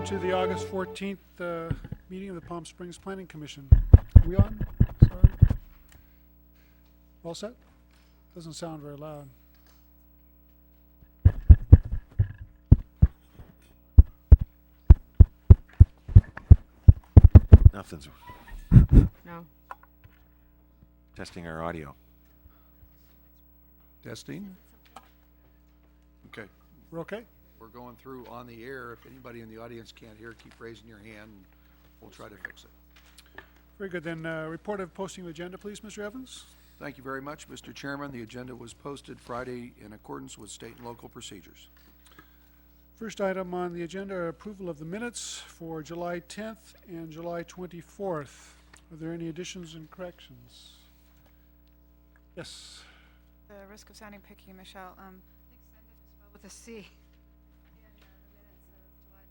to the August 14th meeting of the Palm Springs Planning Commission. Are we on? Sorry. All set? Doesn't sound very loud. Nothing's No. testing our audio. Testing? Okay, We're okay? we're going through on the air. If anybody in the audience can't hear, keep raising your hand, and we'll try to fix it. Very good. Then report of posting of agenda, please, Mr. Evans. Thank you very much, Mr. Chairman. The agenda was posted Friday in accordance with state and local procedures. First item on the agenda, approval of the minutes for July 10th and July 24th. Are there any additions and corrections? Yes. The risk of sounding picky, Michelle, I think send it is spelled with a C. In the minutes of July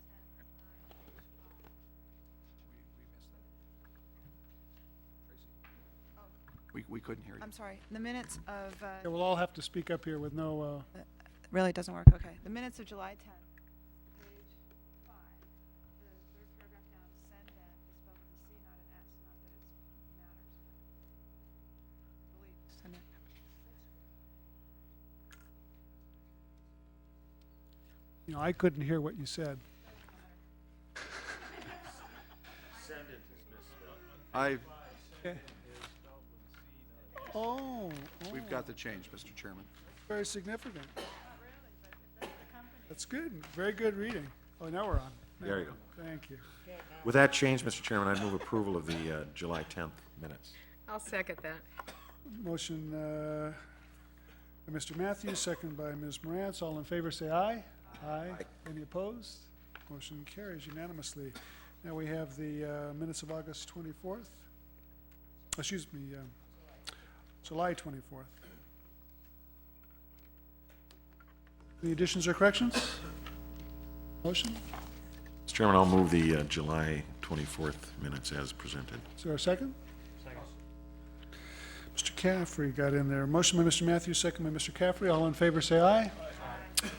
10th, We couldn't hear you. I'm sorry, the minutes of, Yeah, we'll all have to speak up here with no, really doesn't work, okay. The minutes of July 10th, page 5, the third paragraph down, send that is spelled with a C, not an S, not that it matters. I believe, send it. I couldn't hear what you said. I've, Okay. Oh, we've got the change, Mr. Chairman. very significant. That's good. Very good reading. Oh, now we're on. There you go. Thank you. With that change, Mr. Chairman, I move approval of the July 10th minutes. I'll second that. Motion by Mr. Matthews, second by Ms. Morantz. All in favor, say aye. Aye. Any opposed? Motion carries unanimously. Now we have the minutes of August 24th. Excuse me, July 24th. Any additions or corrections? Motion? Mr. Chairman, I'll move the July 24th minutes as presented. Is there a second? Mr. Caffrey got in there. Motion by Mr. Matthews, second by Mr. Caffrey. All in favor, say aye.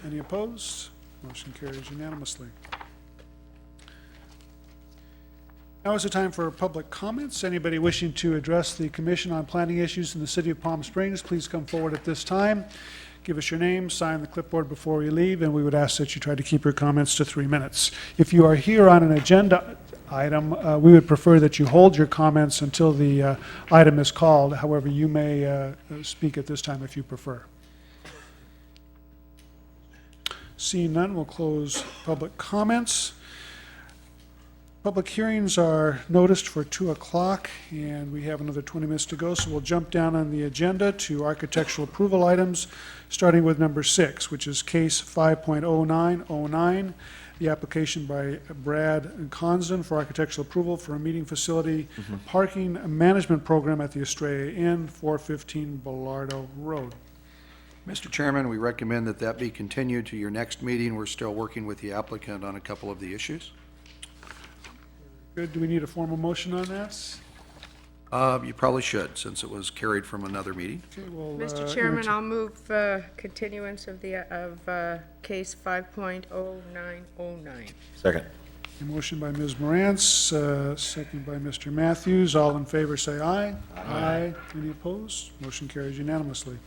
Any opposed? Motion carries unanimously. Now is the time for public comments. Anybody wishing to address the Commission on Planning Issues in the City of Palm Springs, please come forward at this time. Give us your name, sign the clipboard before we leave, and we would ask that you try to keep your comments to 3 minutes. If you are here on an agenda item, we would prefer that you hold your comments until the item is called. However, you may speak at this time if you prefer. Seeing none, we'll close public comments. Public hearings are noticed for 2 o'clock, and we have another 20 minutes to go, so we'll jump down on the agenda to architectural approval items, starting with number 6, which is case 5.0909, the application by Brad Consden for architectural approval for a meeting facility parking management program at the Estrella Inn, 415 Bellardo Road. Mr. Chairman, we recommend that that be continued to your next meeting. We're still working with the applicant on a couple of the issues. Good. Do we need a formal motion on that? You probably should, since it was carried from another meeting. Okay, well, Mr. Chairman, I'll move continuance of case 5.0909. Second. A motion by Ms. Morantz, second by Mr. Matthews. All in favor, say aye. Aye. Any opposed? Motion carries unanimously.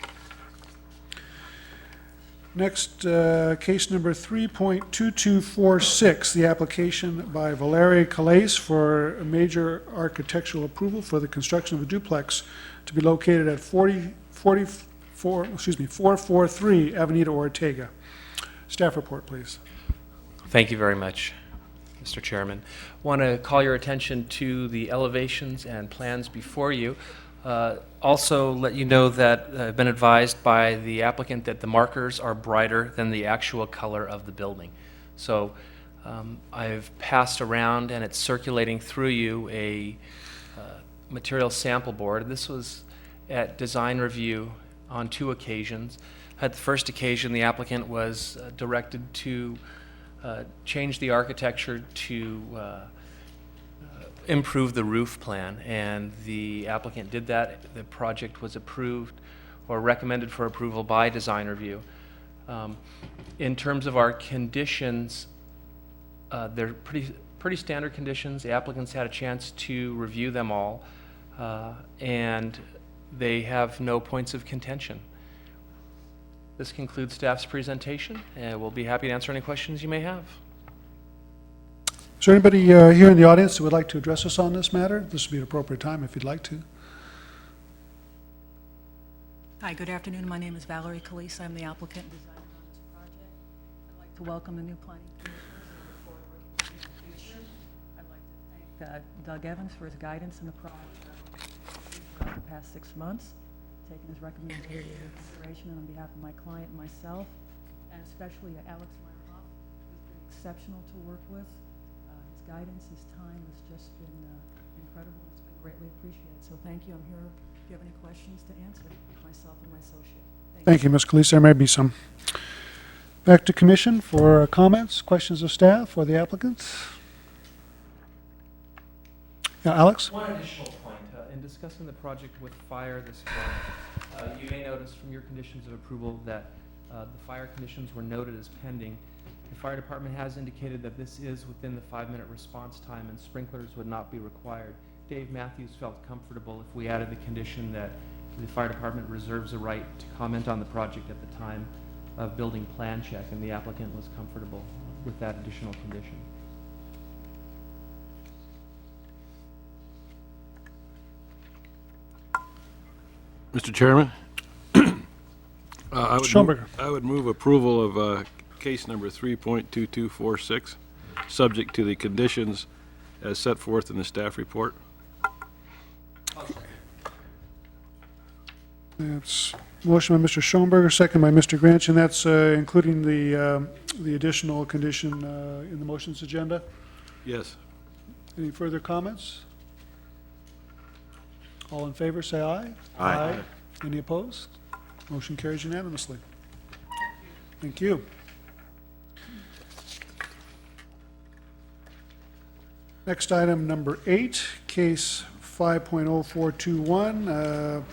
Next, case number 3.2246, the application by Valerie Calais for a major architectural approval for the construction of a duplex to be located at 443 Avenida Ortega. Staff report, please. Thank you very much, Mr. Chairman. Want to call your attention to the elevations and plans before you. Also let you know that I've been advised by the applicant that the markers are brighter than the actual color of the building. So I've passed around, and it's circulating through you, a material sample board. This was at design review on 2 occasions. At the first occasion, the applicant was directed to change the architecture to improve the roof plan, and the applicant did that. The project was approved or recommended for approval by design review. In terms of our conditions, They're pretty standard conditions. The applicants had a chance to review them all, and they have no points of contention. This concludes staff's presentation, and we'll be happy to answer any questions you may have. Is there anybody here in the audience that would like to address us on this matter? This would be an appropriate time if you'd like to. Hi, good afternoon. My name is Valerie Calise. I'm the applicant and designer on this project. I'd like to welcome the new planning commissioners and look forward to working with you in the future. I'd like to thank Doug Evans for his guidance in the project throughout the past 6 months, taking his recommendations into consideration on behalf of my client and myself, and especially Alex Meyerhoff, who's been exceptional to work with. His guidance, his time has just been incredible. It's been greatly appreciated. So thank you. I'm here if you have any questions to answer, myself and my associate. Thank you, Ms. Calise. There may be some. Back to commission for comments, questions of staff or the applicants. Yeah, Alex? One additional point, in discussing the project with fire this morning, you may notice from your conditions of approval that the fire conditions were noted as pending. The fire department has indicated that this is within the 5-minute response time and sprinklers would not be required. Dave Matthews felt comfortable if we added the condition that the fire department reserves a right to comment on the project at the time of building plan check, and the applicant was comfortable with that additional condition. Mr. Chairman? Schoenberger. I would move approval of case number 3.2246, subject to the conditions as set forth in the staff report. That's motion by Mr. Schoenberger, second by Mr. Granch, and that's including the additional condition in the motions agenda. Yes. Any further comments? All in favor, say aye. Aye. Any opposed? Motion carries unanimously. Thank you. Next item, number 8, case 5.0421,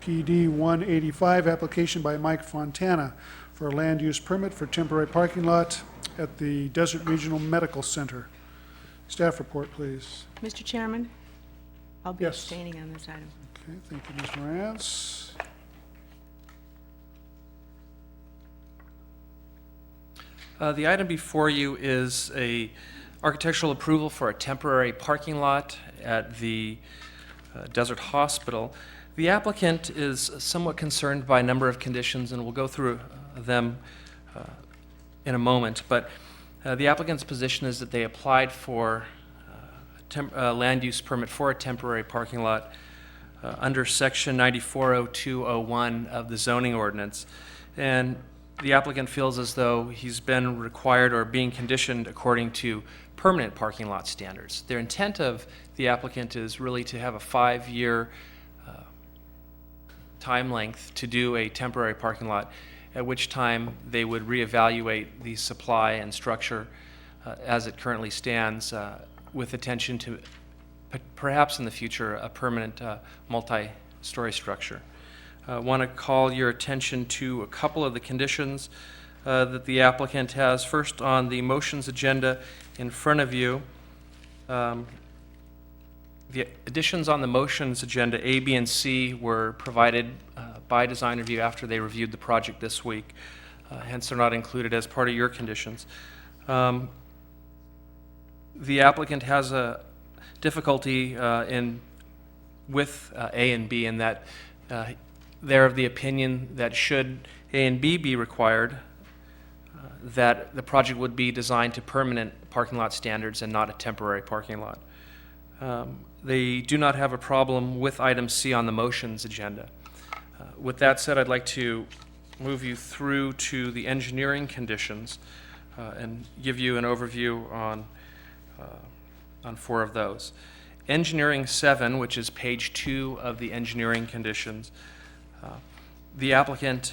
PD 185, application by Mike Fontana for a land use permit for temporary parking lot at the Desert Regional Medical Center. Staff report, please. Mr. Chairman, I'll be Yes. abstaining on this item. Okay, thank you, Ms. Morantz. The item before you is a architectural approval for a temporary parking lot at the Desert Hospital. The applicant is somewhat concerned by a number of conditions, and we'll go through them in a moment, but the applicant's position is that they applied for a land use permit for a temporary parking lot under section 940201 of the zoning ordinance, and the applicant feels as though he's been required or being conditioned according to permanent parking lot standards. Their intent of the applicant is really to have a 5-year time length to do a temporary parking lot, at which time they would reevaluate the supply and structure as it currently stands, with attention to perhaps in the future a permanent multi-story structure. I want to call your attention to a couple of the conditions that the applicant has. First, on the motions agenda in front of you, the additions on the motions agenda, A, B, and C, were provided by Design Review after they reviewed the project this week. Hence, they're not included as part of your conditions. The applicant has a difficulty with A and B in that they're of the opinion that should A and B be required, that the project would be designed to permanent parking lot standards and not a temporary parking lot. They do not have a problem with item C on the motions agenda. With that said, I'd like to move you through to the engineering conditions and give you an overview on 4 of those. Engineering 7, which is page 2 of the engineering conditions, the applicant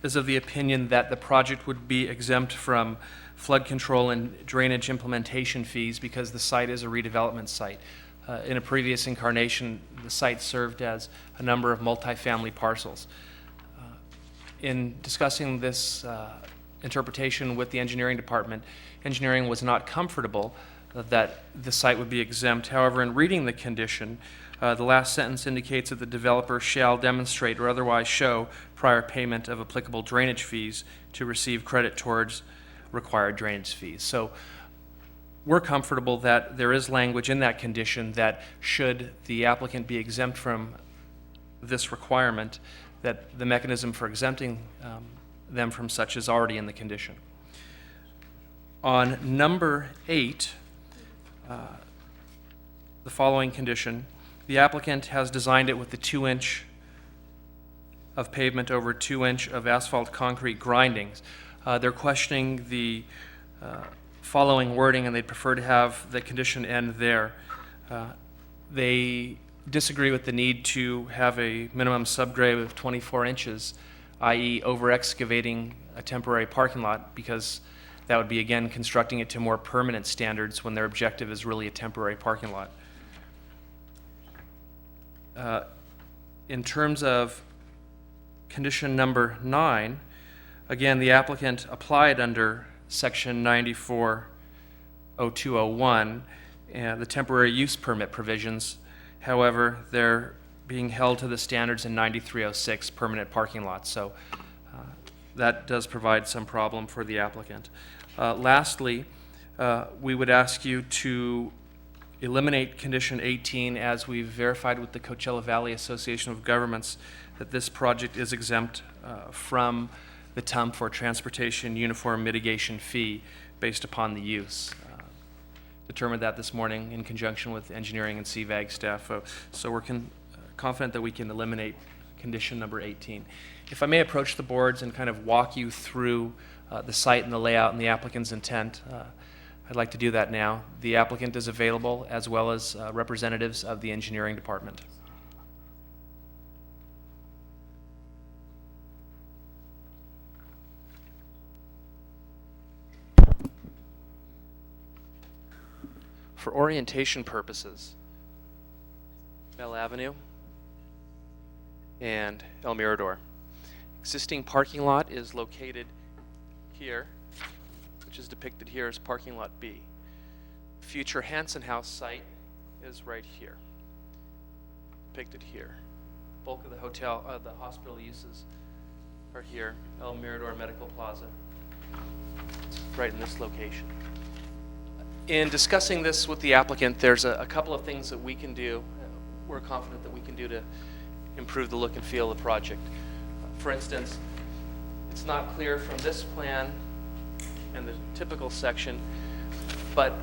is of the opinion that the project would be exempt from flood control and drainage implementation fees because the site is a redevelopment site. In a previous incarnation, the site served as a number of multifamily parcels. In discussing this interpretation with the engineering department. Engineering was not comfortable that the site would be exempt. However, in reading the condition, the last sentence indicates that the developer shall demonstrate or otherwise show prior payment of applicable drainage fees to receive credit towards required drainage fees. So we're comfortable that there is language in that condition that should the applicant be exempt from this requirement, that the mechanism for exempting them from such is already in the condition. On number 8, the following condition, the applicant has designed it with the 2-inch of pavement over 2-inch of asphalt concrete grindings. They're questioning the following wording, and they'd prefer to have the condition end there. They disagree with the need to have a minimum subgrade of 24 inches, i.e. over-excavating a temporary parking lot, because that would be, again, constructing it to more permanent standards when their objective is really a temporary parking lot. In terms of condition number 9, again, the applicant applied under section 940201, the temporary use permit provisions. However, they're being held to the standards in 9306, permanent parking lots. So that does provide some problem for the applicant. Lastly, we would ask you to eliminate condition 18, as we've verified with the Coachella Valley Association of Governments that this project is exempt from the TUMF or Transportation Uniform Mitigation Fee based upon the use. Determined that this morning in conjunction with engineering and CVAG staff. So we're confident that we can eliminate condition number 18. If I may approach the boards and kind of walk you through the site and the layout and the applicant's intent, I'd like to do that now. The applicant is available, as well as representatives of the engineering department. For orientation purposes, Bell Avenue and El Mirador. Existing parking lot is located here, which is depicted here as parking lot B. Future Hanson House site is right here, depicted here. Bulk of the hotel, the hospital uses are here. El Mirador Medical Plaza, it's right in this location. In discussing this with the applicant, there's a couple of things that we can do, we're confident that we can do to improve the look and feel of the project. For instance, it's not clear from this plan and the typical section, but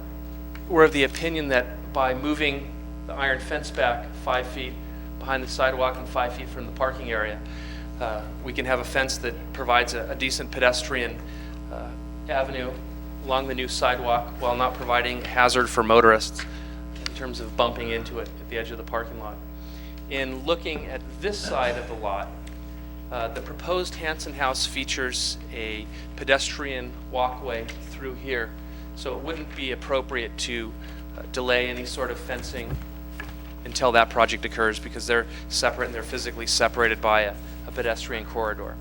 we're of the opinion that by moving the iron fence back 5 feet behind the sidewalk and 5 feet from the parking area, we can have a fence that provides a decent pedestrian avenue along the new sidewalk while not providing hazard for motorists in terms of bumping into it at the edge of the parking lot. In looking at this side of the lot, the proposed Hanson House features a pedestrian walkway through here, so it wouldn't be appropriate to delay any sort of fencing until that project occurs, because they're separate and they're physically separated by a pedestrian corridor.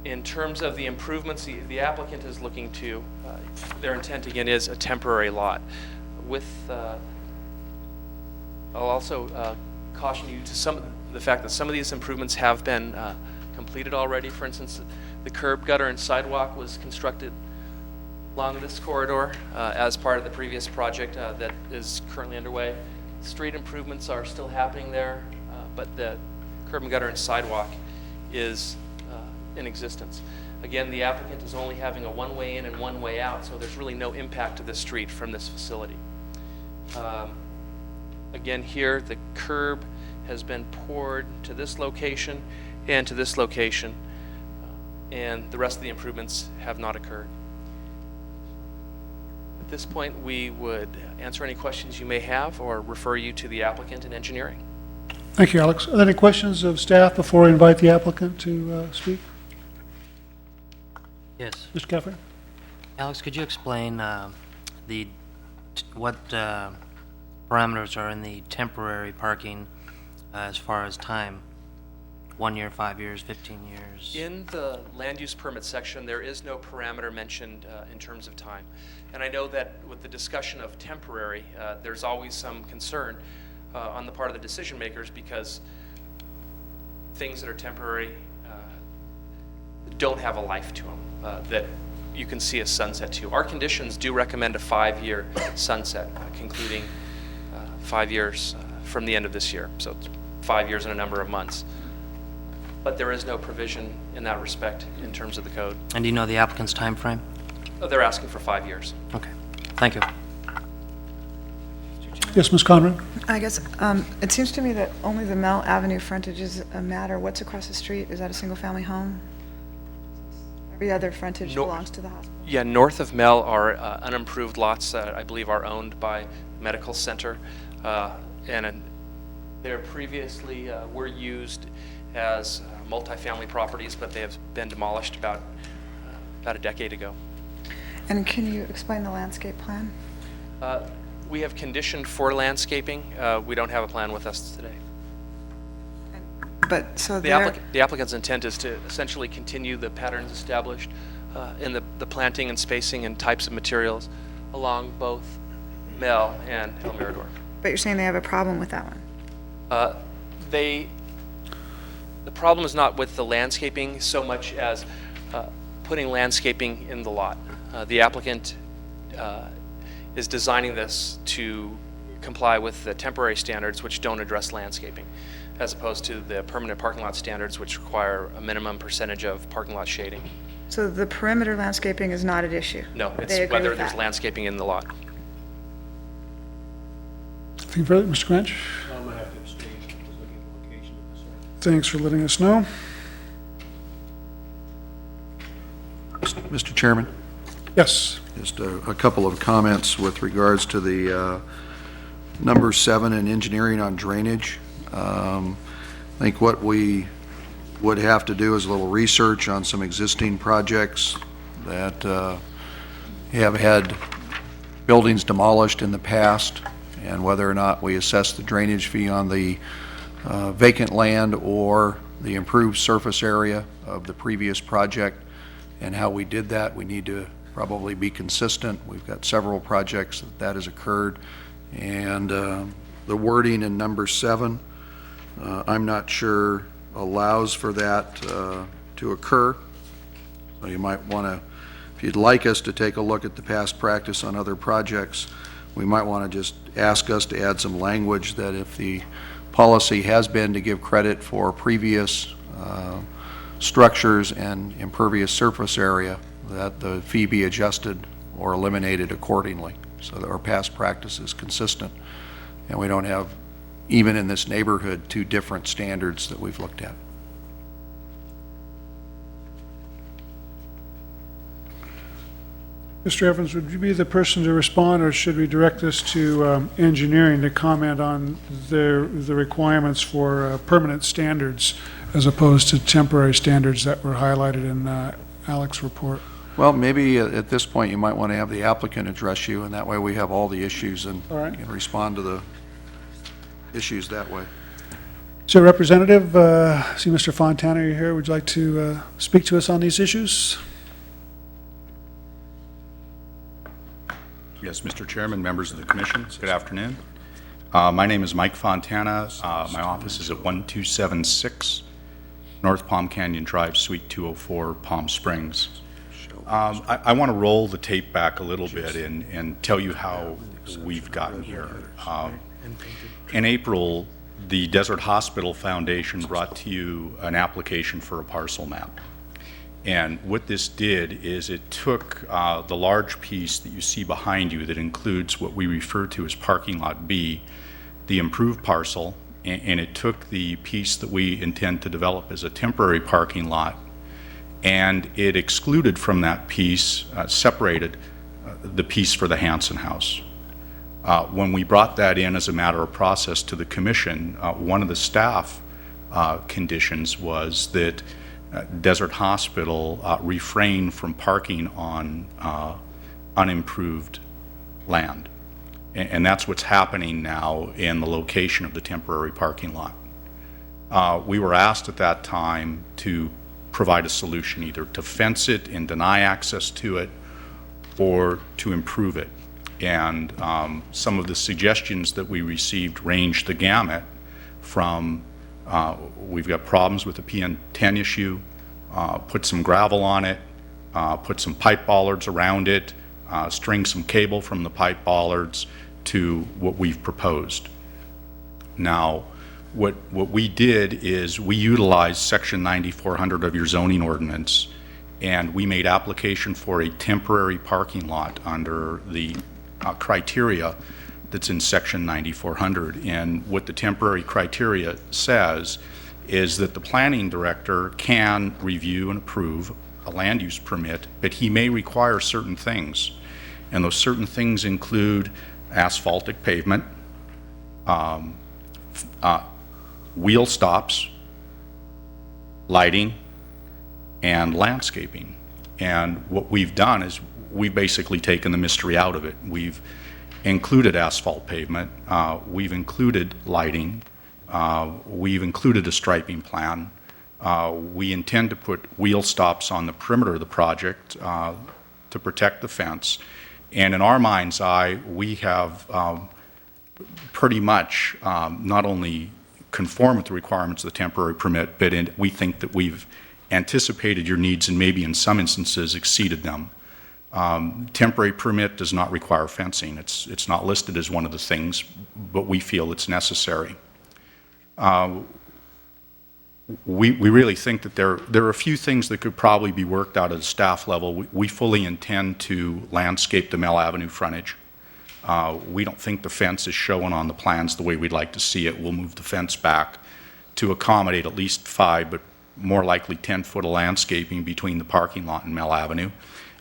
In terms of the improvements the applicant is looking to, their intent again is a temporary lot. I'll also caution you to the fact that some of these improvements have been completed already. For instance, the curb, gutter, and sidewalk was constructed along this corridor as part of the previous project that is currently underway. Street improvements are still happening there, but the curb and gutter and sidewalk is in existence. Again, the applicant is only having a one-way in and one-way out, so there's really no impact to the street from this facility. Again, here the curb has been poured to this location and to this location, and the rest of the improvements have not occurred. At this point, we would answer any questions you may have or refer you to the applicant and engineering. Thank you, Alex. Are there any questions of staff before we invite the applicant to speak? Yes. Mr. Caffrey? Alex, could you explain what parameters are in the temporary parking as far as time? 1 year, 5 years, 15 years? In the land use permit section, there is no parameter mentioned in terms of time. And I know that with the discussion of temporary, there's always some concern on the part of the decision makers because things that are temporary don't have a life to them that you can see a sunset to. Our conditions do recommend a 5-year sunset, concluding 5 years from the end of this year. So it's 5 years and a number of months. But there is no provision in that respect in terms of the code. And do you know the applicant's time frame? They're asking for 5 years. Okay, thank you. Yes, Ms. Conrad? I guess, it seems to me that only the Mel Avenue frontage is a matter. What's across the street? Is that a single-family home? Every other frontage No. belongs to the hospital. Yeah, north of Mel are unimproved lots that I believe are owned by Medical Center. And they previously were used as multifamily properties, but they have been demolished about a decade ago. And can you explain the landscape plan? We have conditioned for landscaping. We don't have a plan with us today. But, so The there, the applicant's intent is to essentially continue the patterns established in the planting and spacing and types of materials along both Mel and El Mirador. but you're saying they have a problem with that one? The problem is not with the landscaping so much as putting landscaping in the lot. The applicant is designing this to comply with the temporary standards which don't address landscaping, as opposed to the permanent parking lot standards which require a minimum percentage of parking lot shading. So the perimeter landscaping is not at issue? No, They it's agree whether with there's that? landscaping in the lot. Anything further, Mr. Granch? I'm going to have to abstain. I was looking at the location of the site. Thanks for letting us know. Mr. Chairman, Yes. just a couple of comments with regards to the number 7 in engineering on drainage. I think what we would have to do is a little research on some existing projects that have had buildings demolished in the past, and whether or not we assess the drainage fee on the vacant land or the improved surface area of the previous project, and how we did that. We need to probably be consistent. We've got several projects that has occurred, and the wording in number 7, I'm not sure allows for that to occur. So you might want to, if you'd like us to take a look at the past practice on other projects, we might want to just ask us to add some language that if the policy has been to give credit for previous structures and impervious surface area, that the fee be adjusted or eliminated accordingly, so that our past practice is consistent, and we don't have, even in this neighborhood, 2 different standards that we've looked at. Mr. Evans, would you be the person to respond, or should we direct this to engineering to comment on the requirements for permanent standards as opposed to temporary standards that were highlighted in Alex's report? Well, maybe at this point, you might want to have the applicant address you, and that way we have all the issues and All right. can respond to the issues that way. So Representative, see Mr. Fontana, you're here. Would you like to speak to us on these issues? Yes, Mr. Chairman, members of the commission, good afternoon. My name is Mike Fontana. My office is at 1276 North Palm Canyon Drive, Suite 204, Palm Springs. I want to roll the tape back a little bit and tell you how we've gotten here. In April, the Desert Hospital Foundation brought to you an application for a parcel map. And what this did is it took the large piece that you see behind you that includes what we refer to as Parking Lot B, the improved parcel, and it took the piece that we intend to develop as a temporary parking lot, and it excluded from that piece, separated the piece for the Hanson House. When we brought that in as a matter of process to the commission, one of the staff conditions was that Desert Hospital refrain from parking on unimproved land. And that's what's happening now in the location of the temporary parking lot. We were asked at that time to provide a solution, either to fence it and deny access to it, or to improve it. And some of the suggestions that we received ranged the gamut from we've got problems with the PN10 issue, put some gravel on it, put some pipe bollards around it, string some cable from the pipe bollards, to what we've proposed. Now, what we did is we utilized Section 9400 of your zoning ordinance, and we made application for a temporary parking lot under the criteria that's in Section 9400. And what the temporary criteria says is that the planning director can review and approve a land use permit, but he may require certain things. And those certain things include asphaltic pavement, wheel stops, lighting, and landscaping. And what we've done is we've basically taken the mystery out of it. We've included asphalt pavement, we've included lighting, we've included a striping plan. We intend to put wheel stops on the perimeter of the project to protect the fence. And in our mind's eye, we have pretty much not only conformed with the requirements of the temporary permit, but we think that we've anticipated your needs and maybe in some instances exceeded them. Temporary permit does not require fencing. It's not listed as one of the things, but we feel it's necessary. We really think that there are a few things that could probably be worked out at the staff level. We fully intend to landscape the Mel Avenue frontage. We don't think the fence is shown on the plans the way we'd like to see it. We'll move the fence back to accommodate at least 5, but more likely 10-foot of landscaping between the parking lot and Mel Avenue.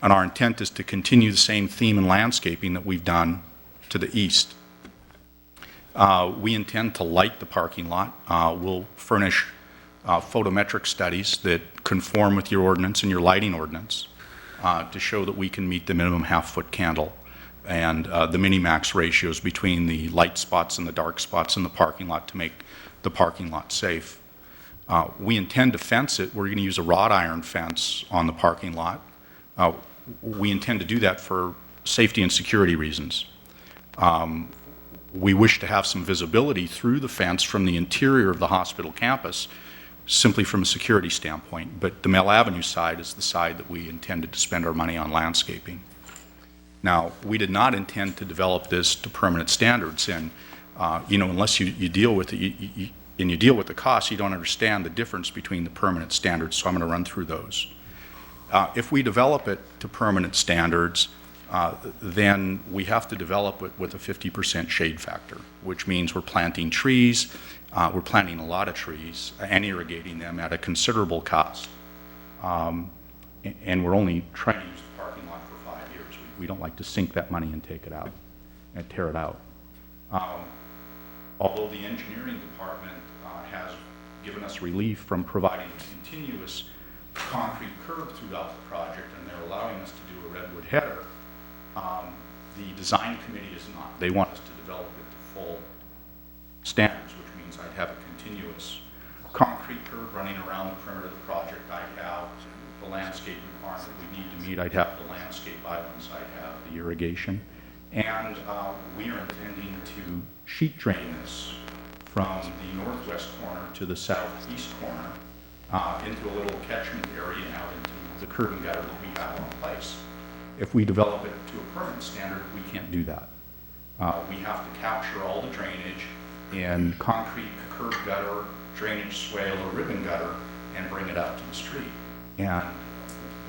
And our intent is to continue the same theme in landscaping that we've done to the east. We intend to light the parking lot. We'll furnish photometric studies that conform with your ordinance and your lighting ordinance to show that we can meet the minimum half-foot candle and the mini-max ratios between the light spots and the dark spots in the parking lot to make the parking lot safe. We intend to fence it. We're going to use a wrought iron fence on the parking lot. We intend to do that for safety and security reasons. We wish to have some visibility through the fence from the interior of the hospital campus, simply from a security standpoint. But the Mel Avenue side is the side that we intended to spend our money on landscaping. Now, we did not intend to develop this to permanent standards, and unless you deal with it, you deal with the cost, you don't understand the difference between the permanent standards. So I'm going to run through those. If we develop it to permanent standards, then we have to develop it with a 50% shade factor, which means we're planting trees, we're planting a lot of trees and irrigating them at a considerable cost. And we're only trying to use the parking lot for 5 years. We don't like to sink that money and take it out and tear it out. Although the engineering department has given us relief from providing a continuous concrete curb throughout the project, and they're allowing us to do a redwood header, the design committee is not. They want us to develop it to full standards, which means I'd have a continuous concrete curb running around the perimeter of the project. I'd have the landscape requirement we need to meet. I'd have the landscape islands. I'd have the irrigation. And we are intending to sheet drain this from the northwest corner to the southeast corner into a little catchment area and out into the curb and gutter that we have in place. If we develop it to a permanent standard, we can't do that. We have to capture all the drainage in concrete curb gutter, drainage swale, or ribbon gutter and bring it out to the street. And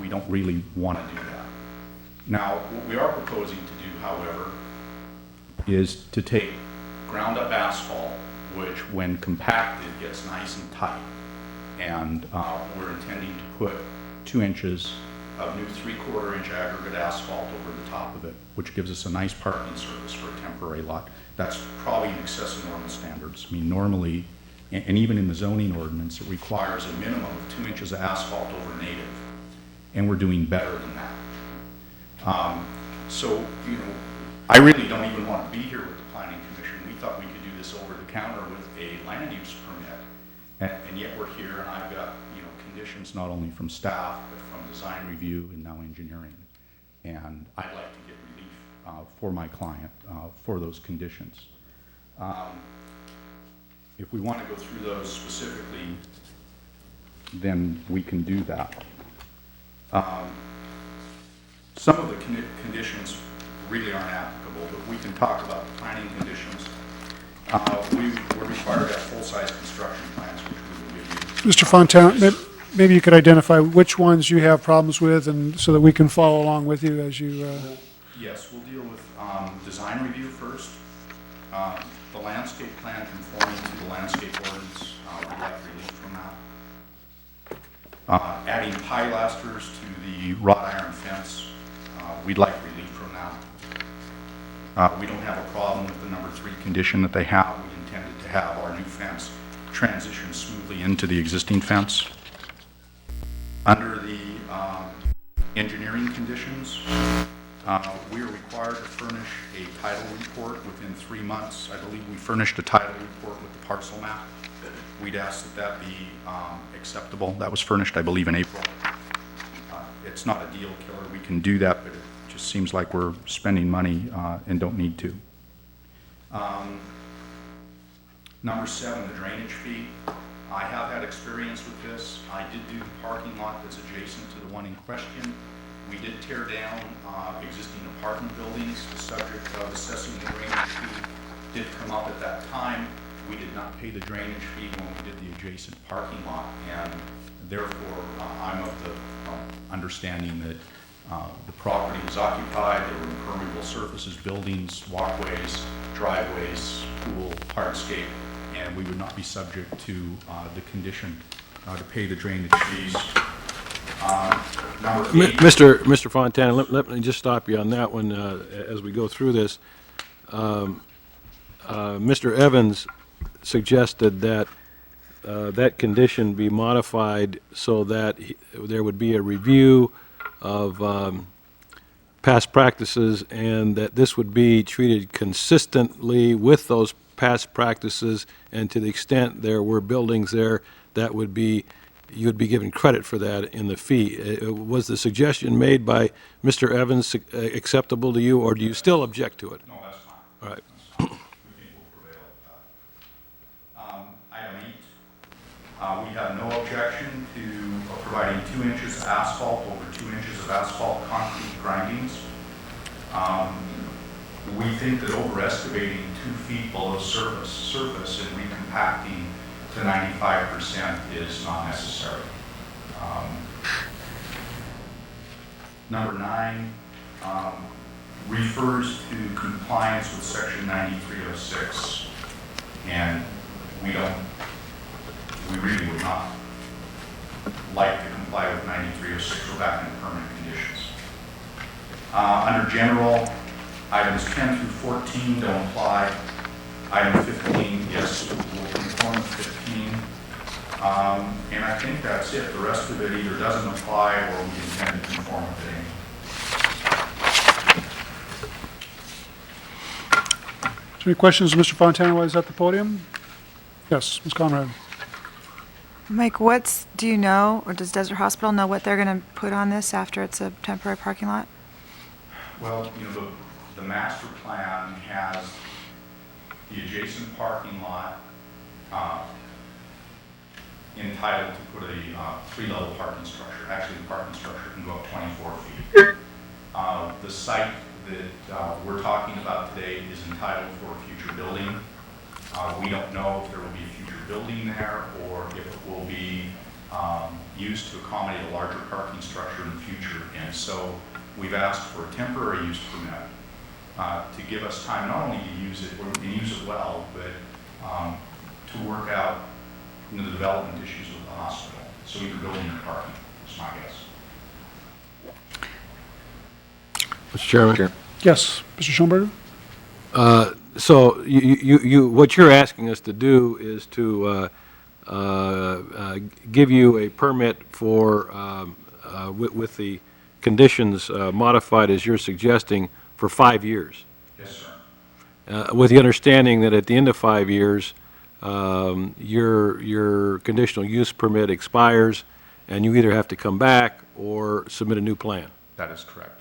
we don't really want to do that. Now, what we are proposing to do, however, is to take ground up asphalt, which when compacted gets nice and tight. And we're intending to put 2 inches of new 3/4 inch aggregate asphalt over the top of it, which gives us a nice parking surface for a temporary lot. That's probably in excess of normal standards. I mean, normally, and even in the zoning ordinance, it requires a minimum of 2 inches of asphalt over native. And we're doing better than that. So, I really don't even want to be here with the Planning Commission. We thought we could do this over the counter with a land use permit And yet we're here, and I've got, conditions not only from staff, but from design review and now engineering. And I'd like to get relief for my client for those conditions. If we want to go through those specifically, then we can do that. Some of the conditions really aren't applicable, but we can talk about the planning conditions. We're required to have full-size construction plans, which we will give you. Mr. Fontana, maybe you could identify which ones you have problems with, and so that we can follow along with you as you... Yes, we'll deal with design review first. The landscape plan conforming to the landscape ordinance, we'd like relief from that. Adding pilasters to the wrought iron fence, we'd like relief from that. We don't have a problem with the number 3 condition that they have. We intended to have our new fence transition smoothly into the existing fence. Under the engineering conditions, we are required to furnish a title report within 3 months. I believe we furnished a title report with the parcel map. We'd ask that that be acceptable. That was furnished, I believe, in April. It's not a deal killer. We can do that, but it just seems like we're spending money and don't need to. Number 7, the drainage fee. I have had experience with this. I did do the parking lot that's adjacent to the one in question. We did tear down existing apartment buildings. The subject of assessing the drainage fee did come up at that time. We did not pay the drainage fee when we did the adjacent parking lot, and therefore I'm of the understanding that the property was occupied. There were impermeable surfaces, buildings, walkways, driveways, pool, hardscape, and we would not be subject to the condition to pay the drainage fees. Number 8. Mr. Fontana, let me just stop you on that one as we go through this. Mr. Evans suggested that that condition be modified so that there would be a review of past practices and that this would be treated consistently with those past practices, and to the extent there were buildings there, that would be, you'd be given credit for that in the fee. Was the suggestion made by Mr. Evans acceptable to you, or do you still object to it? No, that's fine. All right. We think we'll prevail at that. Item 8, we have no objection to providing 2 inches of asphalt over 2 inches of asphalt concrete grindings. We think that overestimating 2 feet below surface and recompacting to 95% is not necessary. Number 9 refers to compliance with section 9306, and we really would not like to comply with 9306. We're back in permanent conditions. Under general, items 10 through 14 don't apply. Item 15, yes, will conform with 15. And I think that's it. The rest of it either doesn't apply or we intend to conform with it anyway. Is there any questions of Mr. Fontana while he's at the podium? Yes, Ms. Conrad. Mike, do you know, or does Desert Hospital know what they're going to put on this after it's a temporary parking lot? Well, the master plan has the adjacent parking lot entitled to put a 3-level parking structure. Actually, the parking structure can go up 24 feet. The site that we're talking about today is entitled for a future building. We don't know if there will be a future building there or if it will be used to accommodate a larger parking structure in the future. And so we've asked for a temporary use permit to give us time not only to use it and use it well, but to work out the development issues with the hospital. So either building or parking is my guess. Mr. Chairman? Yes, Mr. Schoenberger? So what you're asking us to do is to give you a permit for, with the conditions modified as you're suggesting, for 5 years. Yes, sir. With the understanding that at the end of 5 years, your conditional use permit expires, and you either have to come back or submit a new plan. That is correct.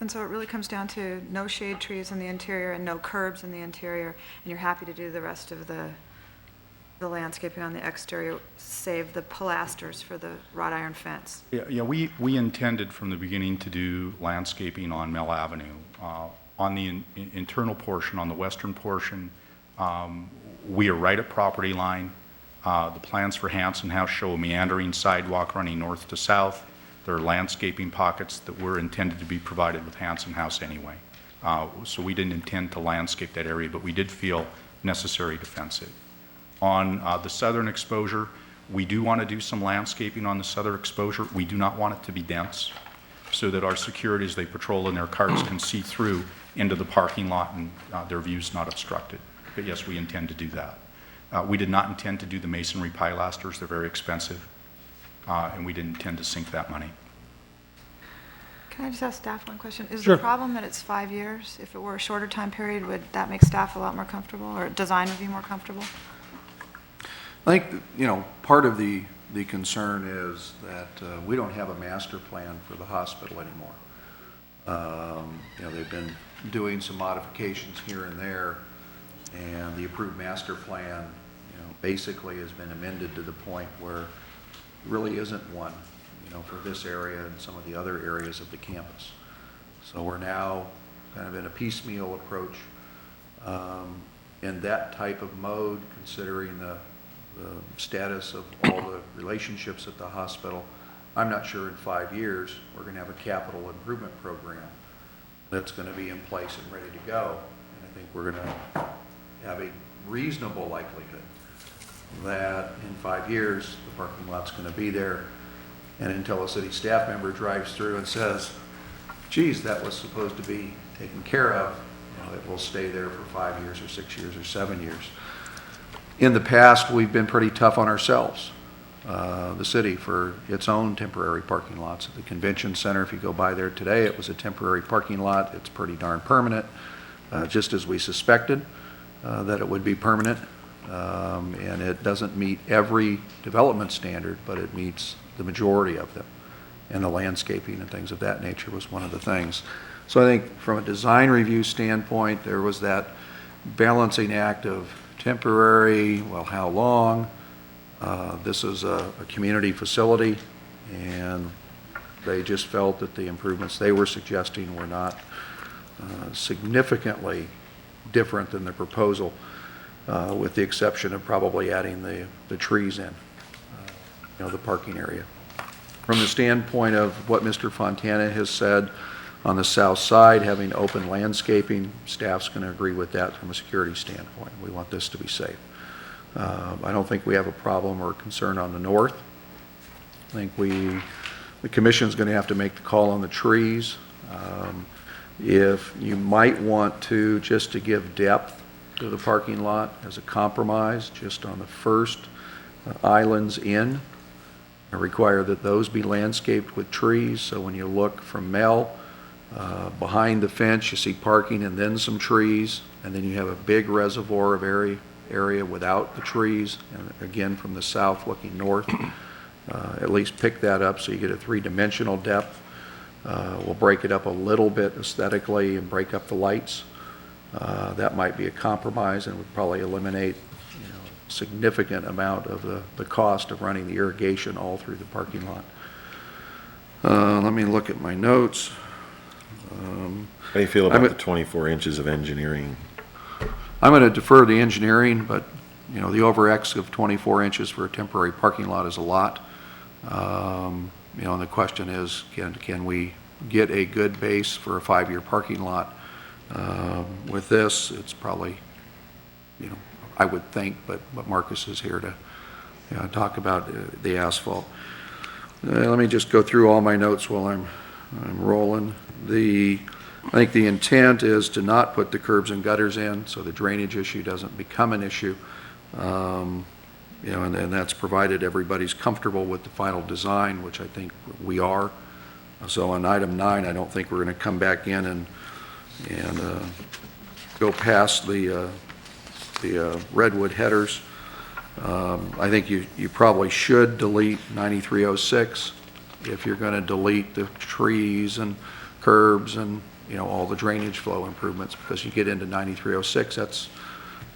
And so it really comes down to no shade trees in the interior and no curbs in the interior, and you're happy to do the rest of the landscaping on the exterior, save the pilasters for the wrought iron fence. Yeah, we intended from the beginning to do landscaping on Mill Avenue. On the internal portion, on the western portion, we are right at property line. The plans for Hanson House show a meandering sidewalk running north to south. There are landscaping pockets that were intended to be provided with Hanson House anyway. So we didn't intend to landscape that area, but we did feel necessary to fence it. On the southern exposure, we do want to do some landscaping on the southern exposure. We do not want it to be dense, so that our security, as they patrol in their carts, can see through into the parking lot and their view's not obstructed. But yes, we intend to do that. We did not intend to do the masonry pilasters. They're very expensive, and we didn't intend to sink that money. Can I just ask staff one question? Is Sure. the problem that it's 5 years? If it were a shorter time period, would that make staff a lot more comfortable, or design review more comfortable? I think, part of the concern is that we don't have a master plan for the hospital anymore. They've been doing some modifications here and there, and the approved master plan, basically has been amended to the point where there really isn't one, for this area and some of the other areas of the campus. So we're now kind of in a piecemeal approach in that type of mode, considering the status of all the relationships at the hospital. I'm not sure in 5 years we're going to have a capital improvement program that's going to be in place and ready to go. And I think we're going to have a reasonable likelihood that in 5 years the parking lot's going to be there, and until a city staff member drives through and says, geez, that was supposed to be taken care of, it will stay there for 5 years or 6 years or 7 years. In the past, we've been pretty tough on ourselves, the city, for its own temporary parking lots. At the convention center, if you go by there today, it was a temporary parking lot. It's pretty darn permanent, just as we suspected that it would be permanent. And it doesn't meet every development standard, but it meets the majority of them. And the landscaping and things of that nature was one of the things. So I think from a design review standpoint, there was that balancing act of temporary, well, how long? This is a community facility, and they just felt that the improvements they were suggesting were not significantly different than the proposal, with the exception of probably adding the trees in, the parking area. From the standpoint of what Mr. Fontana has said on the south side, having open landscaping, staff's going to agree with that from a security standpoint. We want this to be safe. I don't think we have a problem or concern on the north. I think the commission's going to have to make the call on the trees. If you might want to, just to give depth to the parking lot as a compromise, just on the first islands in, I require that those be landscaped with trees, so when you look from Mel, behind the fence, you see parking and then some trees, and then you have a big reservoir of area without the trees, and again from the south looking north. At least pick that up so you get a three-dimensional depth. We'll break it up a little bit aesthetically and break up the lights. That might be a compromise and would probably eliminate a significant amount of the cost of running the irrigation all through the parking lot. Let me look at my notes. How do you feel about the 24 inches of engineering? I'm going to defer the engineering, but, the over-X of 24 inches for a temporary parking lot is a lot. And the question is, can we get a good base for a 5-year parking lot? With this, it's probably, I would think, but Marcus is here to talk about the asphalt. Let me just go through all my notes while I'm rolling. I think the intent is to not put the curbs and gutters in, so the drainage issue doesn't become an issue. And that's provided everybody's comfortable with the final design, which I think we are. So on item 9, I don't think we're going to come back in and and go past the redwood headers. I think you probably should delete 9306 if you're going to delete the trees and curbs and, all the drainage flow improvements, because you get into 9306, that's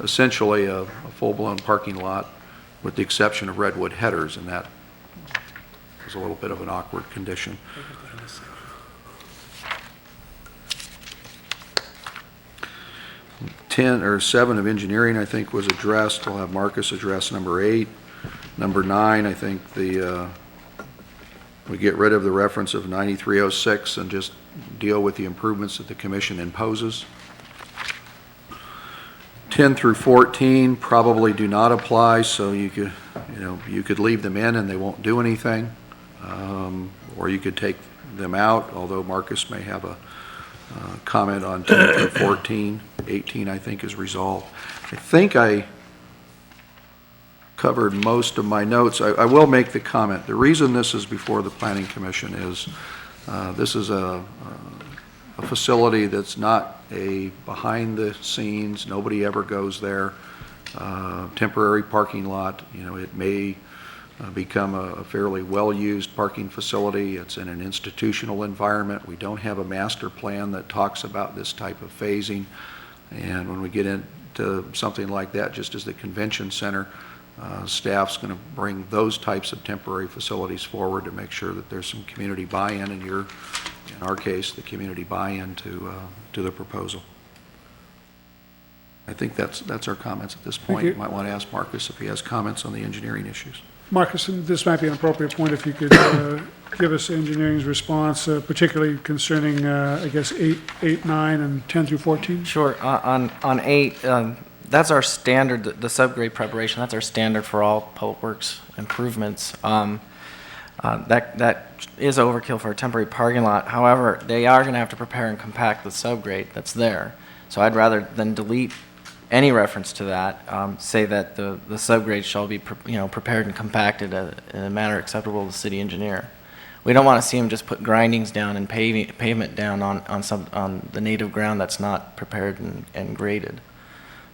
essentially a full-blown parking lot with the exception of redwood headers, and that is a little bit of an awkward condition. Ten or 7 of engineering, I think, was addressed. We'll have Marcus address number 8. Number 9, I think we get rid of the reference of 9306 and just deal with the improvements that the commission imposes. 10 through 14 probably do not apply, so you could leave them in and they won't do anything, or you could take them out, although Marcus may have a comment on 10 through 14. 18, I think, is resolved. I think I covered most of my notes. I will make the comment. The reason this is before the Planning Commission is this is a facility that's not a behind the scenes, nobody ever goes there, temporary parking lot. It may become a fairly well-used parking facility. It's in an institutional environment. We don't have a master plan that talks about this type of phasing. And when we get into something like that, just as the convention center, staff's going to bring those types of temporary facilities forward to make sure that there's some community buy-in, and in our case, the community buy-in to the proposal. I think that's our comments at this point. you. You might want to ask Marcus if he has comments on the engineering issues. Marcus, and this might be an appropriate point if you could give us engineering's response, particularly concerning, I guess, 8, 9, and 10 through 14? Sure. On 8, that's our standard, the subgrade preparation, that's our standard for all public works improvements. That is overkill for a temporary parking lot. However, they are going to have to prepare and compact the subgrade that's there. So I'd rather than delete any reference to that, say that the subgrade shall be prepared and compacted in a manner acceptable to the city engineer. We don't want to see them just put grindings down and pavement down on the native ground that's not prepared and graded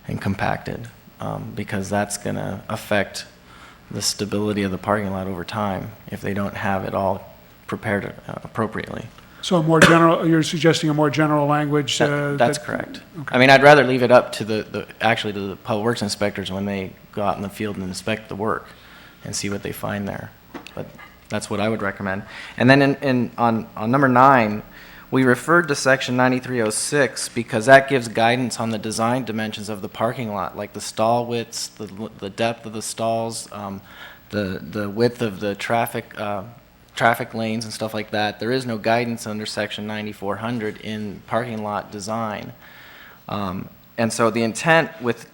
and compacted, because that's going to affect the stability of the parking lot over time if they don't have it all prepared appropriately. So a more general, you're suggesting a more general language? That's correct. I mean, I'd rather leave it up to actually to the public works inspectors when they go out in the field and inspect the work and see what they find there. But that's what I would recommend. And then on number 9, we referred to section 9306 because that gives guidance on the design dimensions of the parking lot, like the stall widths, the depth of the stalls, the width of the traffic lanes and stuff like that. There is no guidance under section 9400 in parking lot design. And so the intent with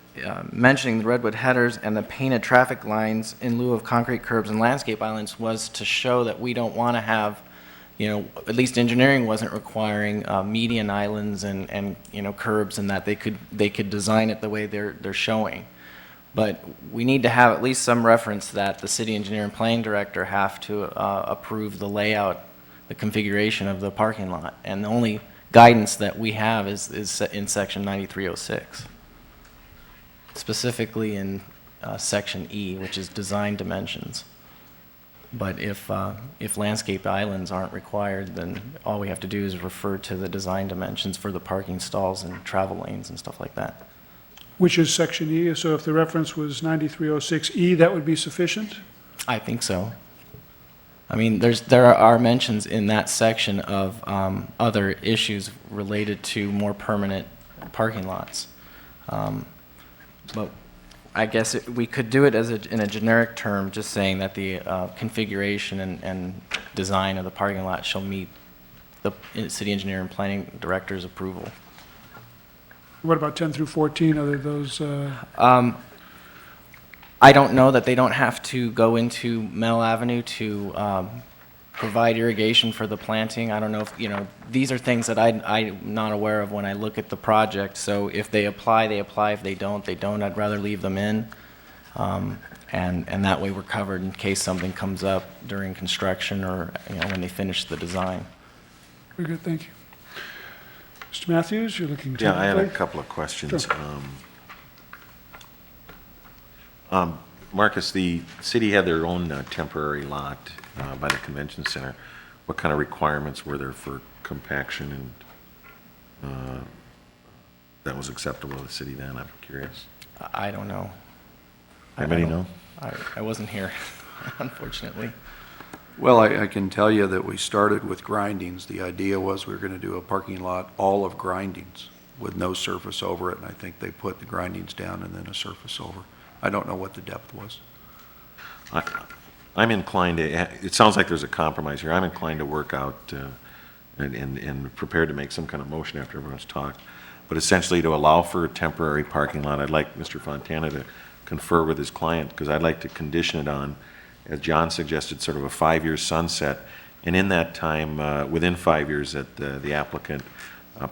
mentioning the redwood headers and the painted traffic lines in lieu of concrete curbs and landscape islands was to show that we don't want to have, at least engineering wasn't requiring median islands and curbs, and that they could design it the way they're showing. But we need to have at least some reference that the city engineer and planning director have to approve the layout, the configuration of the parking lot. And the only guidance that we have is in section 9306, specifically in section E, which is design dimensions. But if landscape islands aren't required, then all we have to do is refer to the design dimensions for the parking stalls and travel lanes and stuff like that. Which is section E, so if the reference was 9306E, that would be sufficient? I think so. I mean, there are mentions in that section of other issues related to more permanent parking lots. But I guess we could do it as in a generic term, just saying that the configuration and design of the parking lot shall meet the city engineer and planning director's approval. What about 10 through 14, are those? I don't know that they don't have to go into Mel Avenue to provide irrigation for the planting. I don't know if, these are things that I'm not aware of when I look at the project. So if they apply, they apply. If they don't, they don't. I'd rather leave them in. And that way we're covered in case something comes up during construction or when they finish the design. Very good, thank you. Mr. Matthews, you're looking to... Yeah, I had a couple of questions. Sure. Marcus, the city had their own temporary lot by the convention center. What kind of requirements were there for compaction and that was acceptable to the city then? I'm curious. I don't know. Anybody know? I wasn't here, unfortunately. Well, I can tell you that we started with grindings. The idea was we were going to do a parking lot all of grindings with no surface over it, and I think they put the grindings down and then a surface over. I don't know what the depth was. I'm inclined to, it sounds like there's a compromise here. I'm inclined to work out and prepared to make some kind of motion after everyone's talked. But essentially to allow for a temporary parking lot, I'd like Mr. Fontana to confer with his client because I'd like to condition it on, as John suggested, sort of a 5-year sunset. And in that time, within 5 years, that the applicant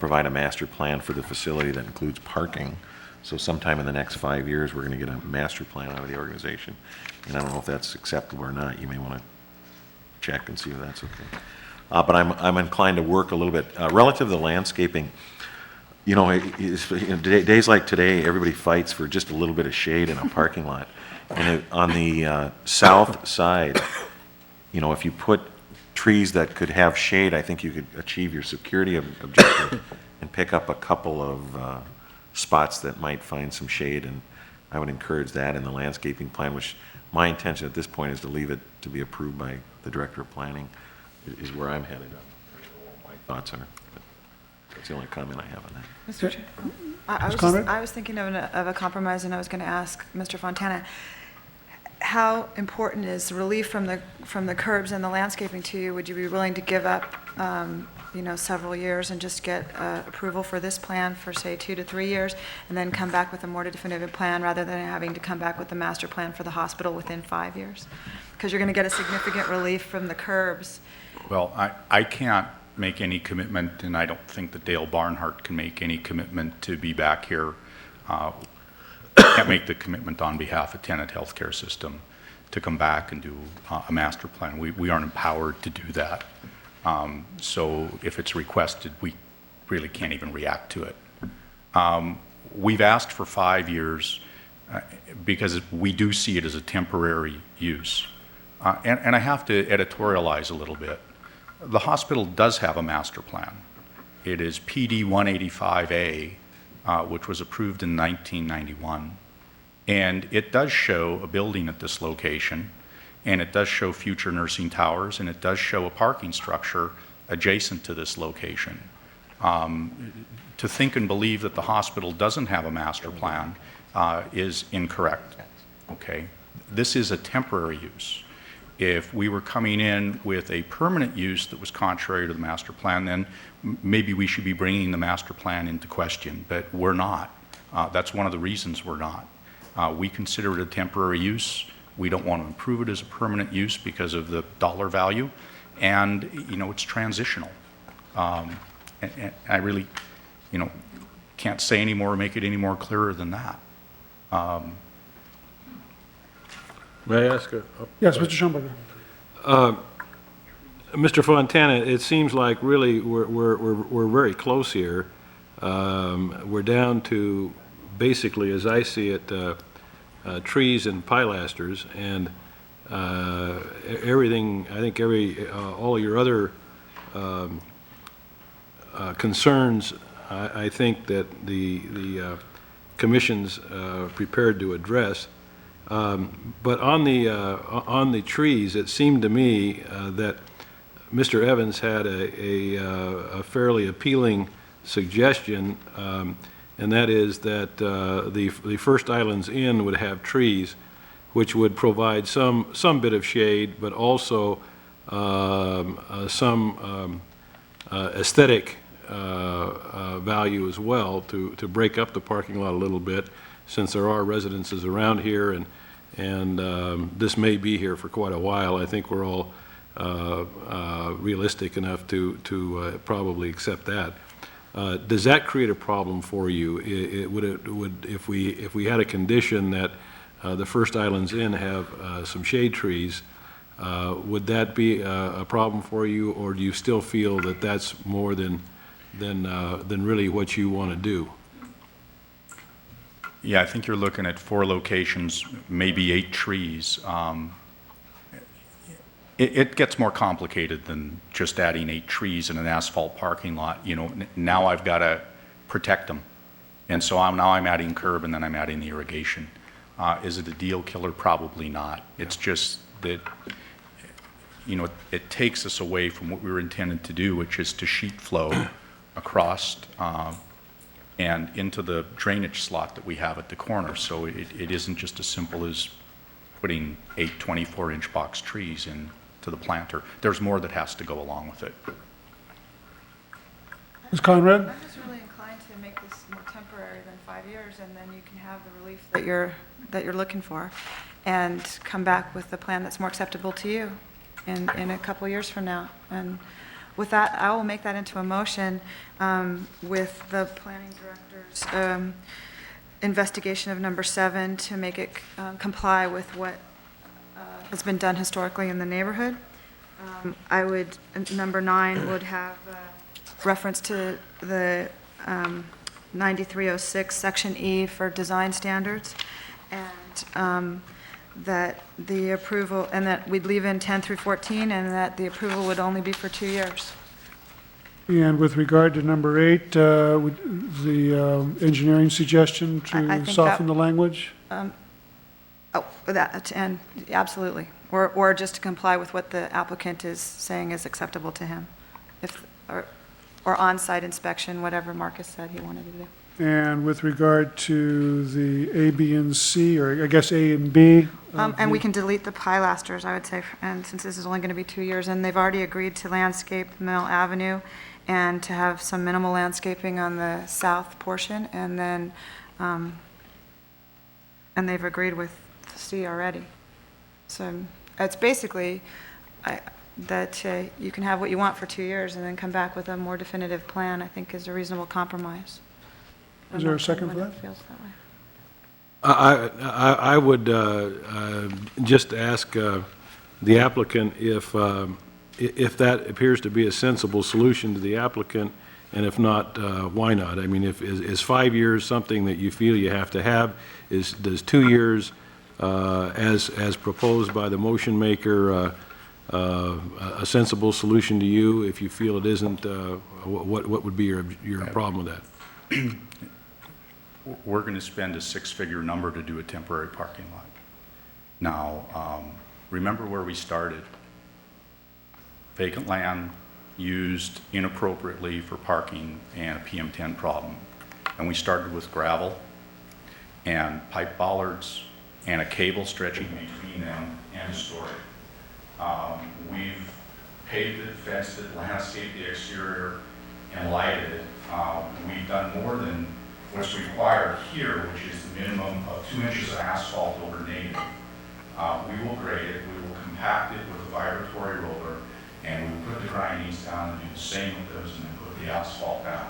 provide a master plan for the facility that includes parking. So sometime in the next 5 years, we're going to get a master plan out of the organization. And I don't know if that's acceptable or not. You may want to check and see if that's okay. But I'm inclined to work a little bit. Relative to the landscaping, you know, days like today, everybody fights for just a little bit of shade in a parking lot. And on the south side, you know, if you put trees that could have shade, I think you could achieve your security objective and pick up a couple of spots that might find some shade. And I would encourage that in the landscaping plan, which my intention at this point is to leave it to be approved by the Director of Planning, is where I'm headed on. My thoughts are. That's the only comment I have on that. Mr. Chair, I was thinking of a compromise, and I was going to ask Mr. Fontana, how important is relief from the curbs and the landscaping to you? Would you be willing to give up, you know, several years and just get approval for this plan for, say, 2 to 3 years, and then come back with a more definitive plan rather than having to come back with the master plan for the hospital within 5 years? Because you're going to get a significant relief from the curbs. Well, I can't make any commitment, and I don't think that Dale Barnhart can make any commitment to be back here. Can't make the commitment on behalf of Tenet Healthcare System to come back and do a master plan. We aren't empowered to do that. So if it's requested, we really can't even react to it. We've asked for 5 years because we do see it as a temporary use. And I have to editorialize a little bit. The hospital does have a master plan. It is PD 185A, which was approved in 1991. And it does show a building at this location, and it does show future nursing towers, and it does show a parking structure adjacent to this location. To think and believe that the hospital doesn't have a master plan is incorrect, okay? This is a temporary use. If we were coming in with a permanent use that was contrary to the master plan, then maybe we should be bringing the master plan into question, but we're not. That's one of the reasons we're not. We consider it a temporary use. We don't want to improve it as a permanent use because of the dollar value, and you know, it's transitional. And I really, you know, can't say any more or make it any more clearer than that. May I ask a? Yes, Mr. Schomburger. Mr. Fontana, it seems like really we're very close here. We're down to basically, as I see it, trees and pilasters, and everything. I think all your other concerns. I think that the commission's prepared to address. But on the trees, it seemed to me that Mr. Evans had a fairly appealing suggestion, and that is that the First Islands Inn would have trees, which would provide some bit of shade, but also some aesthetic value as well to break up the parking lot a little bit, since there are residences around here, and this may be here for quite a while. I think we're all realistic enough to probably accept that. Does that create a problem for you? If we had a condition that the First Islands Inn have some shade trees, would that be a problem for you, or do you still feel that that's more than than really what you want to do. Yeah, I think you're looking at 4 locations, maybe 8 trees. It gets more complicated than just adding 8 trees in an asphalt parking lot. You know, now I've got to protect them. And so now I'm adding curb and then I'm adding the irrigation. Is it a deal killer? Probably not. It's just that, you know, it takes us away from what we were intended to do, which is to sheet flow across and into the drainage slot that we have at the corner. So it isn't just as simple as putting 8 24-inch box trees into the planter. There's more that has to go along with it. Ms. Conrad? I'm just really inclined to make this more temporary than 5 years, and then you can have the relief that you're looking for, and come back with a plan that's more acceptable to you in a couple years from now. And with that, I will make that into a motion with the planning director's investigation of number 7 to make it comply with what has been done historically in the neighborhood. I would, number 9 would have reference to the 9306, Section E for design standards, and that the approval, and that we'd leave in 10 through 14, and that the approval would only be for 2 years. And with regard to number 8, the engineering suggestion I to think soften that- the language? Oh, that, and absolutely. Or just to comply with what the applicant is saying is acceptable to him. Or on-site inspection, whatever Marcus said he wanted to do. And with regard to the A, B, and C, or I guess A and B? And we can delete the pilasters, I would say, and since this is only going to be 2 years, and they've already agreed to landscape Mill Avenue and to have some minimal landscaping on the south portion, and then, and they've agreed with C already. So it's basically that you can have what you want for 2 years and then come back with a more definitive plan, I think is a reasonable compromise. Is there a second for Everyone that? feels that way. I would just ask the applicant if that appears to be a sensible solution to the applicant, and if not, why not? I mean, is 5 years something that you feel you have to have? Does 2 years, as proposed by the motion maker, a sensible solution to you? If you feel it isn't, what would be your problem with that? We're going to spend a 6-figure number to do a temporary parking lot. Now, remember where we started. Vacant land used inappropriately for parking and a PM10 problem. And we started with gravel and pipe bollards and a cable stretching between them and a story. We've paved it, fenced it, landscaped the exterior, and lighted it. We've done more than what's required here, which is the minimum of 2 inches of asphalt over native. We will grade it, we will compact it with a vibratory roller, and we will put the grindings down and do the same with those, and then put the asphalt down.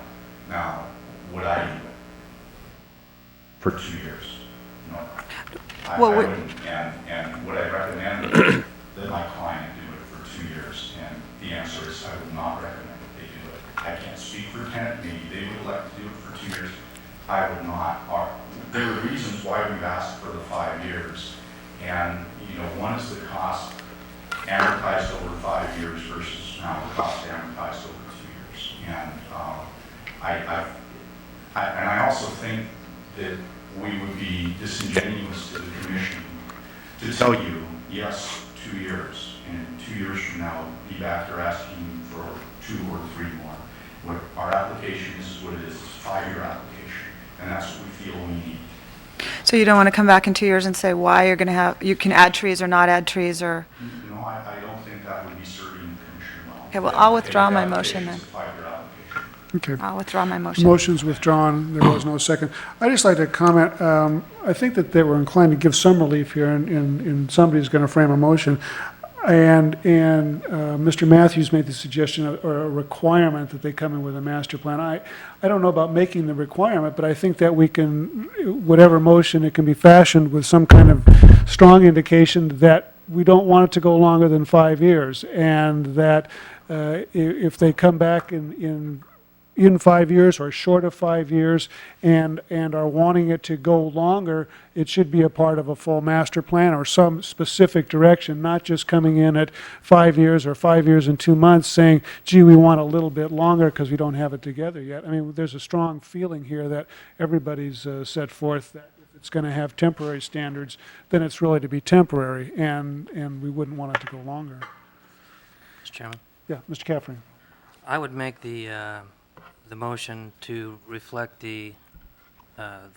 Now, would I do it for 2 years? No. I wouldn't, and would I recommend that my client do it for 2 years? And the answer is I would not recommend that they do it. I can't speak for tenant, maybe they would like to do it for 2 years. I would not. There are reasons why we've asked for the 5 years. And, you know, one is the cost amortized over 5 years versus now the cost amortized over 2 years. And I also think that we would be disingenuous to the commission to tell you, yes, 2 years, and 2 years from now, be back there asking for 2 or 3 more. What our application is what it is, it's a 5-year application, and that's what we feel we need. So you don't want to come back in 2 years and say why you're going to have, you can add trees or not add trees, or? No, I don't think that would be serving the commission well. Okay, well, I'll withdraw my motion then. It's a 5-year application. Okay. I'll withdraw my motion. Motion's withdrawn, there was no second. I'd just like to comment, I think that they were inclined to give some relief here, and somebody's going to frame a motion. And Mr. Matthews made the suggestion or a requirement that they come in with a master plan. I don't know about making the requirement, but I think that we can, whatever motion, it can be fashioned with some kind of strong indication that we don't want it to go longer than 5 years, and that if they come back in in 5 years or short of 5 years and are wanting it to go longer, it should be a part of a full master plan or some specific direction, not just coming in at 5 years or 5 years and 2 months saying, gee, we want a little bit longer because we don't have it together yet. I mean, there's a strong feeling here that everybody's set forth that if it's going to have temporary standards, then it's really to be temporary, and we wouldn't want it to go longer. Mr. Chairman, Yeah, Mr. Caffrey. I would make the motion to reflect the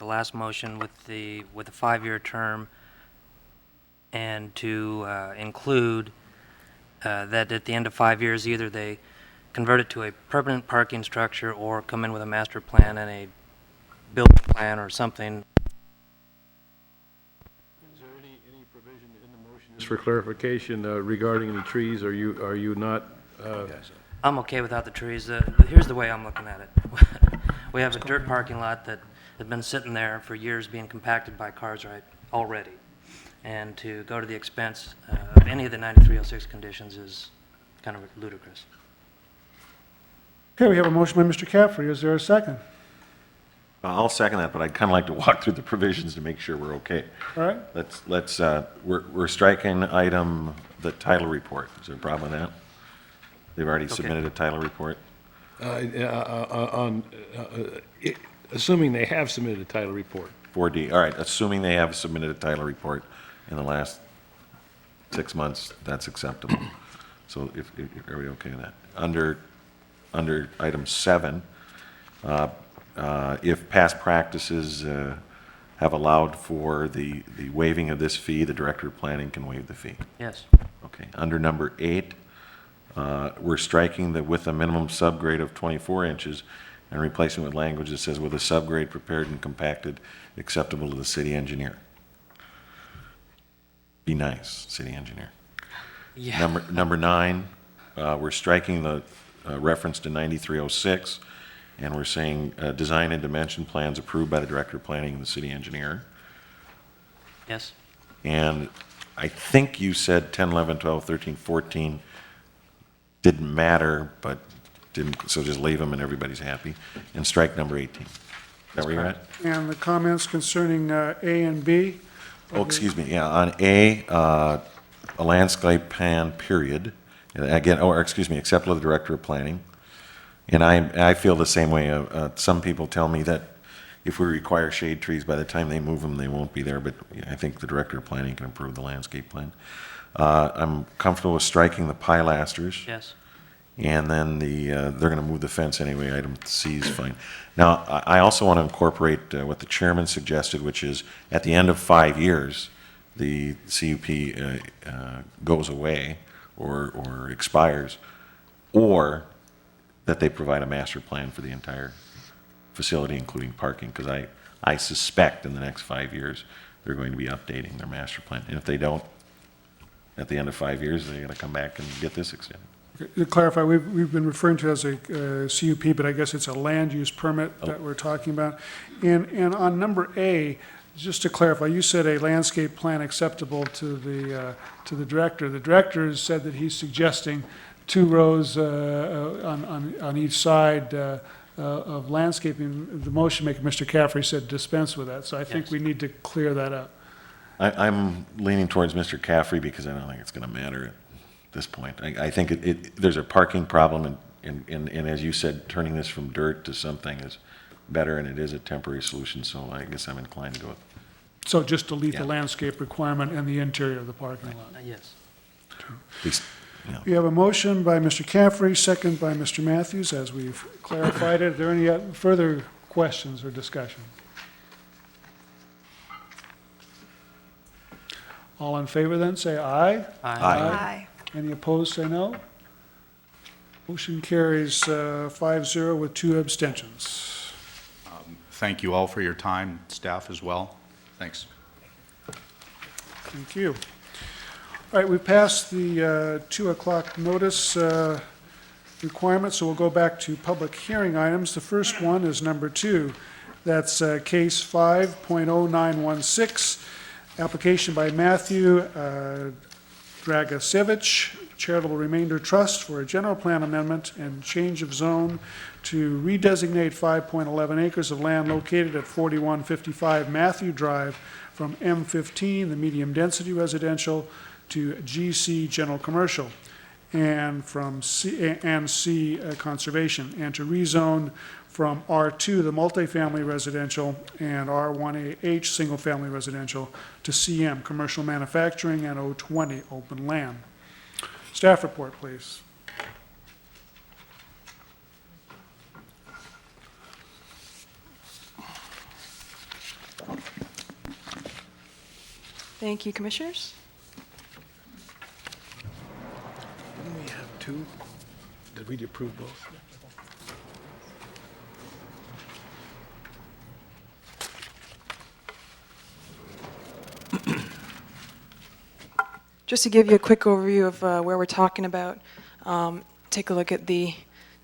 last motion with the 5-year term, and to include that at the end of 5 years, either they convert it to a permanent parking structure or come in with a master plan and a building plan or something. Is there any provision in the motion? Just for clarification, regarding any trees, are you not? I'm okay without the trees. Here's the way I'm looking at it. We have a dirt parking lot that has been sitting there for years being compacted by cars already. And to go to the expense of any of the 9306 conditions is kind of ludicrous. Okay, we have a motion by Mr. Caffrey. Is there a second? I'll second that, but I'd kind of like to walk through the provisions to make sure we're okay. All right? We're striking item, the title report. Is there a problem with that? They've already submitted a title report? Assuming they have submitted a title report. 4D, all right, assuming they have submitted a title report in the last 6 months, that's acceptable. So are we okay with that? Under item 7, if past practices have allowed for the waiving of this fee, the Director of Planning can waive the fee. Yes. Okay, under number 8, we're striking the with a minimum subgrade of 24 inches and replacing it with language that says with a subgrade prepared and compacted acceptable to the city engineer. Be nice, city engineer. Yeah. Number 9, we're striking the reference to 9306, and we're saying design and dimension plans approved by the Director of Planning and the city engineer. Yes. And I think you said 10, 11, 12, 13, 14 didn't matter, but didn't, so just leave them and everybody's happy. And strike number 18. Is that where you're at? And the comments concerning A and B? Oh, excuse me, yeah, on A, a landscape plan, period. And again, or excuse me, acceptable to the Director of Planning. And I feel the same way. Some people tell me that if we require shade trees, by the time they move them, they won't be there, but I think the Director of Planning can approve the landscape plan. I'm comfortable with striking the pilasters. Yes. And then they're going to move the fence anyway, item C is fine. Now, I also want to incorporate what the chairman suggested, which is at the end of 5 years, the CUP goes away or expires, or that they provide a master plan for the entire facility, including parking, because I suspect in the next 5 years, they're going to be updating their master plan. And if they don't, at the end of 5 years, they're going to come back and get this extended. To clarify, we've been referring to it as a CUP, but I guess it's a land use permit that we're talking about. And on number A, just to clarify, you said a landscape plan acceptable to the director. The director has said that he's suggesting 2 rows on each side of landscaping. The motion maker, Mr. Caffrey, said dispense with that. So I think Yes. we need to clear that up. I'm leaning towards Mr. Caffrey because I don't think it's going to matter at this point. I think there's a parking problem, and as you said, turning this from dirt to something is better, and it is a temporary solution, so I guess I'm inclined to go with. So just delete the Yeah. landscape requirement and the interior of the parking lot. Yes. At least, you know. We have a motion by Mr. Caffrey, second by Mr. Matthews, as we've clarified it. Are there any further questions or discussion? All in favor then, say aye. Aye. Any opposed, say no. Motion carries 5-0 with 2 abstentions. Thank you all for your time, staff as well. Thanks. Thank you. All right, we passed the 2 o'clock notice requirement, so we'll go back to public hearing items. The first one is number 2. That's case 5.0916, application by Matthew Dragasevich Charitable Remainder Trust for a general plan amendment and change of zone to redesignate 5.11 acres of land located at 4155 Matthew Drive from M15, the medium-density residential, to GC General Commercial, and from C Conservation, and to rezone from R2, the multifamily residential, and R1AH, single-family residential, to CM, Commercial Manufacturing, and O20, open land. Staff report, please. Thank you, Commissioners. Didn't we have two? Did we approve both? Just to give you a quick overview of where we're talking about, take a look at the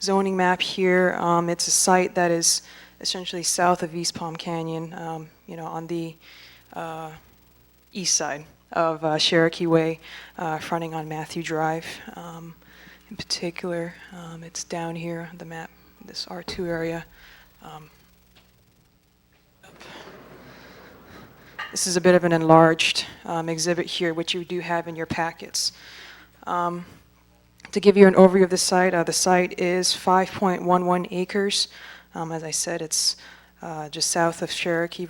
zoning map here. It's a site that is essentially south of East Palm Canyon, on the east side of Cherokee Way, fronting on Matthew Drive. In particular, it's down here on the map, this R2 area. This is a bit of an enlarged exhibit here, which you do have in your packets. To give you an overview of the site is 5.11 acres. As I said, it's just south of Cherokee,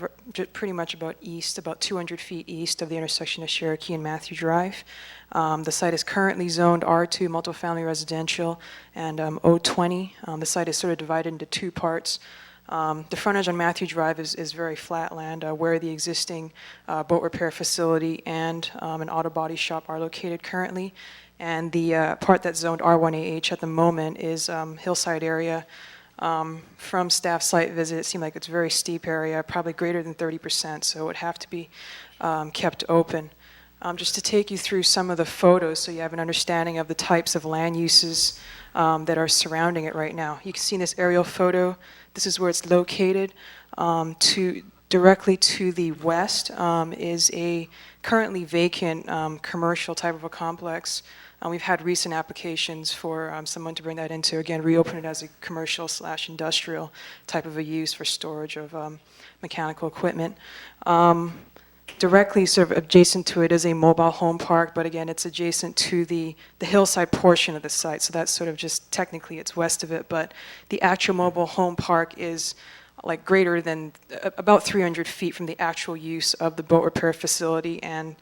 pretty much about 200 feet east of the intersection of Cherokee and Matthew Drive. The site is currently zoned R2, multifamily residential, and O20. The site is sort of divided into two parts. The frontage on Matthew Drive is very flat land, where the existing boat repair facility and an auto body shop are located currently. And the part that's zoned R1AH at the moment is hillside area. From staff site visit, it seemed like it's a very steep area, probably greater than 30%, so it would have to be kept open. Just to take you through some of the photos so you have an understanding of the types of land uses that are surrounding it right now. You can see in this aerial photo, this is where it's located. Directly to the west is a currently vacant commercial type of a complex. We've had recent applications for someone to bring that into, again, reopen it as a commercial/industrial type of a use for storage of mechanical equipment. Directly sort of adjacent to it is a mobile home park, but again, it's adjacent to the hillside portion of the site, so that's sort of just technically it's west of it, but the actual mobile home park is like greater than about 300 feet from the actual use of the boat repair facility and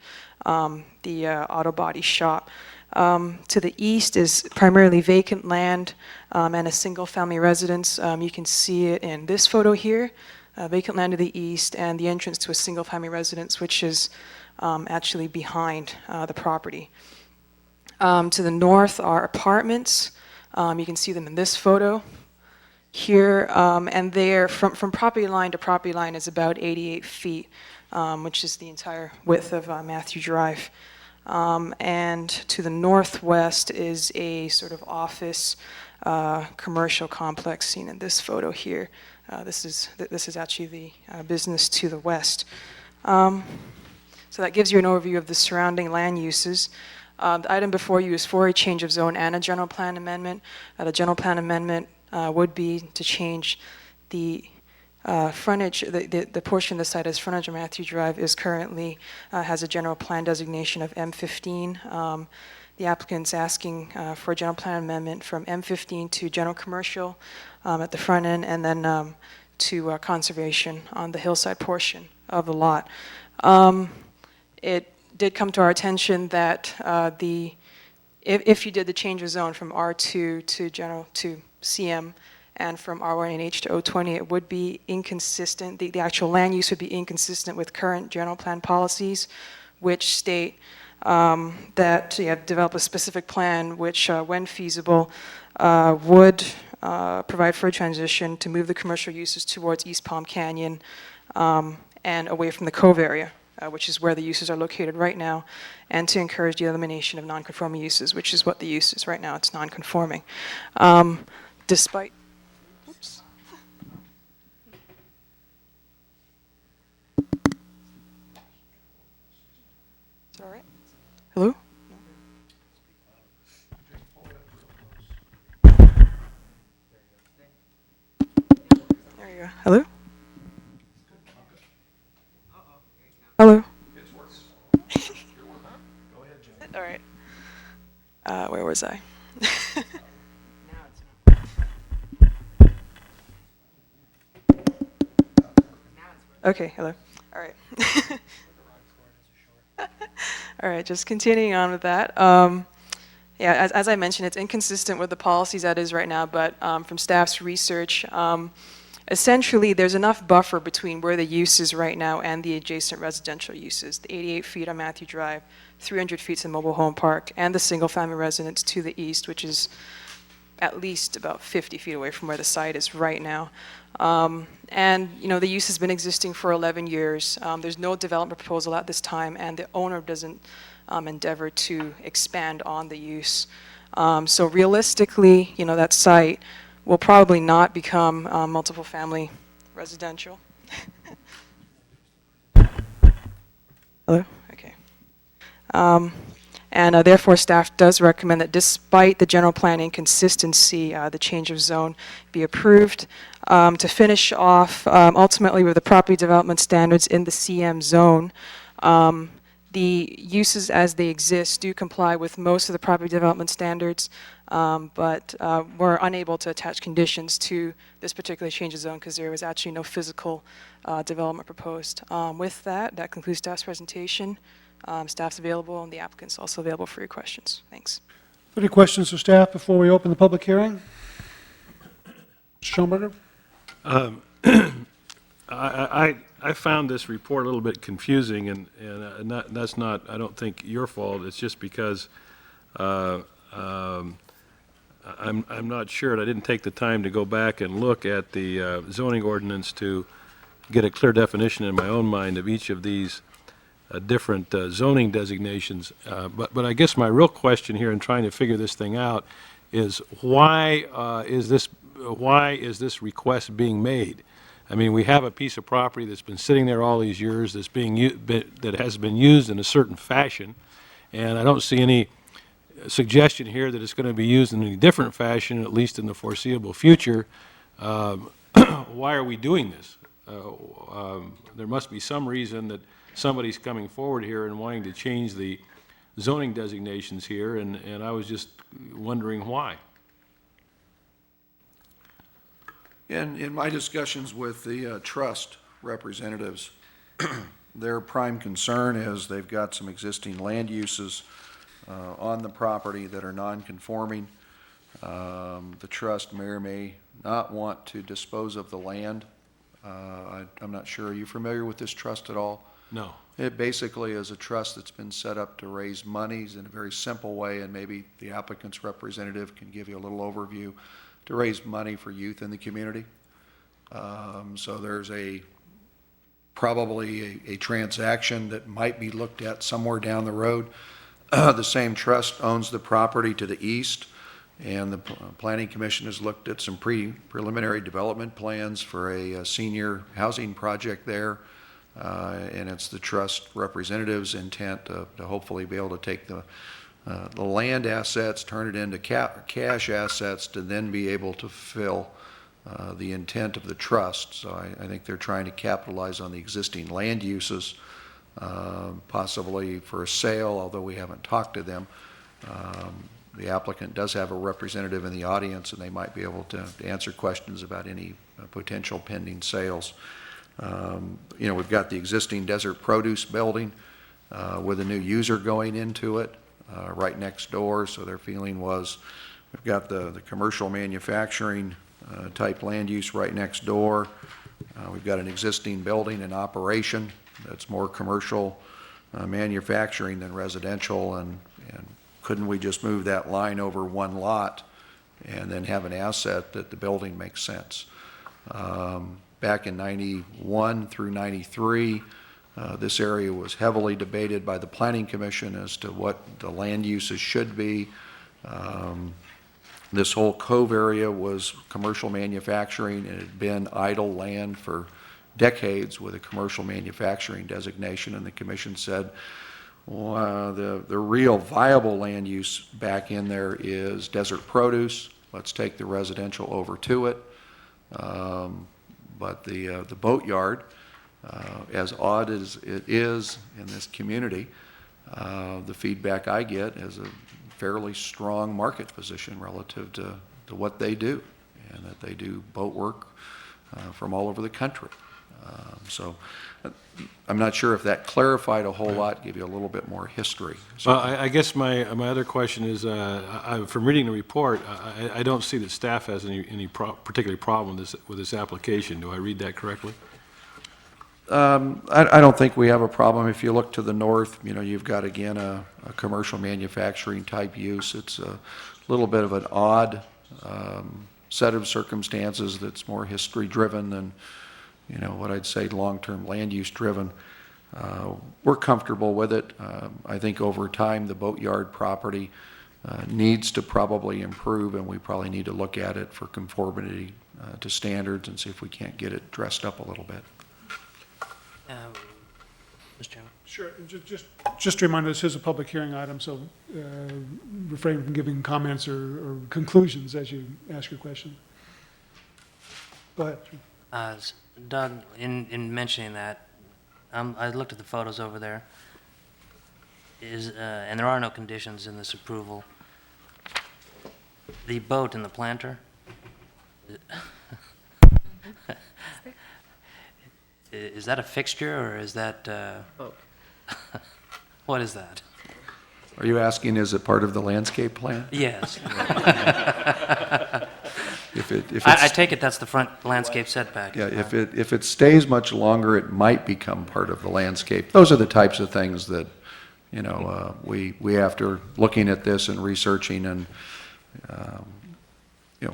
the auto body shop. To the east is primarily vacant land and a single-family residence. You can see it in this photo here, vacant land to the east, and the entrance to a single-family residence, which is actually behind the property. To the north are apartments. You can see them in this photo here, and there, from property line to property line is about 88 feet, which is the entire width of Matthew Drive. And to the northwest is a sort of office commercial complex seen in this photo here. This is actually the business to the west. So that gives you an overview of the surrounding land uses. The item before you is for a change of zone and a general plan amendment. The general plan amendment would be to change the frontage, the portion of the site as frontage on Matthew Drive is currently has a general plan designation of M15. The applicant's asking for a general plan amendment from M15 to general commercial at the front end, and then to conservation on the hillside portion of the lot. It did come to our attention that if you did the change of zone from R2 to general to CM, and from R1AH to O20, it would be inconsistent. The actual land use would be inconsistent with current general plan policies, which state that you have to develop a specific plan which, when feasible, would provide for a transition to move the commercial uses towards East Palm Canyon and away from the Cove area, which is where the uses are located right now, and to encourage the elimination of non-conforming uses, which is what the use is right now. It's non-conforming. Despite Hello? All right. Where was I? Okay, hello. All right. All right, just continuing on with that. Yeah, as I mentioned, it's inconsistent with the policies that is right now, but from staff's research, essentially there's enough buffer between where the use is right now and the adjacent residential uses, the 88 feet on Matthew Drive, 300 feet in Mobile Home Park, and the single-family residence to the east, which is at least about 50 feet away from where the site is right now. And, you know, the use has been existing for 11 years. There's no development proposal at this time, and the owner doesn't endeavor to expand on the use. So realistically, you know, that site will probably not become multiple family residential. Hello? Okay. And therefore, staff does recommend that despite the general plan inconsistency, the change of zone be approved. To finish off, ultimately with the property development standards in the CM zone, the uses as they exist do comply with most of the property development standards, but we're unable to attach conditions to this particular change of zone because there was actually no physical development proposed. With that, that concludes staff's presentation. Staff's available, and the applicant's also available for your questions. Thanks. Any questions for staff before we open the public hearing? Mr. Schoenberger? I found this report a little bit confusing, and that's not, I don't think, your fault. It's just because I'm not sure, and I didn't take the time to go back and look at the zoning ordinance to get a clear definition in my own mind of each of these different zoning designations. But I guess my real question here in trying to figure this thing out is why is this request being made? I mean, we have a piece of property that's been sitting there all these years that's that has been used in a certain fashion, and I don't see any suggestion here that it's going to be used in any different fashion, at least in the foreseeable future. Why are we doing this? There must be some reason that somebody's coming forward here and wanting to change the zoning designations here, and I was just wondering why. In my discussions with the trust representatives, their prime concern is they've got some existing land uses on the property that are non-conforming. The trust may or may not want to dispose of the land. I'm not sure. Are you familiar with this trust at all? No. It basically is a trust that's been set up to raise monies in a very simple way, and maybe the applicant's representative can give you a little overview, to raise money for youth in the community. So there's probably a transaction that might be looked at somewhere down the road. The same trust owns the property to the east, and the Planning Commission has looked at some preliminary development plans for a senior housing project there. And it's the trust representative's intent to hopefully be able to take the land assets, turn it into cash assets, to then be able to fulfill the intent of the trust. So I think they're trying to capitalize on the existing land uses, possibly for a sale, although we haven't talked to them. The applicant does have a representative in the audience, and they might be able to answer questions about any potential pending sales. You know, we've got the existing Desert Produce building with a new user going into it right next door. So their feeling was we've got the commercial manufacturing type land use right next door. We've got an existing building in operation that's more commercial manufacturing than residential, and couldn't we just move that line over one lot and then have an asset that the building makes sense? Back in 91 through 93, this area was heavily debated by the Planning Commission as to what the land uses should be. This whole Cove area was commercial manufacturing, and it had been idle land for decades with a commercial manufacturing designation, and the Commission said, well, the real viable land use back in there is Desert Produce. Let's take the residential over to it. But the boatyard, as odd as it is in this community, The feedback I get is a fairly strong market position relative to what they do, and that they do boat work from all over the country. So I'm not sure if that clarified a whole lot, give you a little bit more history. So Well, I guess my other question is, from reading the report, I don't see that staff has any particular problem with this application. Do I read that correctly? I don't think we have a problem. If you look to the north, you've got, again, a commercial manufacturing type use. It's a little bit of an odd set of circumstances that's more history-driven than, what I'd say long-term land use driven. We're comfortable with it. I think over time, the boatyard property needs to probably improve, and we probably need to look at it for conformity to standards and see if we can't get it dressed up a little bit. Mr. Chairman? Sure, and just a reminder, this is a public hearing item, so refrain from giving comments or conclusions as you ask your question. Go ahead. Doug, in mentioning that, I looked at the photos over there, and there are no conditions in this approval. The boat and the planter, is that a fixture, or is that, Boat. what is that? Are you asking, is it part of the landscape plan? Yes. If I it's, take it that's the front landscape setback. yeah, if it stays much longer, it might become part of the landscape. Those are the types of things that, we after looking at this and researching and,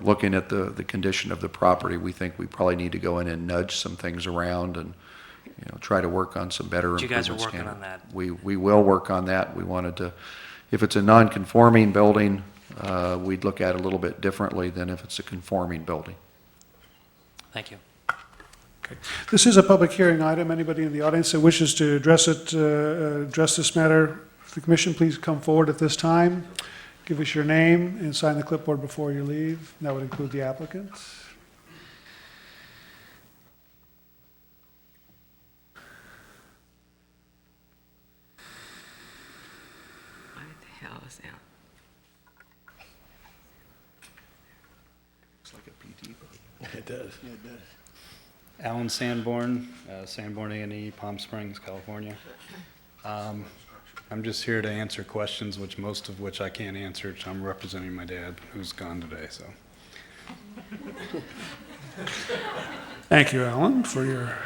looking at the condition of the property, we think we probably need to go in and nudge some things around and, try to work on some better But you guys improvement are working standards. on that. We will work on that. We wanted to, if it's a non-conforming building, we'd look at it a little bit differently than if it's a conforming building. Thank you. Okay. This is a public hearing item. Anybody in the audience that wishes to address this matter for the commission, please come forward at this time. Give us your name and sign the clipboard before you leave. That would include the applicant. What the hell is that? It's like a PT boat. It does. Alan Sanborn, Sanborn A&E, Palm Springs, California. I'm just here to answer questions, most of which I can't answer. I'm representing my dad, who's gone today, so. Thank you, Alan, for your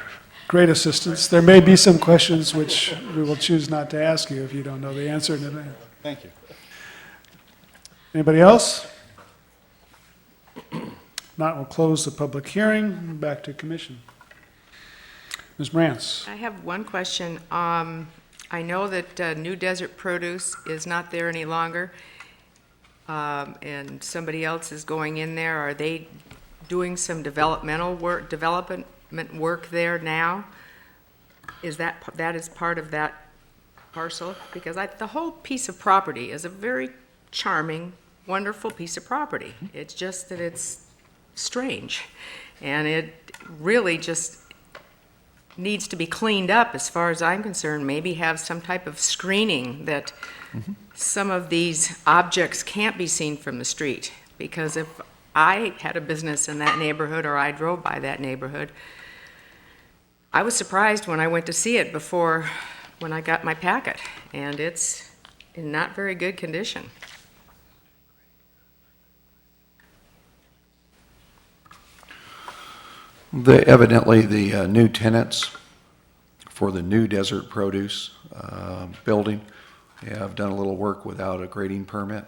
great assistance. There may be some questions which we will choose not to ask you if you don't know the answer to that. Thank you. Anybody else? Not, we'll close the public hearing. Back to commission. Ms. Morantz. I have one question. I know that New Desert Produce is not there any longer, and somebody else is going in there. Are they doing some development work there now? Is that is part of that parcel? Because the whole piece of property is a very charming, wonderful piece of property. It's just that it's strange, and it really just needs to be cleaned up as far as I'm concerned. Maybe have some type of screening that some of these objects can't be seen from the street. Because if I had a business in that neighborhood or I drove by that neighborhood, I was surprised when I went to see it before when I got my packet, and it's in not very good condition. Evidently, the new tenants for the New Desert Produce building have done a little work without a grading permit.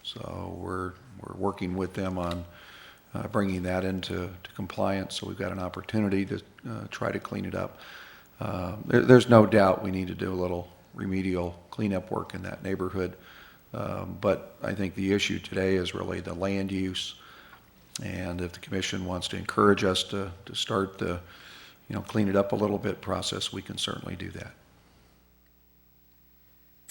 So we're working with them on bringing that into compliance. So we've got an opportunity to try to clean it up. There's no doubt we need to do a little remedial cleanup work in that neighborhood. But I think the issue today is really the land use. And if the commission wants to encourage us to start the, clean it up a little bit process, we can certainly do that.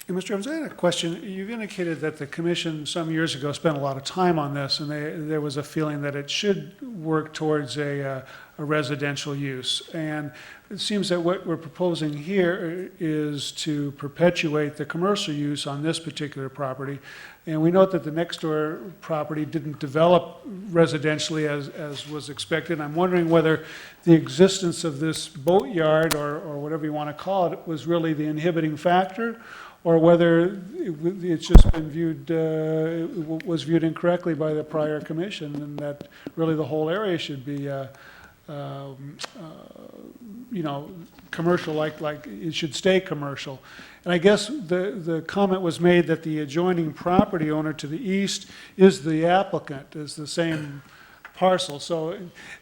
Hey, Mr. Evans, I had a question. You've indicated that the commission some years ago spent a lot of time on this, and there was a feeling that it should work towards a residential use. And it seems that what we're proposing here is to perpetuate the commercial use on this particular property. And we note that the next door property didn't develop residentially as was expected. I'm wondering whether the existence of this boatyard, or whatever you want to call it, was really the inhibiting factor, or whether it's just been viewed, was viewed incorrectly by the prior commission, and that really the whole area should be, you know, commercial, like it should stay commercial. And I guess the comment was made that the adjoining property owner to the east is the applicant, is the same parcel. So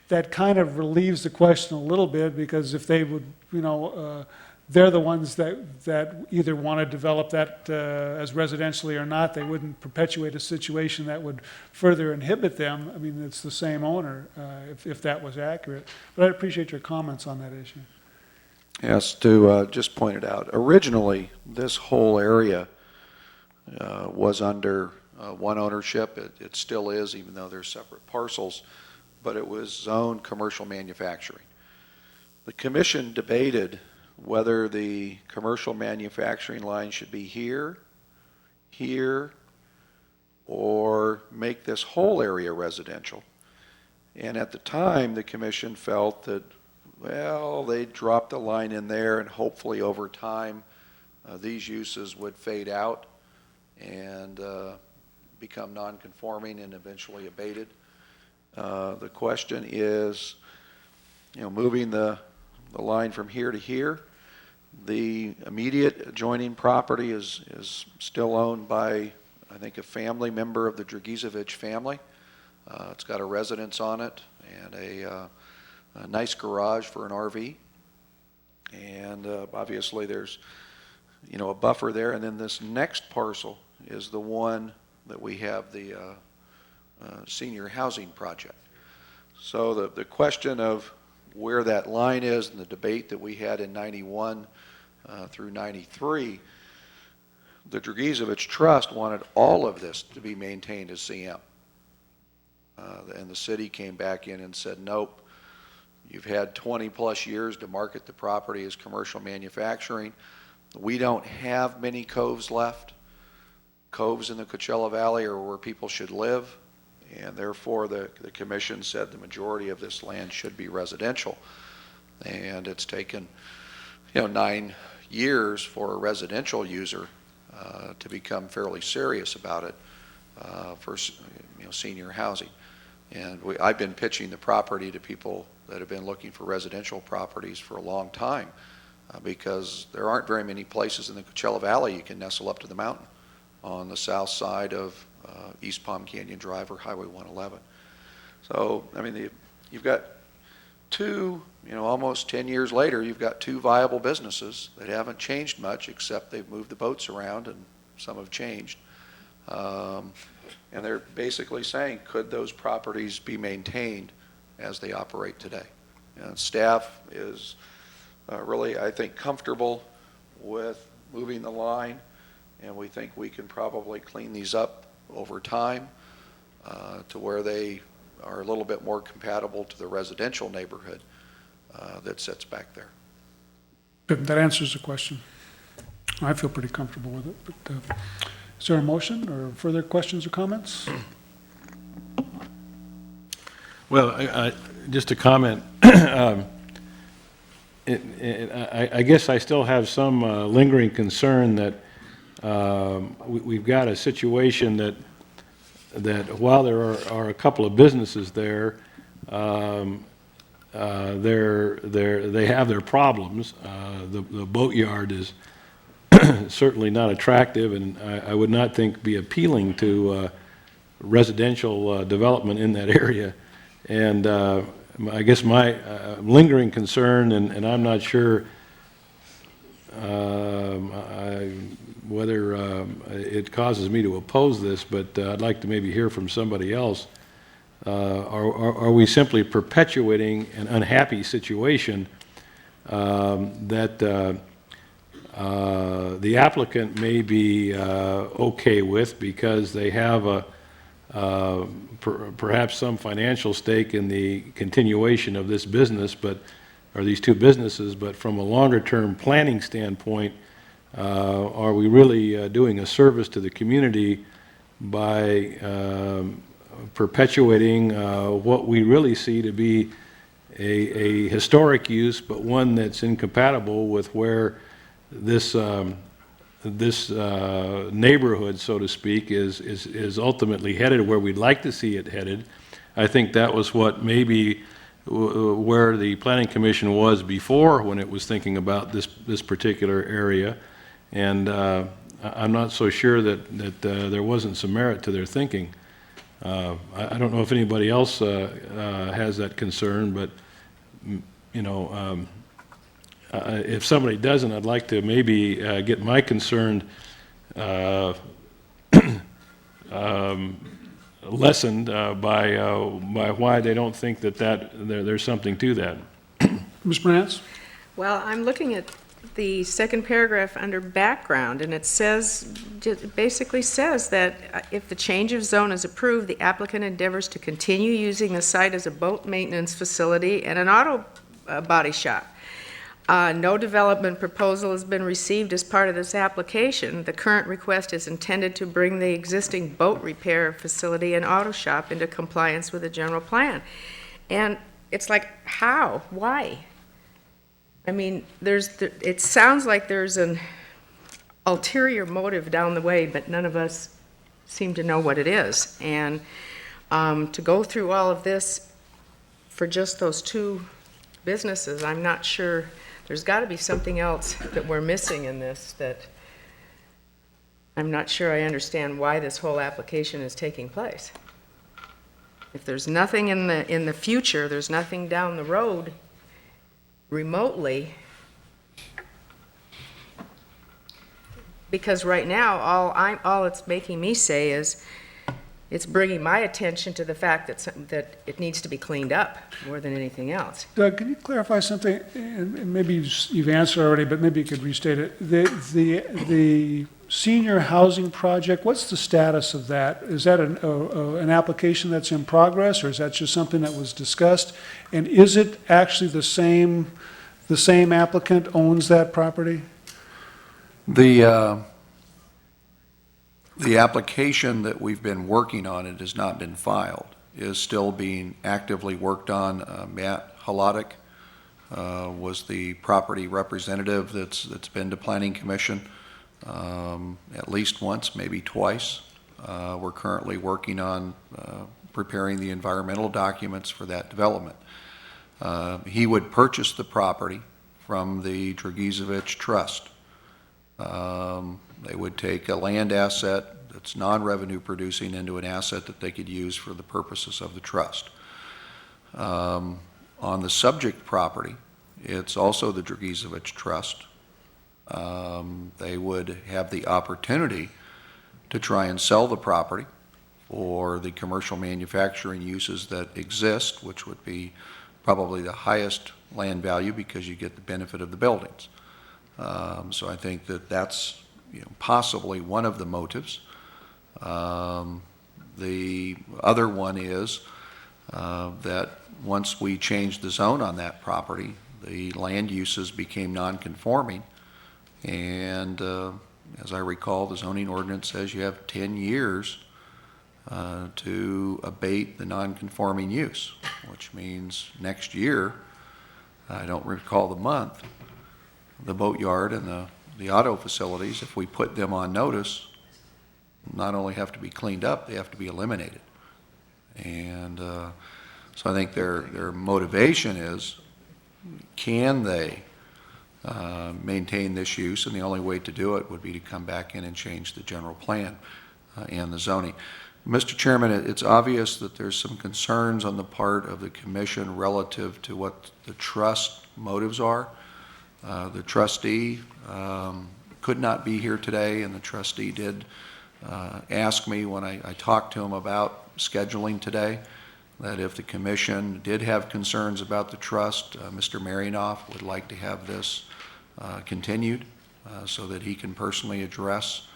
that kind of relieves the question a little bit, because if they would, you know, they're the ones that either want to develop that as residentially or not. They wouldn't perpetuate a situation that would further inhibit them. I mean, it's the same owner, if that was accurate. But I'd appreciate your comments on that issue. Yes, to just point it out, originally, this whole area was under one ownership. It still is, even though they're separate parcels, but it was zoned commercial manufacturing. The commission debated whether the commercial manufacturing line should be here, or make this whole area residential. And at the time, the commission felt that, well, they'd drop the line in there, and hopefully over time, these uses would fade out and become non-conforming and eventually abated. The question is, you know, moving the line from here to here. The immediate adjoining property is still owned by, I think, a family member of the Dragizevich family. It's got a residence on it and a nice garage for an RV. And obviously there's, you know, a buffer there. And then this next parcel is the one that we have the senior housing project. So the question of where that line is and the debate that we had in 91 through 93, the Dragizevich Trust wanted all of this to be maintained as CM. And the city came back in and said, nope, you've had 20 plus years to market the property as commercial manufacturing. We don't have many coves left. Coves in the Coachella Valley are where people should live, and therefore the commission said the majority of this land should be residential. And it's taken, you know, 9 years for a residential user to become fairly serious about it for, you know, senior housing. And I've been pitching the property to people that have been looking for residential properties for a long time because there aren't very many places in the Coachella Valley you can nestle up to the mountain on the south side of East Palm Canyon Drive or Highway 111. So, I mean, you've got two, you know, almost 10 years later, you've got two viable businesses that haven't changed much, except they've moved the boats around and some have changed. And they're basically saying, could those properties be maintained as they operate today? And staff is really, I think, comfortable with moving the line, and we think we can probably clean these up over time to where they are a little bit more compatible to the residential neighborhood that sits back there. Good, that answers the question. I feel pretty comfortable with it, but is there a motion or further questions or comments? Well, just a comment. I guess I still have some lingering concern that we've got a situation that while there are a couple of businesses there, they have their problems. The boatyard is certainly not attractive, and I would not think be appealing to residential development in that area. And I guess my lingering concern, and I'm not sure whether it causes me to oppose this, but I'd like to maybe hear from somebody else. Are we simply perpetuating an unhappy situation that the applicant may be okay with because they have perhaps some financial stake in the continuation of this business, or these two businesses, but from a longer-term planning standpoint, are we really doing a service to the community by perpetuating what we really see to be a historic use, but one that's incompatible with where this neighborhood, so to speak, is ultimately headed, where we'd like to see it headed. I think that was what maybe where the Planning Commission was before when it was thinking about this particular area. And I'm not so sure that there wasn't some merit to their thinking. I don't know if anybody else has that concern, but you know, if somebody doesn't, I'd like to maybe get my concern lessened by why they don't think that there's something to that. Ms. Brantz? Well, I'm looking at the second paragraph under background, and it says, it basically says that if the change of zone is approved, the applicant endeavors to continue using the site as a boat maintenance facility and an auto body shop. No development proposal has been received as part of this application. The current request is intended to bring the existing boat repair facility and auto shop into compliance with the general plan. And it's like, how? Why? I mean, it sounds like there's an ulterior motive down the way, but none of us seem to know what it is. And to go through all of this for just those two businesses, I'm not sure. There's got to be something else that we're missing in this that I'm not sure I understand why this whole application is taking place. If there's nothing in the future, there's nothing down the road remotely, because right now all it's making me say is it's bringing my attention to the fact that it needs to be cleaned up more than anything else. Doug, can you clarify something? And maybe you've answered already, but maybe you could restate it. The senior housing project, what's the status of that? Is that an application that's in progress, or is that just something that was discussed? And is it actually the same applicant owns that property? The application that we've been working on, it has not been filed, is still being actively worked on. Matt Holotic was the property representative that's been to Planning Commission at least once, maybe twice. We're currently working on preparing the environmental documents for that development. He would purchase the property from the Dragizevich Trust. They would take a land asset that's non-revenue producing into an asset that they could use for the purposes of the trust. On the subject property, it's also the Dragizevich Trust. They would have the opportunity to try and sell the property for the commercial manufacturing uses that exist, which would be probably the highest land value because you get the benefit of the buildings. So I think that's possibly one of the motives. The other one is that once we changed the zone on that property, the land uses became non-conforming, and as I recall, the zoning ordinance says you have 10 years to abate the non-conforming use, which means next year, I don't recall the month, the boatyard and the auto facilities, if we put them on notice, not only have to be cleaned up, they have to be eliminated. And so I think their motivation is, can they maintain this use? And the only way to do it would be to come back in and change the general plan and the zoning. Mr. Chairman, it's obvious that there's some concerns on the part of the commission relative to what the trust motives are. The trustee could not be here today, and the trustee did ask me when I talked to him about scheduling today, that if the commission did have concerns about the trust, Mr. Marinoff would like to have this continued so that he can personally address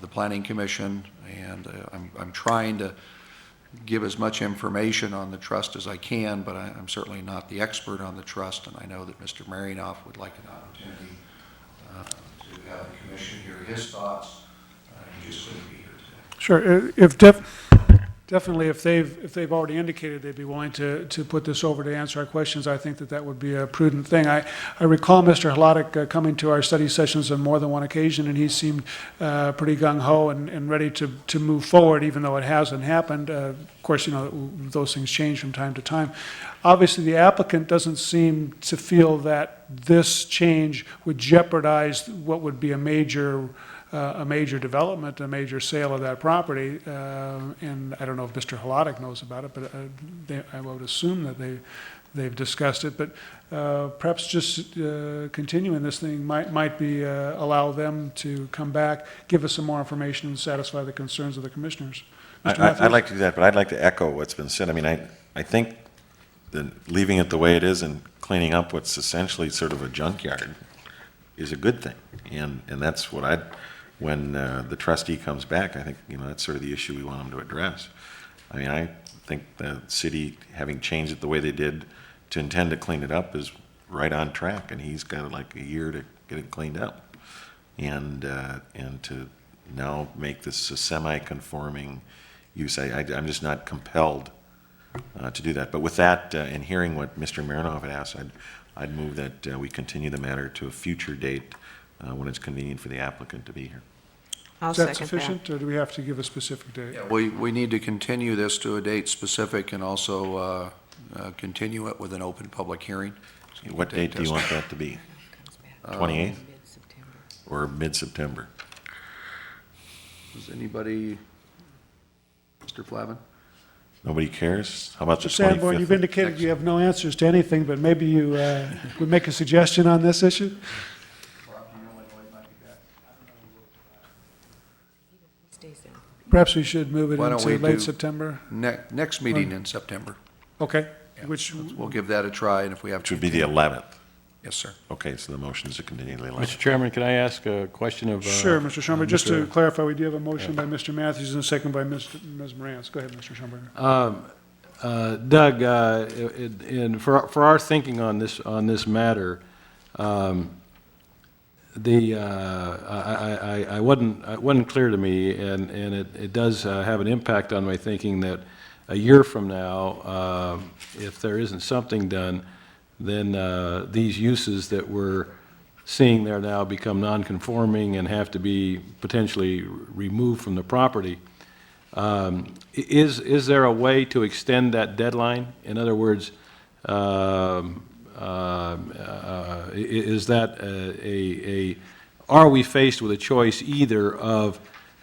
the Planning Commission, and I'm trying to give as much information on the trust as I can, but I'm certainly not the expert on the trust, and I know that Mr. Marinoff would like an opportunity to have the commission hear his thoughts. He just couldn't be here today. Sure, definitely, if they've already indicated they'd be willing to put this over to answer our questions, I think that would be a prudent thing. I recall Mr. Hladic coming to our study sessions on more than one occasion, and he seemed pretty gung-ho and ready to move forward, even though it hasn't happened. Of course, those things change from time to time. Obviously, the applicant doesn't seem to feel that this change would jeopardize what would be a major development, a major sale of that property, and I don't know if Mr. Hladic knows about it, but I would assume that they've discussed it, but perhaps just continuing this thing might be allow them to come back, give us some more information, and satisfy the concerns of the commissioners. Mr. Matthews? I'd like to do that, but I'd like to echo what's been said. I mean, I think that leaving it the way it is and cleaning up what's essentially sort of a junkyard is a good thing, and that's what when the trustee comes back, I think, that's sort of the issue we want him to address. I mean, I think the city, having changed it the way they did to intend to clean it up, is right on track, and he's got like a year to get it cleaned up. And to now make this a semi-conforming use, I'm just not compelled to do that. But with that, and hearing what Mr. Marinoff had asked, I'd move that we continue the matter to a future date when it's convenient for the applicant to be here. I'll Is that second sufficient, or do we have to give a specific date? We need to continue this to a date specific and also continue it with an open public hearing. What date do you want that to be? 28th? Or mid-September? Does anybody, Mr. Flavin? Nobody cares? How about the 25th? Sanborn, you've indicated you have no answers to anything, but maybe you would make a suggestion on this issue? Perhaps we should move it Why don't we into late do September? Next meeting in September. Okay, which, We'll give that a try, and if we have Which to. would be the 11th. Yes, sir. Okay, so the motion is to continue to the 11th. Mr. Chairman, can I ask a question of? sure, Mr. Schoenberg, just to Mr. clarify, we do have a motion by Mr. Matthews and a second by Ms. Morantz. Go ahead, Mr. Schoenberg. Doug, for our thinking on this matter, it wasn't clear to me, and it does have an impact on my thinking that a year from now, if there isn't something done, then these uses that we're seeing there now become non-conforming and have to be potentially removed from the property. Is there a way to extend that deadline? In other words, is that are we faced with a choice either of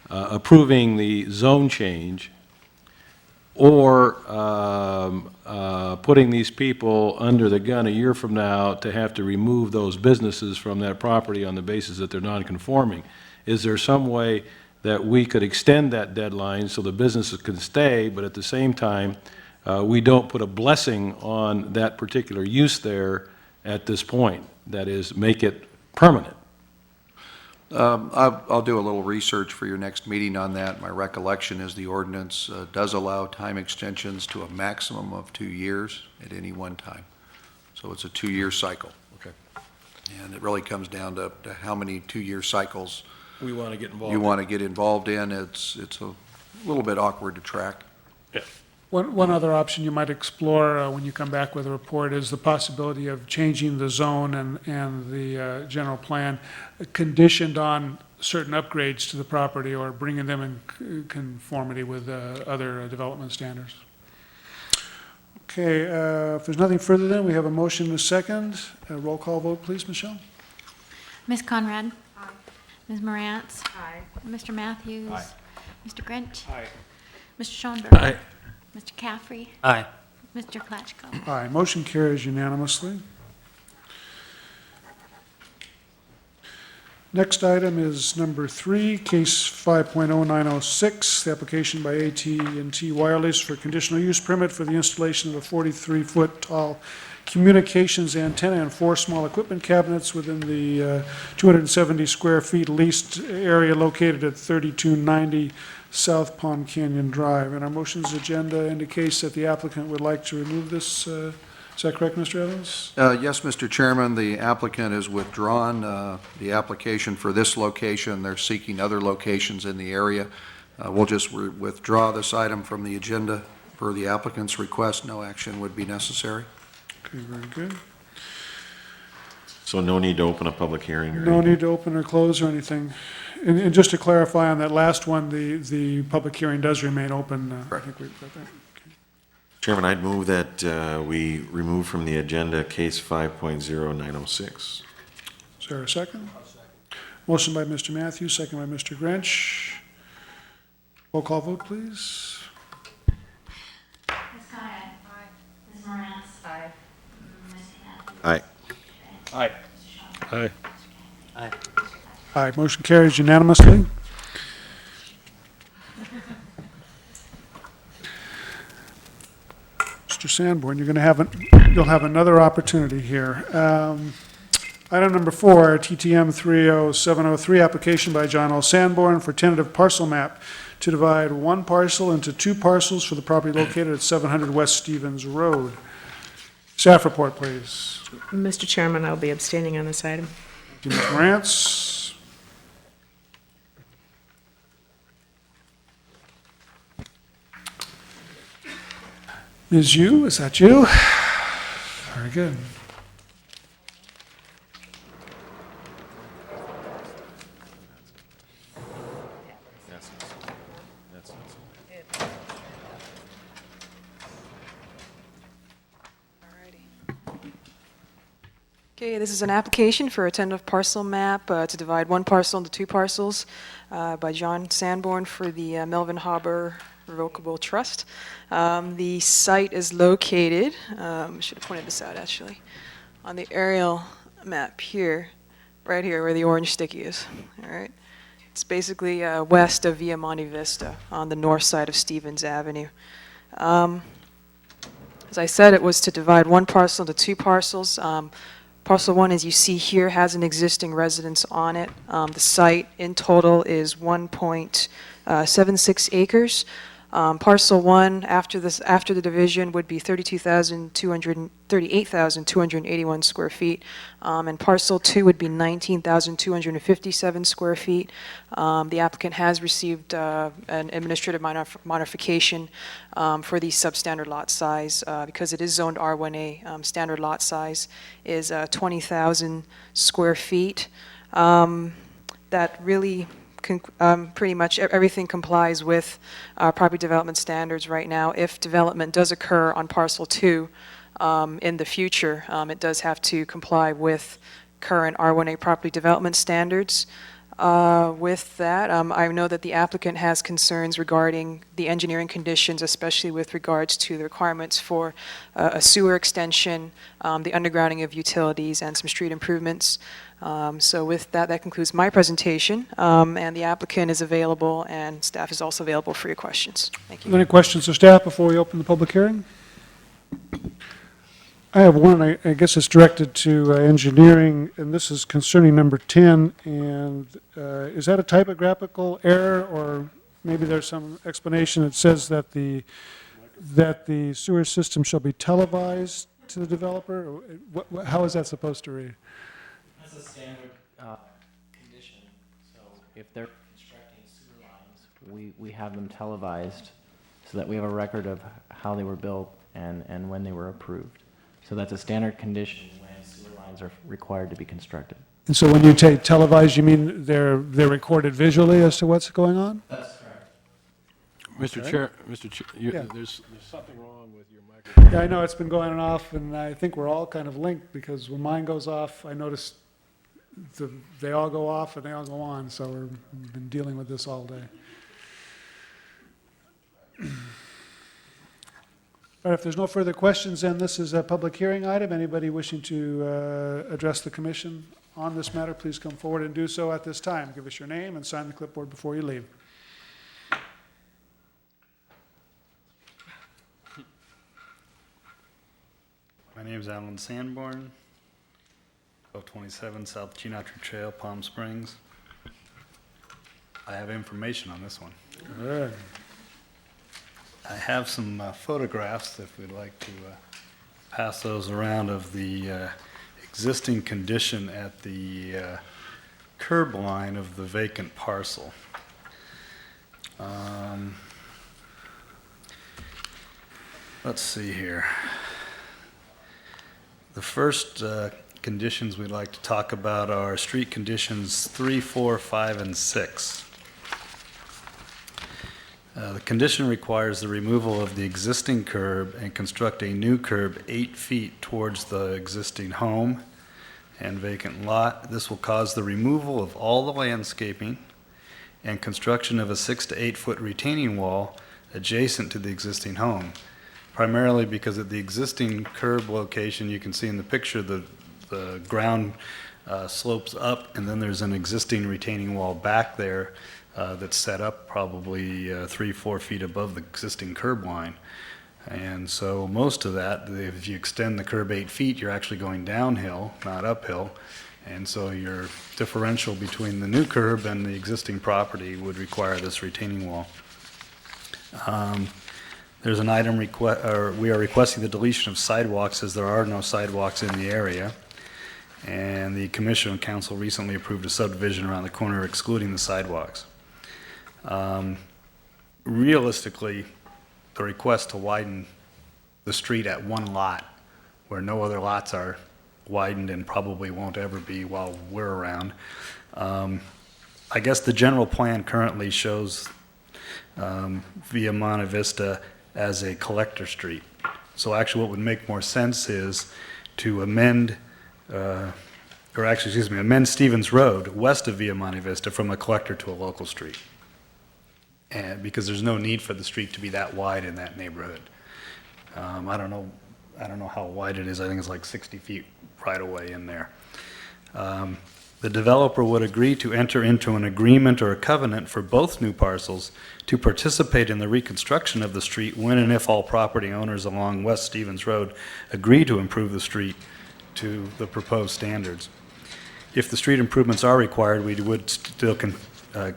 approving the zone change or putting these people under the gun a year from now to have to remove those businesses from that property on the basis that they're non-conforming? Is there some way that we could extend that deadline so the businesses can stay, but at the same time, we don't put a blessing on that particular use there at this point? That is, make it permanent. I'll do a little research for your next meeting on that. My recollection is the ordinance does allow time extensions to a maximum of 2 years at any one time. So it's a 2-year cycle. Okay. And it really comes down to how many 2-year cycles We want to get involved. you want to get involved in. It's a little bit awkward to track. One other option you might explore when you come back with a report is the possibility of changing the zone and the general plan conditioned on certain upgrades to the property or bringing them in conformity with other development standards. Okay, if there's nothing further then, we have a motion and a second. Roll call vote, please, Michelle. Ms. Conrad? Aye. Ms. Morantz? Aye. Mr. Matthews? Aye. Mr. Grinch? Aye. Mr. Schoenberg? Aye. Mr. Caffrey? Aye. Mr. Klatchko? Aye, motion carries unanimously. Next item is number 3, case 5.0906, the application by AT&T Wireless for conditional use permit for the installation of a 43-foot tall communications antenna and 4 small equipment cabinets within the 270 square feet leased area located at 3290 South Palm Canyon Drive. And our motions agenda indicates that the applicant would like to remove this. Is that correct, Mr. Evans? Yes, Mr. Chairman, the applicant has withdrawn the application for this location. They're seeking other locations in the area. We'll just withdraw this item from the agenda per the applicant's request. No action would be necessary. Okay, very good. So no need to open a public hearing or No anything? need to open or close or anything. And just to clarify on that last one, the public hearing does remain open. I think we've got that. Okay. Chairman, I'd move that we remove from the agenda case 5.0906. Is there a second? Motion by Mr. Matthews, second by Mr. Grinch. Roll call vote, please. Ms. Conrad? Aye. Ms. Moran? Aye. Mr. Matthews? Aye. Aye. Aye. Aye. Aye, motion carries unanimously. Mr. Sanborn, you'll have another opportunity here. Item number 4, TTM 30703, application by John L. Sanborn for tentative parcel map to divide one parcel into 2 parcels for the property located at 700 West Stevens Road. Staff report, please. Mr. Chairman, I'll be abstaining on this item. Ms. Morantz. Ms. Yu, is that you? Very good. Okay, this is an application for a tentative parcel map to divide one parcel into 2 parcels by John Sanborn for the Melvin Harbor Revocable Trust. The site is located, should have pointed this out actually, on the aerial map here, right here where the orange sticky is. All right, it's basically west of Via Monte Vista on the north side of Stevens Avenue. As I said, it was to divide one parcel into 2 parcels. Parcel 1, as you see here, has an existing residence on it. The site in total is 1.76 acres. Parcel 1, after the division, would be 38,281 square feet, and parcel 2 would be 19,257 square feet. The applicant has received an administrative modification for the substandard lot size because it is zoned R1A. Standard lot size is 20,000 square feet. That really pretty much everything complies with property development standards right now. If development does occur on parcel 2 in the future, it does have to comply with current R1A property development standards. With that, I know that the applicant has concerns regarding the engineering conditions, especially with regards to the requirements for a sewer extension, the undergrounding of utilities, and some street improvements. So with that, that concludes my presentation, and the applicant is available, and staff is also available for your questions. Thank you. Any questions of staff before we open the public hearing? I have one, I guess it's directed to engineering, and this is concerning number 10, and is that a typographical error, or maybe there's some explanation that says that the sewer system shall be televised to the developer? How is that supposed to read? That's a standard condition, so if they're constructing sewer lines, we have them televised so that we have a record of how they were built and when they were approved. So that's a standard condition when sewer lines are required to be constructed. And so when you take televised, you mean they're recorded visually as to what's going on? That's correct. Mr. Chair, Yeah. there's something wrong with your microphone. Yeah, I know, it's been going on and off, and I think we're all kind of linked, because when mine goes off, I notice they all go off and they all go on, so we've been dealing with this all day. All right, if there's no further questions, then this is a public hearing item. Anybody wishing to address the commission on this matter, please come forward and do so at this time. Give us your name and sign the clipboard before you leave. My name is Alan Sanborn, 1227 South Chinatru Trail, Palm Springs. I have information on this one. Good. I have some photographs, if we'd like to pass those around, of the existing condition at the curb line of the vacant parcel. Let's see here. The first conditions we'd like to talk about are street conditions 3, 4, 5, and 6. The condition requires the removal of the existing curb and construct a new curb 8 feet towards the existing home and vacant lot. This will cause the removal of all the landscaping and construction of a 6 to 8 foot retaining wall adjacent to the existing home. Primarily because at the existing curb location, you can see in the picture, the ground slopes up, and then there's an existing retaining wall back there that's set up probably 3-4 feet above the existing curb line. And so most of that, if you extend the curb 8 feet, you're actually going downhill, not uphill. And so your differential between the new curb and the existing property would require this retaining wall. There's an item we are requesting the deletion of sidewalks, as there are no sidewalks in the area. And the Commission and Council recently approved a subdivision around the corner excluding the sidewalks. Realistically, the request to widen the street at one lot, where no other lots are widened and probably won't ever be while we're around. I guess the general plan currently shows Via Monte Vista as a collector street. So actually what would make more sense is to amend Stevens Road west of Via Monte Vista from a collector to a local street. And because there's no need for the street to be that wide in that neighborhood. I don't know how wide it is. I think it's like 60 feet right away in there. The developer would agree to enter into an agreement or a covenant for both new parcels to participate in the reconstruction of the street when and if all property owners along West Stevens Road agree to improve the street to the proposed standards. If the street improvements are required, we would still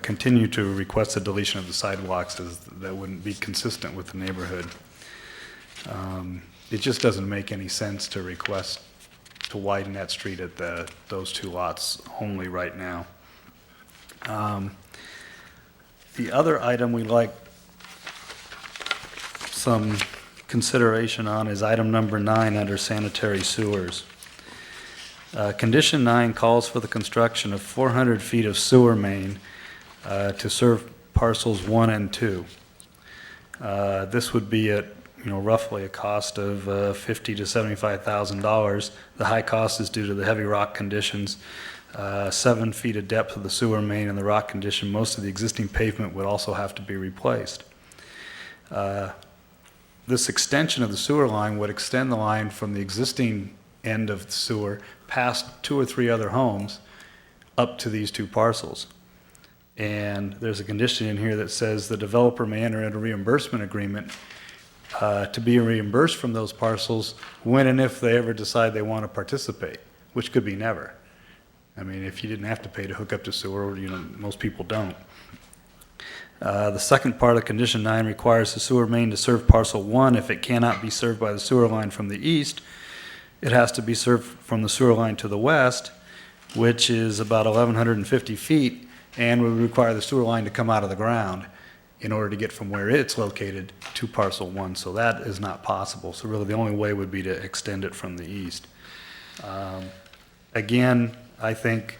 continue to request the deletion of the sidewalks, as that wouldn't be consistent with the neighborhood. It just doesn't make any sense to request to widen that street at those two lots only right now. The other item we like some consideration on is item number 9 under sanitary sewers. Condition 9 calls for the construction of 400 feet of sewer main to serve parcels 1 and 2. This would be at roughly a cost of $50,000 to $75,000. The high cost is due to the heavy rock conditions, 7 feet of depth of the sewer main, and the rock condition. Most of the existing pavement would also have to be replaced. This extension of the sewer line would extend the line from the existing end of the sewer past 2 or 3 other homes up to these 2 parcels. And there's a condition in here that says the developer may enter into a reimbursement agreement to be reimbursed from those parcels when and if they ever decide they want to participate, which could be never. I mean, if you didn't have to pay to hook up to sewer, most people don't. The second part of condition 9 requires the sewer main to serve parcel 1. If it cannot be served by the sewer line from the east, it has to be served from the sewer line to the west, which is about 1,150 feet, and would require the sewer line to come out of the ground in order to get from where it's located to parcel 1. So that is not possible. So really the only way would be to extend it from the east. Again, I think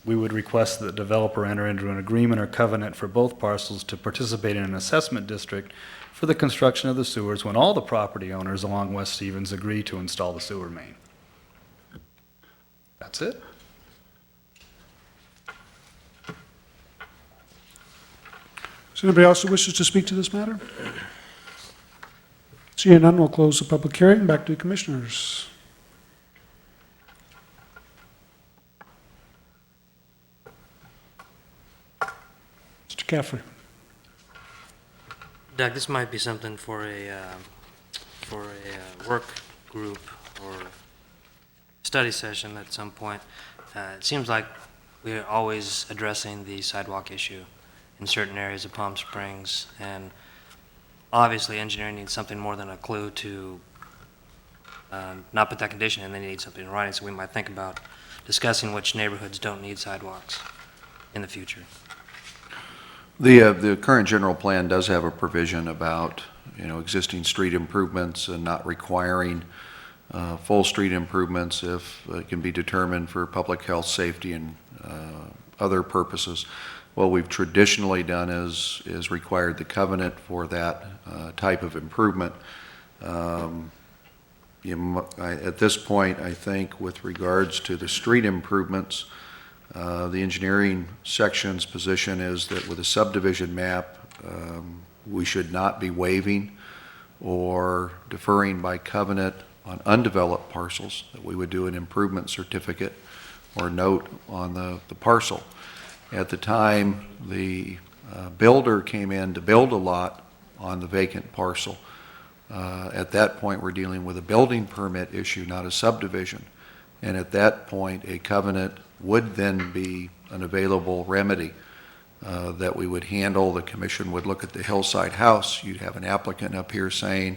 we would request that the developer enter into an agreement or covenant for both parcels to participate in an assessment district for the construction of the sewers when all the property owners along West Stevens agree to install the sewer main. That's it. Is there anybody else who wishes to speak to this matter? Seeing none, we'll close the public hearing. Back to the commissioners. Mr. Caffrey. Doug, this might be something for a work group or study session at some point. It seems like we're always addressing the sidewalk issue in certain areas of Palm Springs, and obviously engineering needs something more than a clue to not put that condition in. They need something in writing, so we might think about discussing which neighborhoods don't need sidewalks in the future. The current general plan does have a provision about, existing street improvements and not requiring full street improvements if it can be determined for public health, safety, and other purposes. What we've traditionally done is required the covenant for that type of improvement. At this point, I think with regards to the street improvements, the engineering section's position is that with a subdivision map, we should not be waiving or deferring by covenant on undeveloped parcels, that we would do an improvement certificate or note on the parcel. At the time, the builder came in to build a lot on the vacant parcel. At that point, we're dealing with a building permit issue, not a subdivision. And at that point, a covenant would then be an available remedy that we would handle. The commission would look at the hillside house. You'd have an applicant up here saying,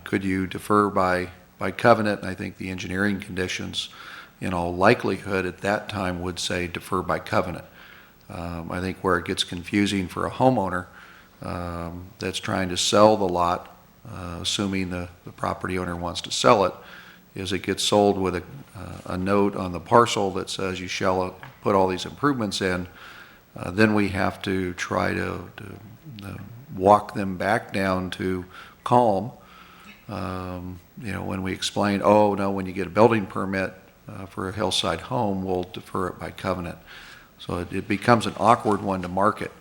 could you defer by covenant? And I think the engineering conditions, in all likelihood, at that time would say defer by covenant. I think where it gets confusing for a homeowner that's trying to sell the lot, assuming the property owner wants to sell it, is it gets sold with a note on the parcel that says you shall put all these improvements in. Then we have to try to walk them back down to calm. When we explain, oh, no, when you get a building permit for a hillside home, we'll defer it by covenant. So it becomes an awkward one to market.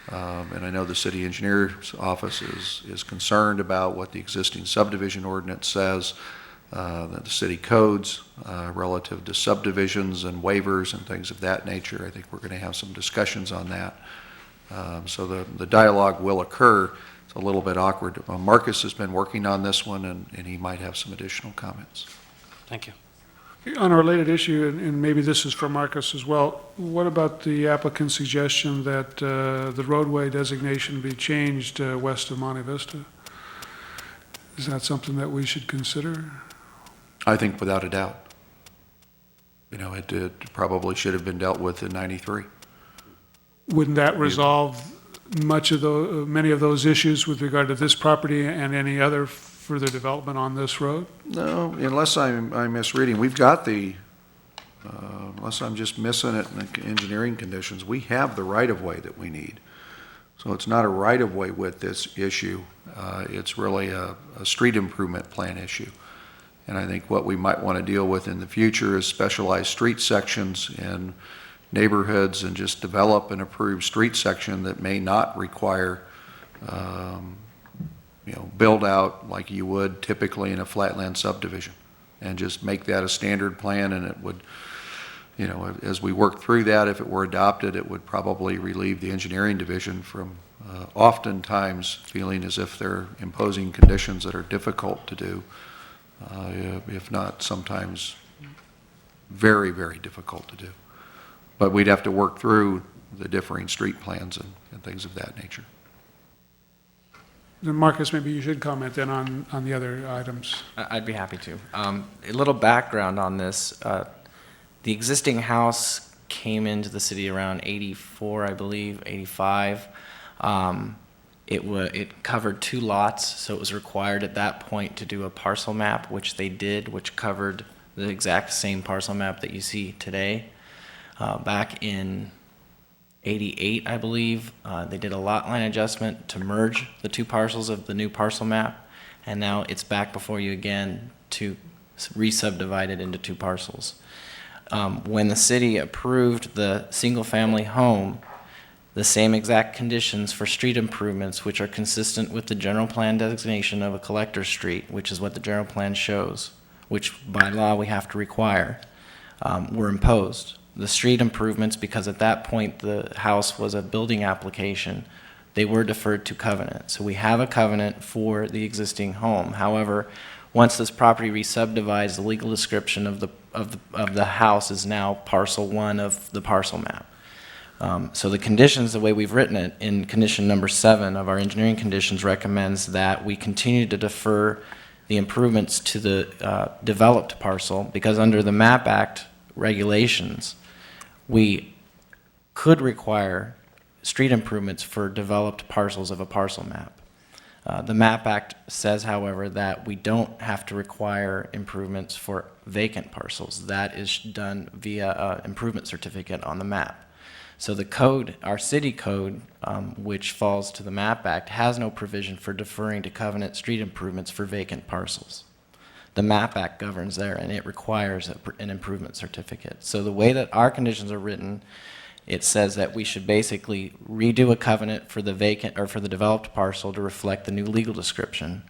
And I know the city engineer's office is concerned about what the existing subdivision ordinance says, that the city codes relative to subdivisions and waivers and things of that nature. I think we're going to have some discussions on that. So the dialogue will occur. It's a little bit awkward. Marcus has been working on this one, and he might have some additional comments. Thank you. On a related issue, and maybe this is for Marcus as well, what about the applicant's suggestion that the roadway designation be changed west of Monte Vista? Is that something that we should consider? I think without a doubt. It probably should have been dealt with in '93. Wouldn't that resolve many of those issues with regard to this property and any other further development on this road? No, unless I'm misreading. We've got unless I'm just missing it in the engineering conditions, we have the right-of-way that we need. So it's not a right-of-way with this issue. It's really a street improvement plan issue. And I think what we might want to deal with in the future is specialized street sections in neighborhoods and just develop an approved street section that may not require build out like you would typically in a flatland subdivision, and just make that a standard plan. And it would, as we work through that, if it were adopted, it would probably relieve the engineering division from oftentimes feeling as if they're imposing conditions that are difficult to do, if not sometimes very, very difficult to do. But we'd have to work through the differing street plans and things of that nature. Then Marcus, maybe you should comment then on the other items. I'd be happy to. A little background on this. The existing house came into the city around 84, I believe, 85. It covered 2 lots, so it was required at that point to do a parcel map, which they did, which covered the exact same parcel map that you see today. Back in 88, I believe, they did a lot line adjustment to merge the 2 parcels of the new parcel map, and now it's back before you again to re-subdivide it into 2 parcels. When the city approved the single-family home, the same exact conditions for street improvements, which are consistent with the general plan designation of a collector street, which is what the general plan shows, which by law we have to require, were imposed. The street improvements, because at that point the house was a building application, they were deferred to covenant. So we have a covenant for the existing home. However, Once this property re-subdivides, the legal description of the house is now parcel 1 of the parcel map. So the conditions, the way we've written it, in condition number 7 of our engineering conditions recommends that we continue to defer the improvements to the developed parcel, because under the MAP Act regulations, we could require street improvements for developed parcels of a parcel map. The MAP Act says, however, that we don't have to require improvements for vacant parcels. That is done via an improvement certificate on the map. So the code, our city code, which falls to the MAP Act, has no provision for deferring to covenant street improvements for vacant parcels. The MAP Act governs there, and it requires an improvement certificate. So the way that our conditions are written, it says that we should basically redo a covenant for the vacant, or for the developed parcel to reflect the new legal description,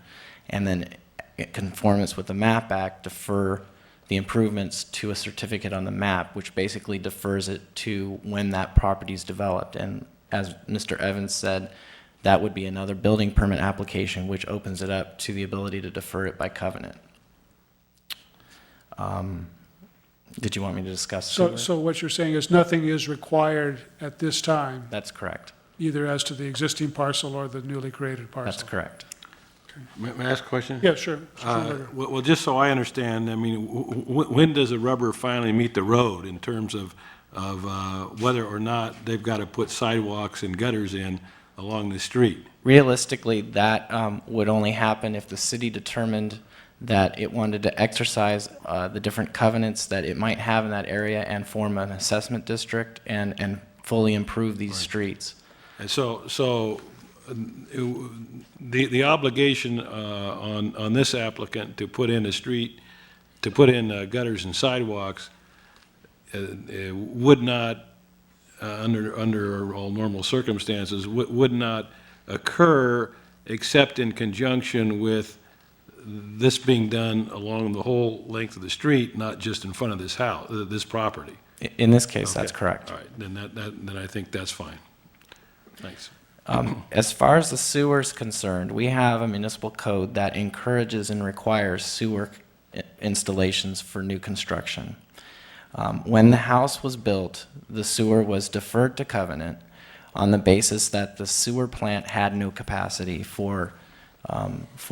and then in conformance with the MAP Act, defer the improvements to a certificate on the map, which basically defers it to when that property is developed. And as Mr. Evans said, that would be another building permit application, which opens it up to the ability to defer it by covenant. Did you want me to discuss sewer? So what you're saying is nothing is required at this time, That's correct. either as to the existing parcel or the newly created parcel? That's correct. May I ask a question? Yeah, sure. Mr. Schoenberger. Well, just so I understand, I mean, when does the rubber finally meet the road in terms of whether or not they've got to put sidewalks and gutters in along the street? Realistically, that would only happen if the city determined that it wanted to exercise the different covenants that it might have in that area and form an assessment district and fully improve these streets. And so the obligation on this applicant to put in a street, to put in gutters and sidewalks would not, under all normal circumstances, would not occur except in conjunction with this being done along the whole length of the street, not just in front of this house, this property. In this case, that's Okay. correct. All right, then I think that's fine. Thanks. As far as the sewer is concerned, we have a municipal code that encourages and requires sewer installations for new construction. When the house was built, the sewer was deferred to covenant on the basis that the sewer plant had no capacity for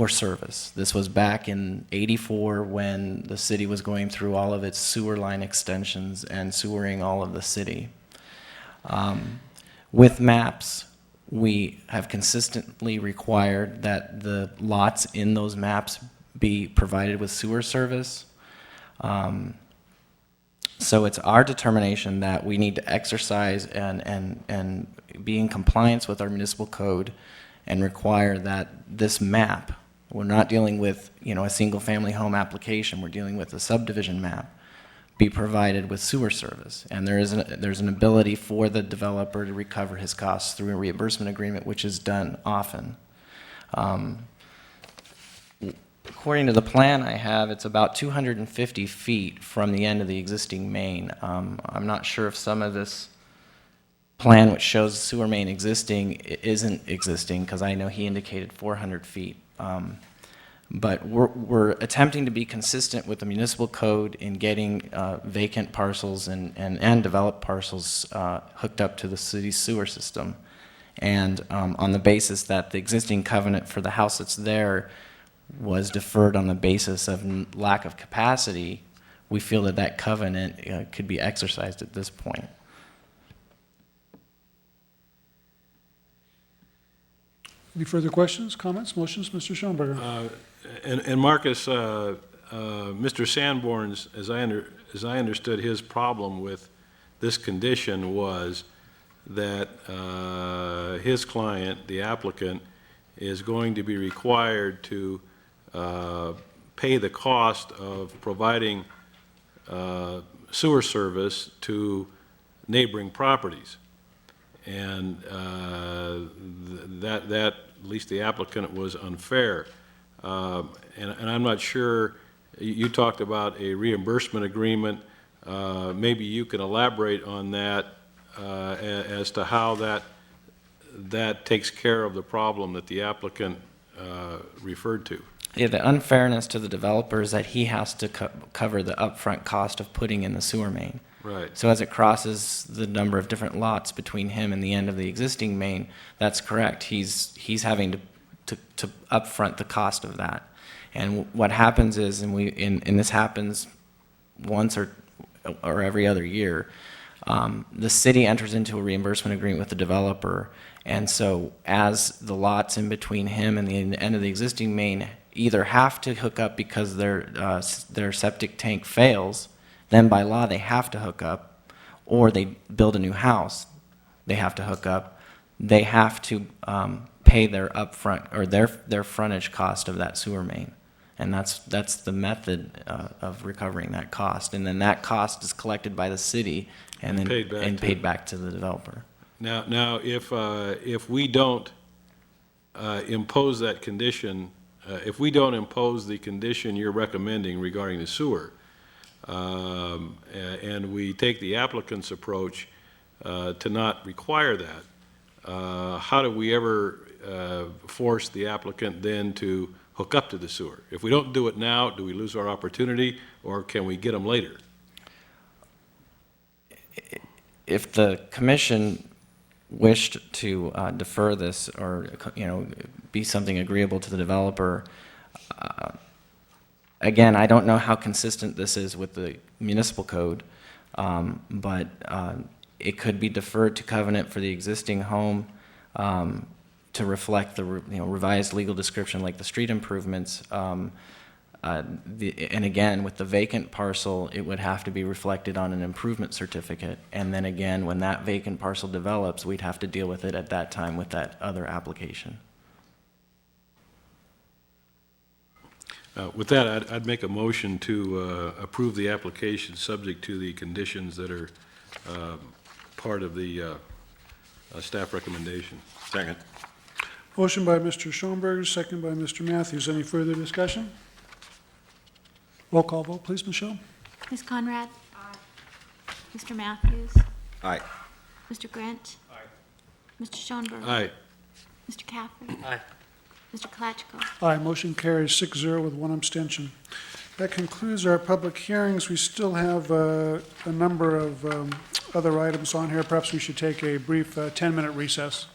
service. This was back in '84 when the city was going through all of its sewer line extensions and sewering all of the city. With maps, we have consistently required that the lots in those maps be provided with sewer service. So it's our determination that we need to exercise and be in compliance with our municipal code and require that this map, we're not dealing with, a single-family home application, we're dealing with a subdivision map, be provided with sewer service. And there's an ability for the developer to recover his costs through a reimbursement agreement, which is done often. According to the plan I have, it's about 250 feet from the end of the existing main. I'm not sure if some of this plan which shows the sewer main existing isn't existing, because I know he indicated 400 feet. But we're attempting to be consistent with the municipal code in getting vacant parcels and developed parcels hooked up to the city's sewer system. And on the basis that the existing covenant for the house that's there was deferred on the basis of lack of capacity, we feel that that covenant could be exercised at this point. Any further questions, comments, motions? Mr. Schoenberger. And Marcus, Mr. Sanborn's, as I understood his problem with this condition was that his client, the applicant, is going to be required to pay the cost of providing sewer service to neighboring properties. And that, at least the applicant, was unfair. And I'm not sure, you talked about a reimbursement agreement. Maybe you can elaborate on that as to how that takes care of the problem that the applicant referred to. the unfairness to the developer is that he has to cover the upfront cost of putting in the sewer main. Right. So as it crosses the number of different lots between him and the end of the existing main, that's correct. He's having to upfront the cost of that. And what happens is, and this happens once or every other year, the city enters into a reimbursement agreement with the developer. And so as the lots in between him and the end of the existing main either have to hook up because their septic tank fails, then by law they have to hook up, or they build a new house, they have to hook up, they have to pay their upfront, or their frontage cost of that sewer main. And that's the method of recovering that cost. And then that cost is collected by the city and then paid back to the developer. Now, if we don't impose that condition, if we don't impose the condition you're recommending regarding the sewer, and we take the applicant's approach to not require that, how do we ever force the applicant then to hook up to the sewer? If we don't do it now, do we lose our opportunity, or can we get them later? If the commission wished to defer this, or be something agreeable to the developer, again, I don't know how consistent this is with the municipal code, but it could be deferred to covenant for the existing home to reflect the revised legal description, like the street improvements. And again, with the vacant parcel, it would have to be reflected on an improvement certificate. And then again, when that vacant parcel develops, we'd have to deal with it at that time with that other application. With that, I'd make a motion to approve the application subject to the conditions that are part of the staff recommendation. Second. Motion by Mr. Schoenberg, second by Mr. Matthews. Any further discussion? Roll call vote, please, Michelle. Ms. Conrad? Aye. Mr. Matthews? Aye. Mr. Grinch? Aye. Mr. Schoenberg? Aye. Mr. Caffrey? Aye. Mr. Klatchko? Aye, motion carries 6-0 with one abstention. That concludes our public hearings. We still have a number of other items on here. Perhaps we should take a brief 10-minute recess.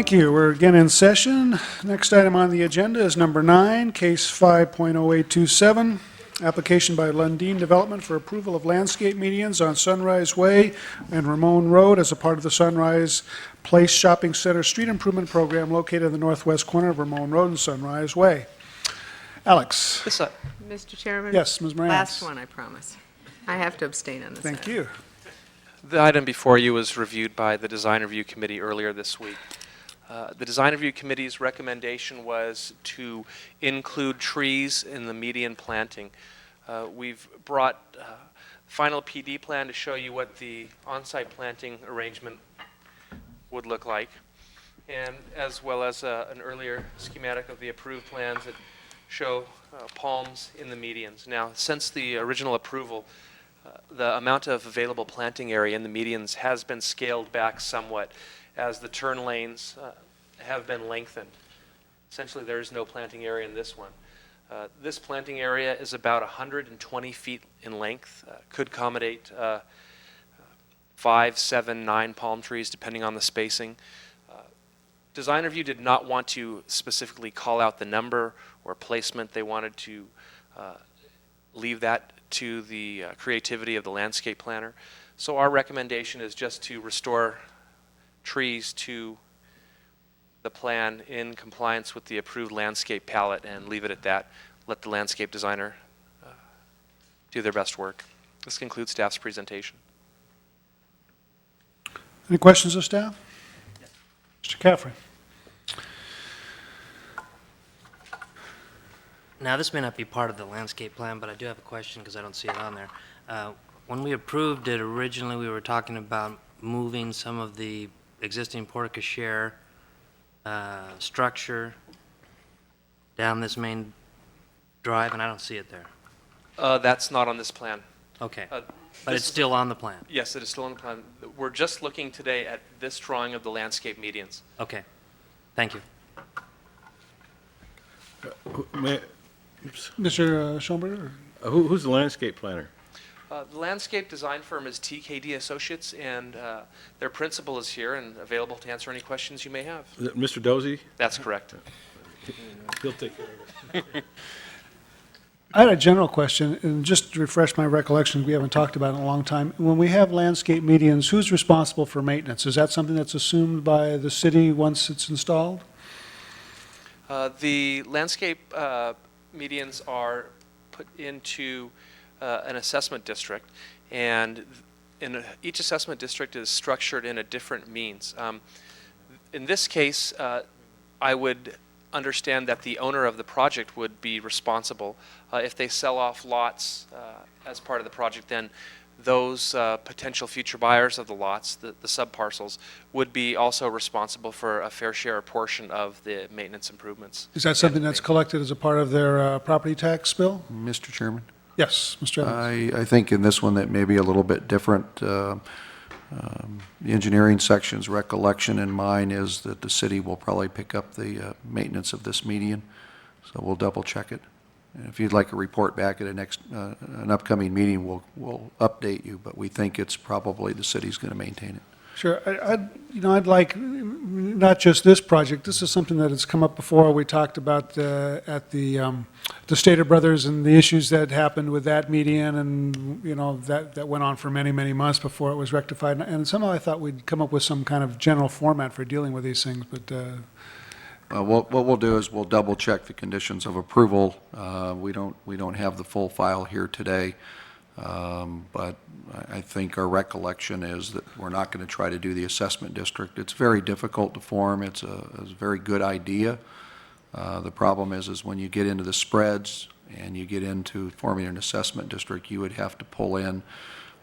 Thank you. We're again in session. Next item on the agenda is number 9, case 5.0827, application by Lundin Development for approval of landscape medians on Sunrise Way and Ramon Road as a part of the Sunrise Place Shopping Center Street Improvement Program located in the northwest corner of Ramon Road and Sunrise Way. Alex? Mr. Chairman? Yes, Ms. Morantz. Last one, I promise. I have to abstain on this. Thank you. The item before you was reviewed by the Design Review Committee earlier this week. The Design Review Committee's recommendation was to include trees in the median planting. We've brought final PD plan to show you what the on-site planting arrangement would look like, and as well as an earlier schematic of the approved plans that show palms in the medians. Now, since the original approval, the amount of available planting area in the medians has been scaled back somewhat as the turn lanes have been lengthened. Essentially, there is no planting area in this one. This planting area is about 120 feet in length, could accommodate 5, 7, 9 palm trees, depending on the spacing. Design Review did not want to specifically call out the number or placement. They wanted to leave that to the creativity of the landscape planner. So our recommendation is just to restore trees to the plan in compliance with the approved landscape palette and leave it at that. Let the landscape designer do their best work. This concludes staff's presentation. Any questions of staff? Mr. Caffrey? Now, this may not be part of the landscape plan, but I do have a question because I don't see it on there. When we approved it originally, we were talking about moving some of the existing porte cochere structure down this main drive, and I don't see it there. That's not on this plan. Okay. But this it's is- still on the plan? Yes, it is still on the plan. We're just looking today at this drawing of the landscape medians. Okay. Thank you. Mr. Schoenberger? Who's the landscape planner? The landscape design firm is TKD Associates, and their principal is here and available to answer any questions you may have. Is it Mr. Dozy? That's correct. He'll take care of it. I had a general question, and just to refresh my recollection, we haven't talked about it in a long time. When we have landscape medians, who's responsible for maintenance? Is that something that's assumed by the city once it's installed? The landscape medians are put into an assessment district, and each assessment district is structured in a different means. In this case, I would understand that the owner of the project would be responsible. If they sell off lots as part of the project, then those potential future buyers of the lots, the subparcels, would be also responsible for a fair share or portion of the maintenance improvements. Is that something that's collected as a part of their property tax bill? Mr. Chairman? Yes, Mr. Evans. I think in this one that may be a little bit different. The engineering section's recollection and mine is that the city will probably pick up the maintenance of this median, so we'll double check it. And if you'd like a report back at an upcoming meeting, we'll update you, but we think it's probably the city's going to maintain it. Sure. I'd like, not just this project, this is something that has come up before. We talked about at the Stater Brothers and the issues that happened with that median, and, that went on for many, many months before it was rectified. And somehow I thought we'd come up with some kind of general format for dealing with these things, but What we'll do is we'll double check the conditions of approval. We don't have the full file here today, but I think our recollection is that we're not going to try to do the assessment district. It's very difficult to form. It's a very good idea. The problem is when you get into the spreads and you get into forming an assessment district, you would have to pull in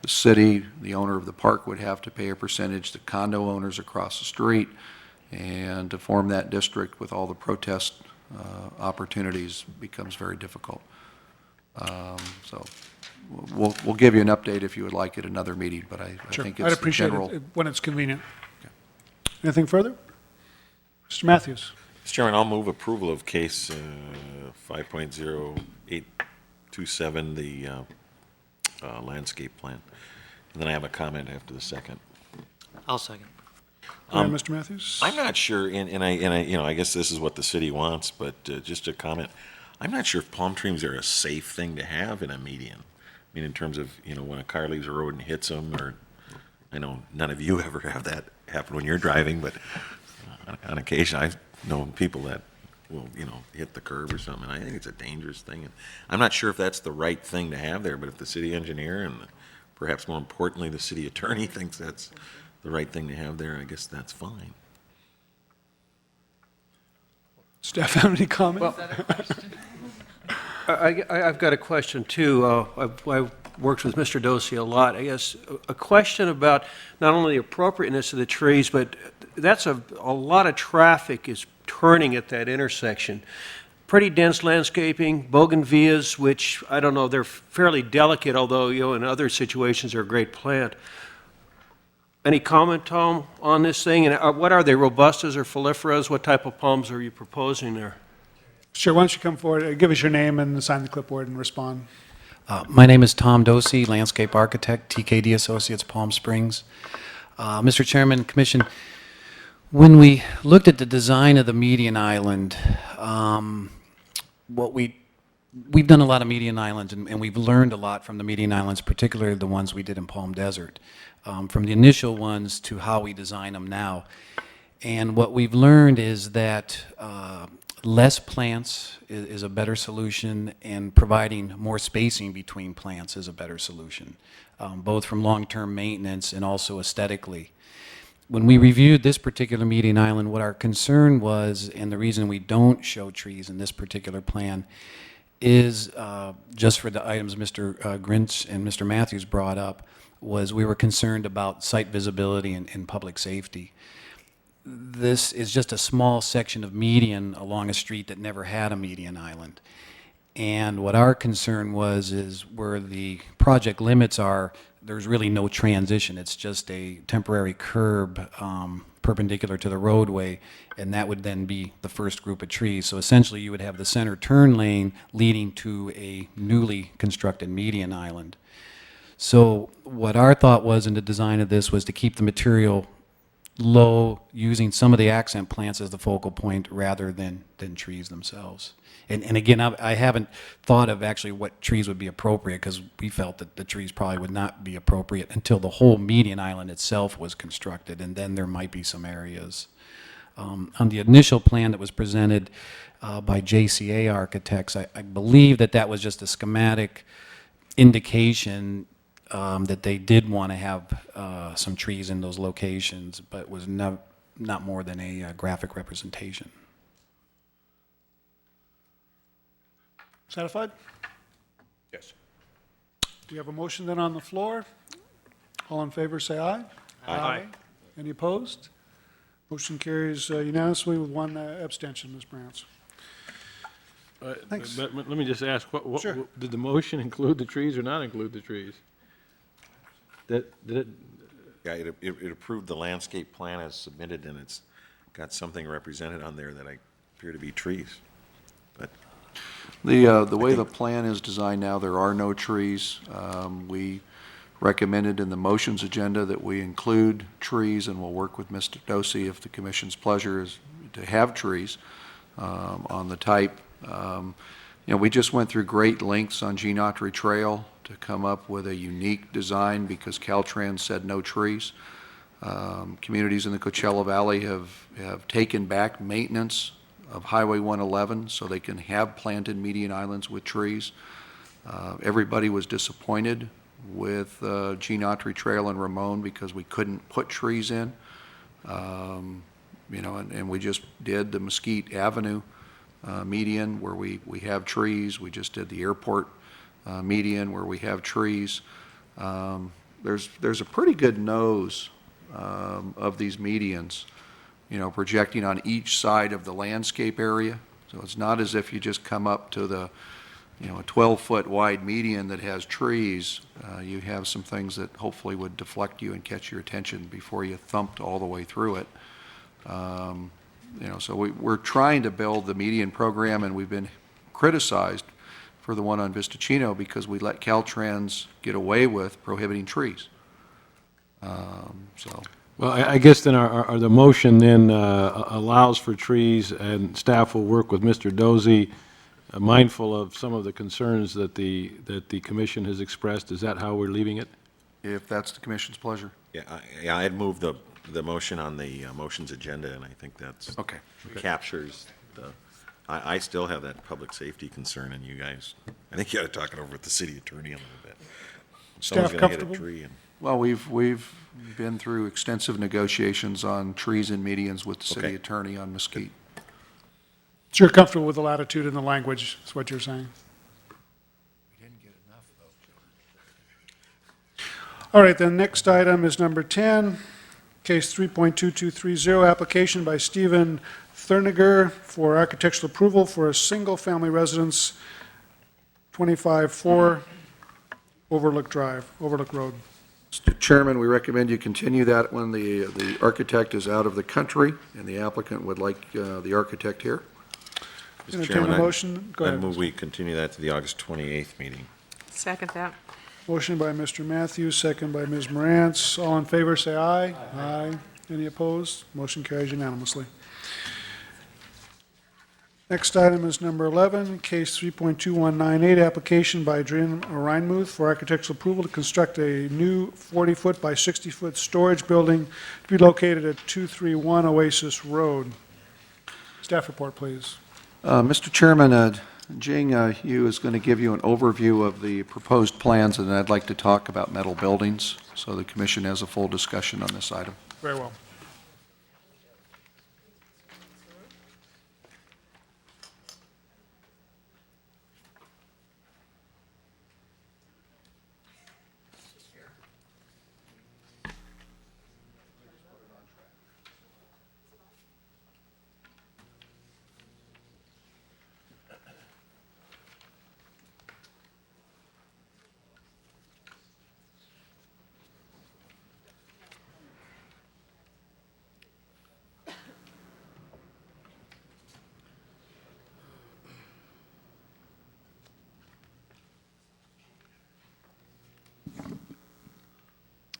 the city, the owner of the park would have to pay a percentage, the condo owners across the street, and to form that district with all the protest opportunities becomes very difficult. So we'll give you an update if you would like at another meeting, but I sure, think I'd it's the appreciate general. it when it's convenient. Anything further? Mr. Matthews? Mr. Chairman, I'll move approval of case 5.0827, the landscape plan. And then I have a comment after the second. I'll second. Go ahead, Mr. Matthews? I'm not sure, and I, you know, I guess this is what the city wants, but just a comment. I'm not sure if palm trees are a safe thing to have in a median. I mean, in terms of, you know, when a car leaves a road and hits them, or, I know none of you ever have that happen when you're driving, but on occasion, I've known people that will, you know, hit the curb or something. I think it's a dangerous thing. And I'm not sure if that's the right thing to have there, but if the city engineer and perhaps more importantly, the city attorney thinks that's the right thing to have there, I guess that's fine. Staff have any comment? I've got a question, too. I've worked with Mr. Dosey a lot. I guess a question about not only the appropriateness of the trees, but that's a lot of traffic is turning at that intersection. Pretty dense landscaping, bougainvilleas, which, I don't know, they're fairly delicate, although, you know, in other situations they're a great plant. Any comment, Tom, on this thing? And what are they, robustas or foliferas? What type of palms are you proposing there? Sure, why don't you come forward, give us your name and sign the clipboard and respond. My name is Tom Dosey, landscape architect, TKD Associates, Palm Springs. Mr. Chairman, Commission, when we looked at the design of the median island, we've done a lot of median islands, and we've learned a lot from the median islands, particularly the ones we did in Palm Desert, from the initial ones to how we design them now. And what we've learned is that less plants is a better solution, and providing more spacing between plants is a better solution, both from long-term maintenance and also aesthetically. When we reviewed this particular median island, what our concern was, and the reason we don't show trees in this particular plan, is just for the items Mr. Grinch and Mr. Matthews brought up, was we were concerned about site visibility and public safety. This is just a small section of median along a street that never had a median island. And what our concern was is where the project limits are, there's really no transition. It's just a temporary curb perpendicular to the roadway, and that would then be the first group of trees. So essentially you would have the center turn lane leading to a newly constructed median island. So what our thought was in the design of this was to keep the material low, using some of the accent plants as the focal point rather than trees themselves. And again, I haven't thought of actually what trees would be appropriate, because we felt that the trees probably would not be appropriate until the whole median island itself was constructed, and then there might be some areas. On the initial plan that was presented by JCA Architects, I believe that was just a schematic indication that they did want to have some trees in those locations, but was not more than a graphic representation. Satisfied? Yes. Do you have a motion then on the floor? All in favor, say aye. Aye. Any opposed? Motion carries unanimously with one abstention, Ms. Brantz. Thanks. But let me just ask, Sure. did the motion include the trees or not include the trees? Did it? Yeah, it approved the landscape plan as submitted, and it's got something represented on there that appear to be trees. But The way the plan is designed now, there are no trees. We recommended in the motions agenda that we include trees, and we'll work with Mr. Dosey if the commission's pleasure is to have trees on the type. You know, we just went through great lengths on Gene Autry Trail to come up with a unique design because Caltrans said no trees. Communities in the Coachella Valley have taken back maintenance of Highway 111 so they can have planted median islands with trees. Everybody was disappointed with Gene Autry Trail and Ramon because we couldn't put trees in. You know, and we just did the Mesquite Avenue median where we have trees. We just did the airport median where we have trees. There's a pretty good nose of these medians, you know, projecting on each side of the landscape area. So it's not as if you just come up to the, you know, a 12-foot wide median that has trees. You have some things that hopefully would deflect you and catch your attention before you thumped all the way through it. You know, so we're trying to build the median program, and we've been criticized for the one on Vistachino because we let Caltrans get away with prohibiting trees. So Well, I guess then the motion then allows for trees, and staff will work with Mr. Dozy, mindful of some of the concerns that the commission has expressed. Is that how we're leaving it? If that's the commission's pleasure. Yeah, I'd move the motion on the motions agenda, and I think that's Okay. captures the, I still have that public safety concern, and you guys, I think you ought to talk it over with the city attorney a little bit. Someone's Staff gonna hit a comfortable? tree and. Well, we've been through extensive negotiations on trees and medians with the city Okay. attorney on Mesquite. So you're comfortable with the latitude and the language, is what you're saying? All right, then, next item is number 10, case 3.2230, application by Stephen Thurniger for architectural approval for a single-family residence, 25-4 Overlook Road. Mr. Chairman, we recommend you continue that when the architect is out of the country, and the applicant would like the architect here. Mr. Entertain Chairman, a motion. Go I'd ahead. move we continue that to the August 28th meeting. Second that. Motion by Mr. Matthews, second by Ms. Morantz. All in favor, say aye. Aye. Any opposed? Motion carries unanimously. Next item is number 11, case 3.2198, application by Jim Reinmuth for architectural approval to construct a new 40-foot by 60-foot storage building to be located at 231 Oasis Road. Staff report, please. Mr. Chairman, Jing Yu is going to give you an overview of the proposed plans, and I'd like to talk about metal buildings, so the commission has a full discussion on this item. Very well.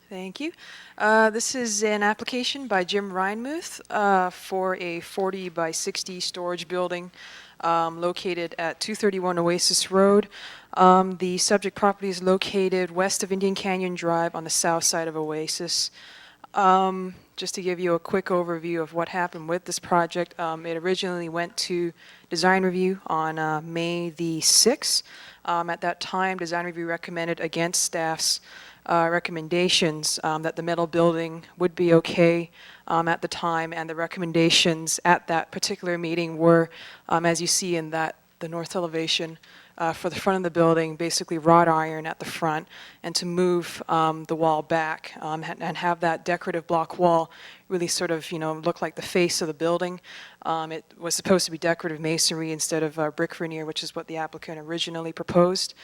Thank you. This is an application by Jim Reinmuth for a 40 by 60 storage building located at 231 Oasis Road. The subject property is located west of Indian Canyon Drive on the south side of Oasis. Just to give you a quick overview of what happened with this project, it originally went to design review on May the 6th. At that time, design review recommended against staff's recommendations that the metal building would be okay at the time, and the recommendations at that particular meeting were, as you see in the north elevation, for the front of the building, basically wrought iron at the front, and to move the wall back and have that decorative block wall really sort of, look like the face of the building. It was supposed to be decorative masonry instead of brick veneer, which is what the applicant originally proposed.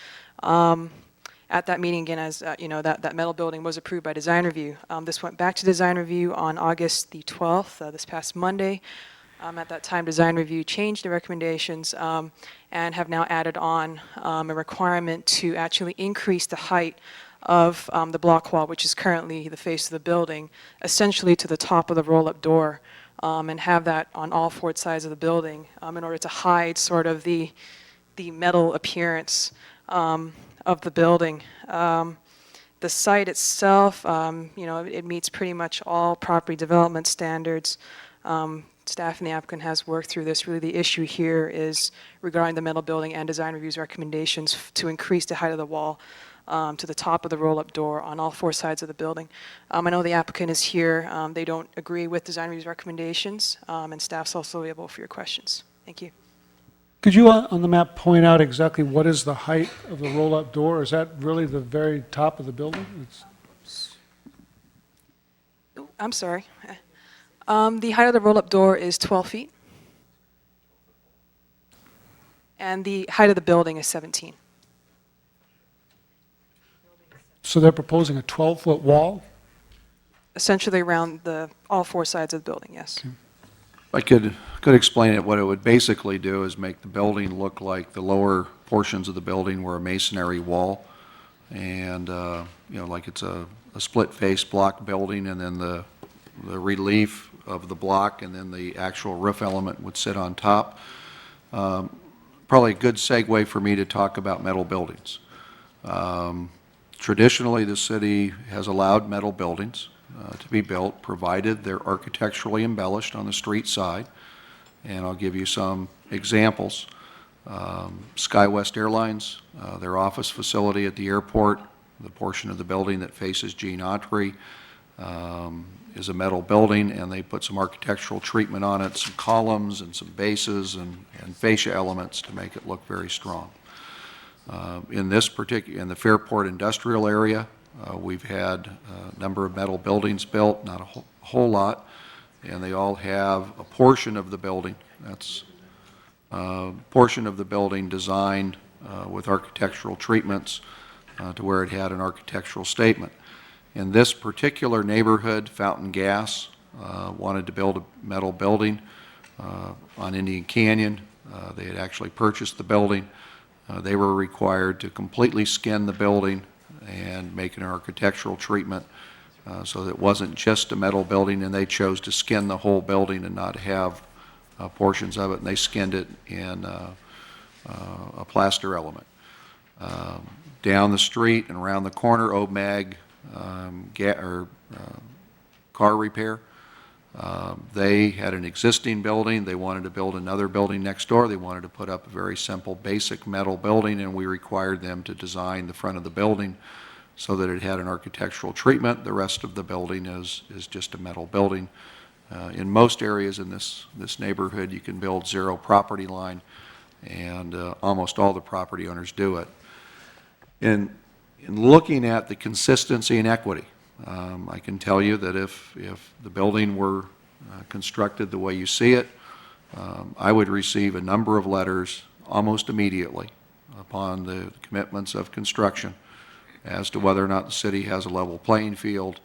At that meeting, again, as that metal building was approved by design review. This went back to design review on August the 12th, this past Monday. At that time, design review changed the recommendations and have now added on a requirement to actually increase the height of the block wall, which is currently the face of the building, essentially to the top of the roll-up door, and have that on all four sides of the building in order to hide sort of the metal appearance of the building. The site itself, it meets pretty much all property development standards. Staff and the applicant has worked through this. Really, the issue here is regarding the metal building and design review's recommendations to increase the height of the wall to the top of the roll-up door on all four sides of the building. I know the applicant is here. They don't agree with design review's recommendations, and staff's also available for your questions. Thank you. Could you, on the map, point out exactly what is the height of the roll-up door? Is that really the very top of the building? Ooh, I'm sorry. The height of the roll-up door is 12 feet. And the height of the building is 17. So they're proposing a 12-foot wall? Essentially around all four sides of the building, yes. I could explain it. What it would basically do is make the building look like the lower portions of the building were a masonry wall, and like it's a split-face block building, and then the the relief of the block, and then the actual roof element would sit on top. Probably a good segue for me to talk about metal buildings. Traditionally, the city has allowed metal buildings to be built, provided they're architecturally embellished on the street side. And I'll give you some examples. SkyWest Airlines, their office facility at the airport, the portion of the building that faces Gene Autry, is a metal building, and they put some architectural treatment on it, some columns and some bases and fascia elements to make it look very strong. In the Fairport industrial area, we've had a number of metal buildings built, not a whole lot, and they all have a portion of the building, that's a portion of the building designed with architectural treatments to where it had an architectural statement. In this particular neighborhood, Fountain Gas wanted to build a metal building on Indian Canyon. They had actually purchased the building. They were required to completely skin the building and make an architectural treatment so that it wasn't just a metal building, and they chose to skin the whole building and not have portions of it, and they skinned it in a plaster element. Down the street and around the corner, OMAG car repair. They had an existing building. They wanted to build another building next door. They wanted to put up a very simple, basic metal building, and we required them to design the front of the building so that it had an architectural treatment. The rest of the building is just a metal building. In most areas in this neighborhood, you can build zero property line, and almost all the property owners do it. In looking at the consistency and equity, I can tell you that if the building were constructed the way you see it, I would receive a number of letters almost immediately upon the commitments of construction as to whether or not the city has a level playing field,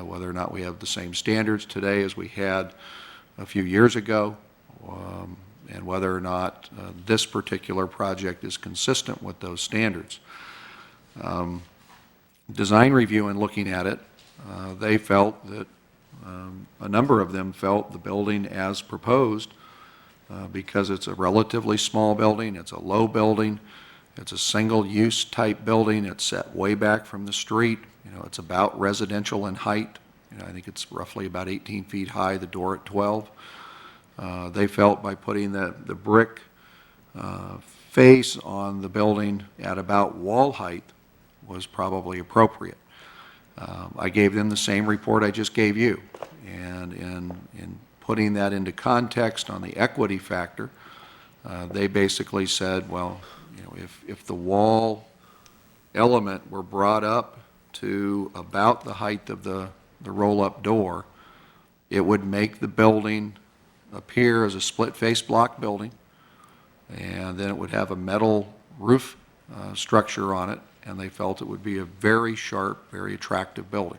whether or not we have the same standards today as we had a few years ago, and whether or not this particular project is consistent with those standards. Design review, in looking at it, they felt that a number of them felt the building as proposed, because it's a relatively small building, it's a low building, it's a single-use type building, it's set way back from the street, it's about residential in height. I think it's roughly about 18 feet high, the door at 12. They felt by putting the brick face on the building at about wall height was probably appropriate. I gave them the same report I just gave you, and in putting that into context on the equity factor, they basically said, well, if the wall element were brought up to about the height of the roll-up door, it would make the building appear as a split-face block building, and then it would have a metal roof structure on it, and they felt it would be a very sharp, very attractive building.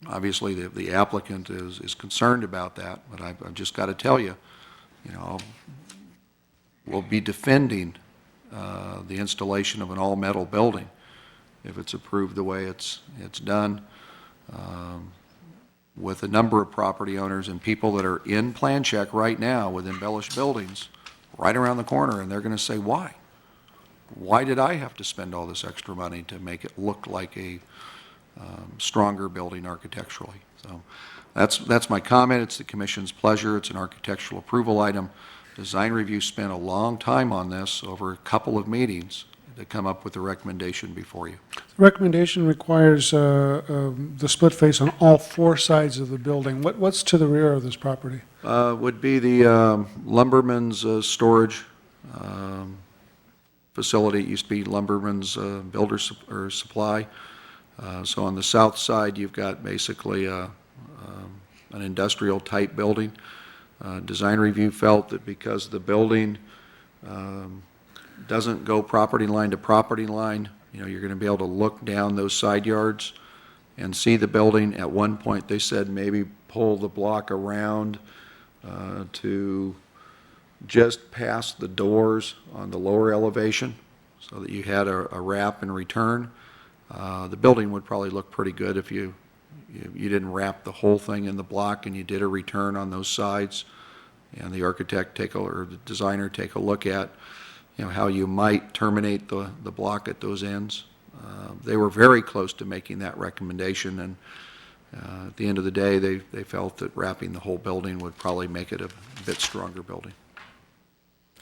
Obviously, the applicant is concerned about that, but I've just got to tell you, we'll be defending the installation of an all-metal building if it's approved the way it's done, with a number of property owners and people that are in plan check right now with embellished buildings right around the corner, and they're going to say, why? Why did I have to spend all this extra money to make it look like a stronger building architecturally? So that's my comment. It's the Commission's pleasure. It's an architectural approval item. Design review spent a long time on this, over a couple of meetings, to come up with a recommendation before you. The recommendation requires the split face on all four sides of the building. What's to the rear of this property? Would be the Lumberman's storage facility. It used to be Lumberman's builder or supply. So on the south side, you've got basically an industrial type building. Design review felt that because the building doesn't go property line to property line, you're going to be able to look down those side yards and see the building. At one point, they said maybe pull the block around to just past the doors on the lower elevation so that you had a wrap and return. The building would probably look pretty good if you you didn't wrap the whole thing in the block, and you did a return on those sides, and the architect or the designer take a look at, how you might terminate the block at those ends. They were very close to making that recommendation, and at the end of the day, they felt that wrapping the whole building would probably make it a bit stronger building.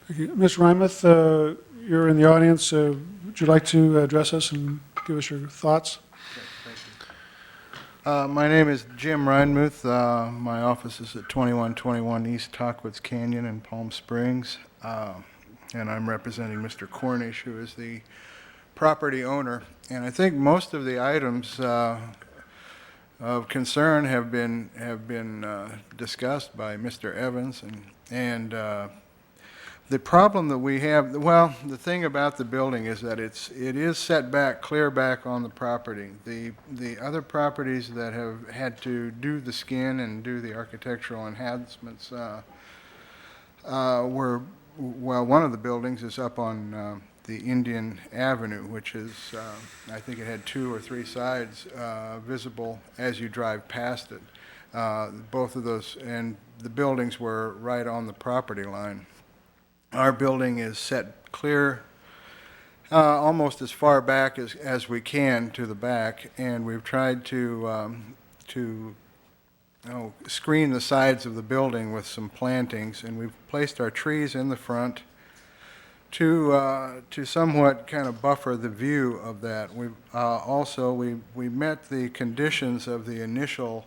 Thank you. Ms. Reinmuth, you're in the audience. Would you like to address us and give us your thoughts? My name is Jim Reinmuth. My office is at 2121 East Tockwitz Canyon in Palm Springs, and I'm representing Mr. Cornish, who is the property owner. And I think most of the items of concern have been discussed by Mr. Evans, and the problem that we have, well, the thing about the building is that it is set back, clear back on the property. The other properties that have had to do the skin and do the architectural enhancements were, well, one of the buildings is up on the Indian Avenue, which is, I think it had 2 or 3 sides visible as you drive past it. Both of those, and the buildings were right on the property line. Our building is set clear almost as far back as we can to the back, and we've tried to screen the sides of the building with some plantings, and we've placed our trees in the front to somewhat kind of buffer the view of that. We met the conditions of the initial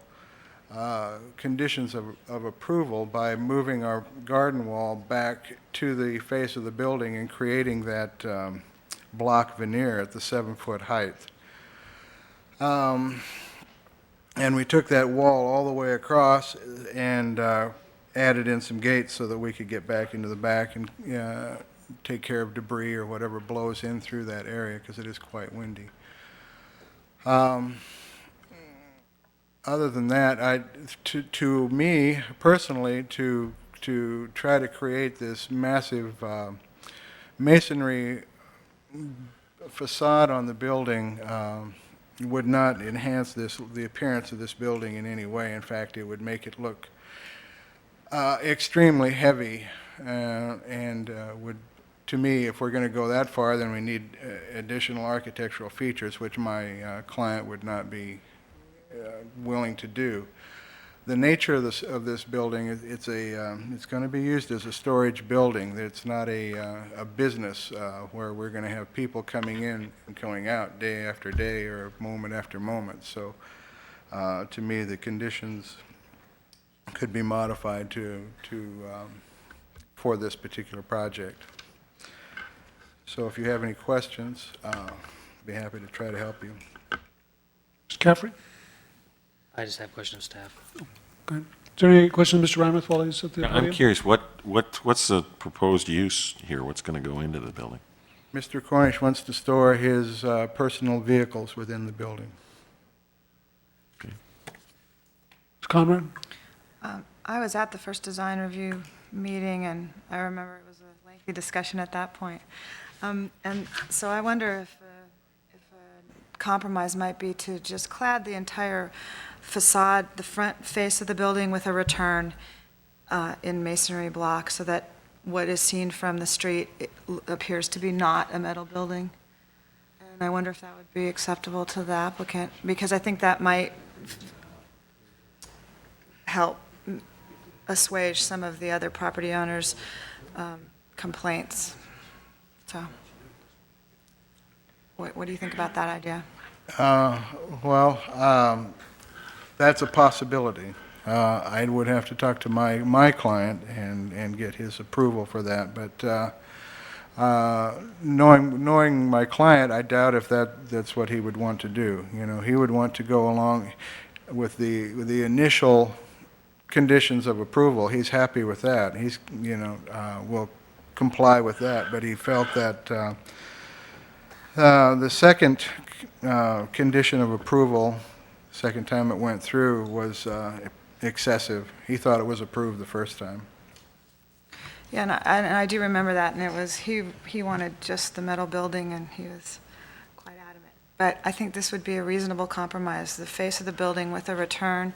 conditions of approval by moving our garden wall back to the face of the building and creating that block veneer at the 7-foot height. And we took that wall all the way across and added in some gates so that we could get back into the back and take care of debris or whatever blows in through that area, because it is quite windy. Other than that, to me personally, to try to create this massive masonry facade on the building would not enhance the appearance of this building in any way. In fact, it would make it look extremely heavy, and would, to me, if we're going to go that far, then we need additional architectural features, which my client would not be willing to do. The nature of this building, it's going to be used as a storage building. It's not a business where we're going to have people coming in and going out day after day or moment after moment. So to me, the conditions could be modified for this particular project. So if you have any questions, I'll be happy to try to help you. Mr. Caffrey? I just have questions, staff. Go ahead. Is there any questions, Mr. Reinmuth, while he's at the podium? I'm curious, what's the proposed use here? What's going to go into the building? Mr. Cornish wants to store his personal vehicles within the building. Ms. Conrad? I was at the first design review meeting, and I remember it was a lengthy discussion at that point. And so I wonder if a compromise might be to just clad the entire facade, the front face of the building, with a return in masonry block, so that what is seen from the street appears to be not a metal building. And I wonder if that would be acceptable to the applicant, because I think that might help assuage some of the other property owners' complaints. So, what do you think about that idea? That's a possibility. I would have to talk to my client and get his approval for that. But knowing my client, I doubt if that's what he would want to do. You know, he would want to go along with the initial conditions of approval. He's happy with that. He's, will comply with that. But he felt that the second condition of approval, second time it went through, was excessive. He thought it was approved the first time. Yeah, and I do remember that, and it was, he wanted just the metal building, and he was quite adamant. But I think this would be a reasonable compromise, the face of the building with a return,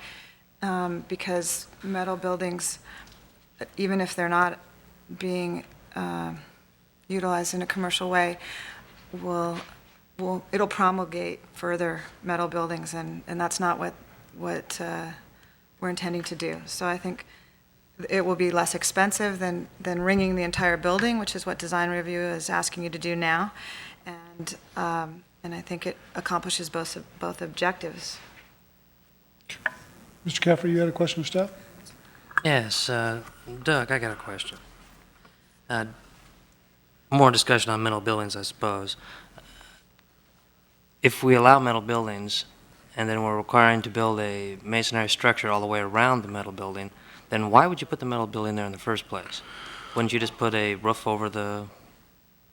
because metal buildings, even if they're not being utilized in a commercial way, it'll promulgate further metal buildings, and that's not what we're intending to do. So I think it will be less expensive than ringing the entire building, which is what design review is asking you to do now, and I think it accomplishes both objectives. Mr. Caffrey, you had a question of staff? Yes, Doug, I got a question. More discussion on metal buildings, I suppose. If we allow metal buildings, and then we're requiring to build a masonry structure all the way around the metal building, then why would you put the metal building there in the first place? Wouldn't you just put a roof over the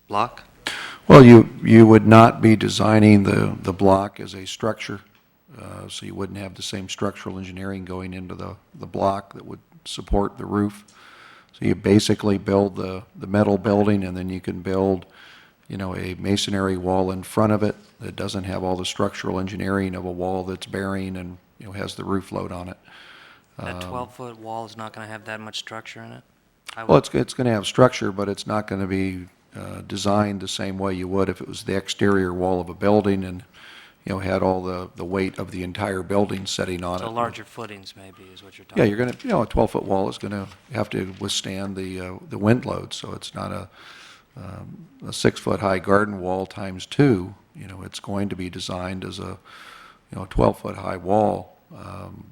block? Well, you would not be designing the block as a structure, so you wouldn't have the same structural engineering going into the block that would support the roof. So you basically build the metal building, and then you can build, a masonry wall in front of it that doesn't have all the structural engineering of a wall that's bearing and, has the roof load on it. That 12-foot wall is not going to have that much structure in it? Well, it's going to have structure, but it's not going to be designed the same way you would if it was the exterior wall of a building and, had all the weight of the entire building setting on it. So larger footings maybe is what you're talking Yeah, about? you're going to, a 12-foot wall is going to have to withstand the wind load, so it's not a 6-foot high garden wall times 2. It's going to be designed as a 12-foot high wall,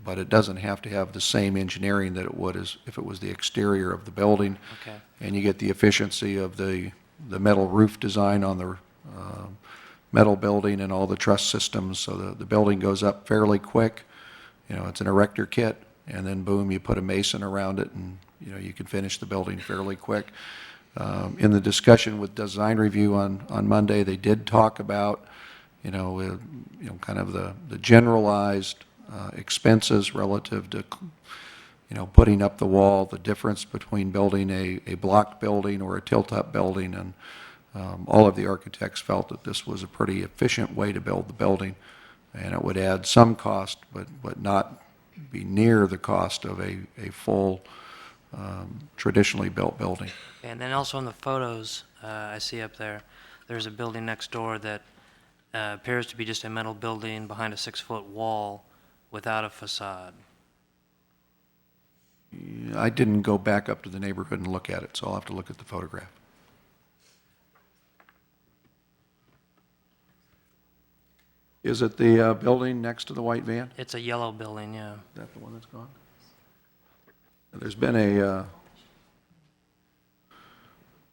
but it doesn't have to have the same engineering that it would as if it was the exterior of the building. Okay. And you get the efficiency of the metal roof design on the metal building and all the truss systems, so the building goes up fairly quick. It's an erector kit, and then boom, you put a mason around it, and you can finish the building fairly quick. In the discussion with design review on Monday, they did talk about kind of the generalized expenses relative to putting up the wall, the difference between building a block building or a tilt-up building, and all of the architects felt that this was a pretty efficient way to build the building, and it would add some cost, but not be near the cost of a full traditionally built building. And then also in the photos I see up there, there's a building next door that appears to be just a metal building behind a 6-foot wall without a facade. I didn't go back up to the neighborhood and look at it, so I'll have to look at the photograph. Is it the building next to the white van? It's a yellow building, yeah. Is that the one that's gone? There's been a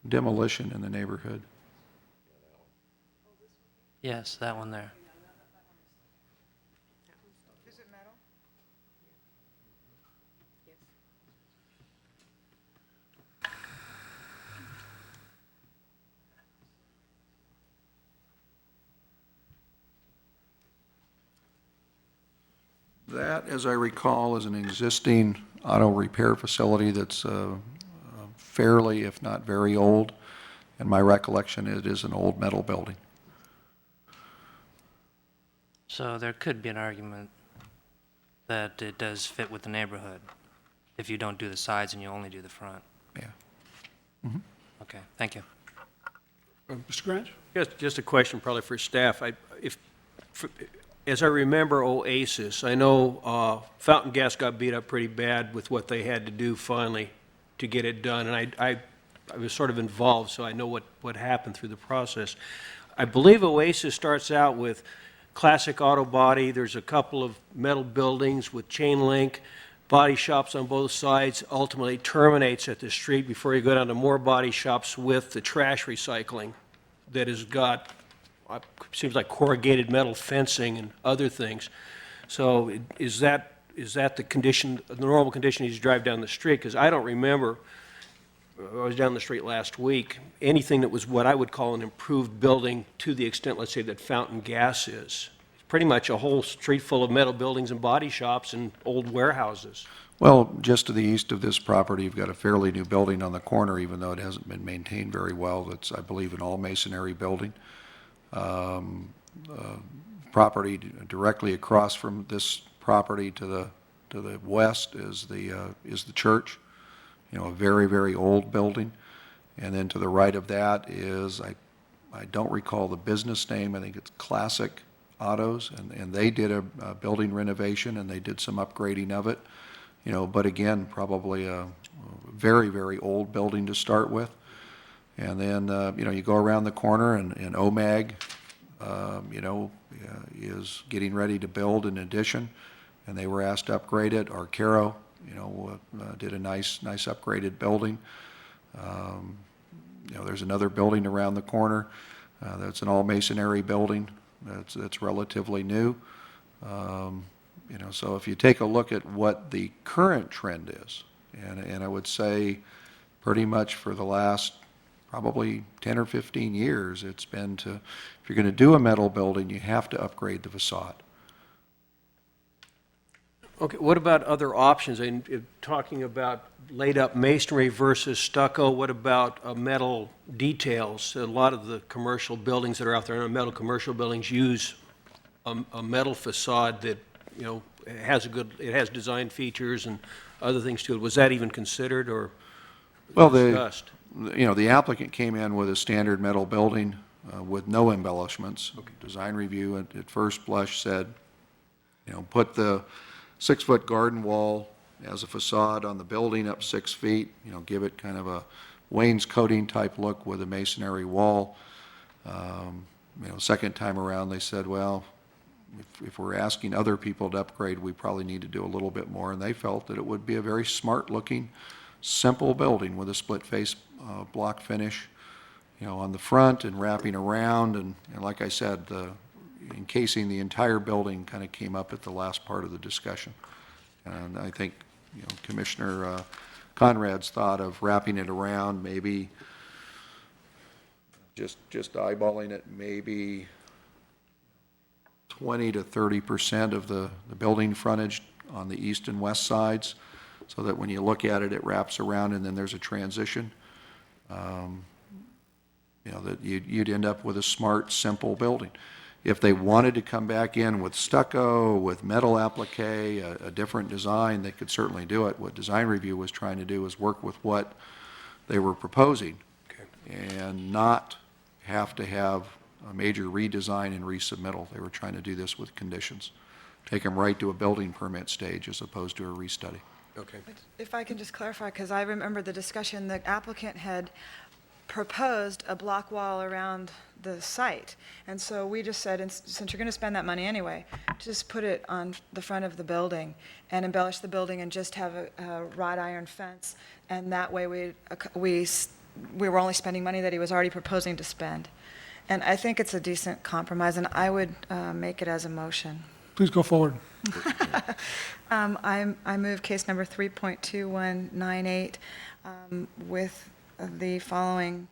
demolition in the neighborhood. Yes, that one there. Is it metal? That, as I recall, is an existing auto repair facility that's fairly, if not very old. In my recollection, it is an old metal building. So there could be an argument that it does fit with the neighborhood if you don't do the sides and you only do the front. Yeah. Okay, thank you. Mr. Grant? Just a question probably for staff. As I remember Oasis, I know Fountain Gas got beat up pretty bad with what they had to do finally to get it done, and I was sort of involved, so I know what happened through the process. I believe Oasis starts out with classic auto body. There's a couple of metal buildings with chain link, body shops on both sides, ultimately terminates at the street before you go down to more body shops with the trash recycling that has got, seems like corrugated metal fencing and other things. So is that the condition, the normal condition as you drive down the street? Because I don't remember, I was down the street last week, anything that was what I would call an improved building to the extent, let's say, that Fountain Gas is. It's pretty much a whole street full of metal buildings and body shops and old warehouses. Well, just to the east of this property, you've got a fairly new building on the corner, even though it hasn't been maintained very well. It's, I believe, an all-masonry building. property directly across from this property to the west is the church, a very, very old building. And then to the right of that is, I don't recall the business name, I think it's Classic Autos, and they did a building renovation, and they did some upgrading of it, but again, probably a very, very old building to start with. And then, you go around the corner, and OMAG, is getting ready to build an addition, and they were asked to upgrade it. Arcaro, did a nice upgraded building. There's another building around the corner that's an all-masonry building that's relatively new. So if you take a look at what the current trend is, and I would say pretty much for the last probably 10 or 15 years, it's been if you're going to do a metal building, you have to upgrade the facade. Okay, what about other options? Talking about laid-up masonry versus stucco, what about metal details? A lot of the commercial buildings that are out there, metal commercial buildings, use a metal facade that, it has design features and other things to it. Was that even considered or discussed? The applicant came in with a standard metal building with no embellishments. Okay. Design review at first blush said, put the 6-foot garden wall as a facade on the building up 6 feet, give it kind of a wainscoting type look with a masonry wall. Second time around they said, well, if we're asking other people to upgrade, we probably need to do a little bit more, and they felt that it would be a very smart looking, simple building with a split face block finish, on the front and wrapping around, and like I said, encasing the entire building kind of came up at the last part of the discussion. And I think, Commissioner Conrad's thought of wrapping it around, maybe just eyeballing it, maybe 20 to 30% of the building frontage on the east and west sides, so that when you look at it, it wraps around and then there's a transition. That you'd end up with a smart, simple building. If they wanted to come back in with stucco, with metal applique, a different design, they could certainly do it. What design review was trying to do was work with what they were proposing, and not have to have a major redesign and resubmittal. They were trying to do this with conditions, take them right to a building permit stage as opposed to a restudy. Okay. If I can just clarify, because I remember the discussion, the applicant had proposed a block wall around the site. And so we just said, since you're going to spend that money anyway, just put it on the front of the building and embellish the building and just have a wrought iron fence. And that way we were only spending money that he was already proposing to spend. And I think it's a decent compromise, and I would make it as a motion. Please go forward. I move case number 3.2198 with the following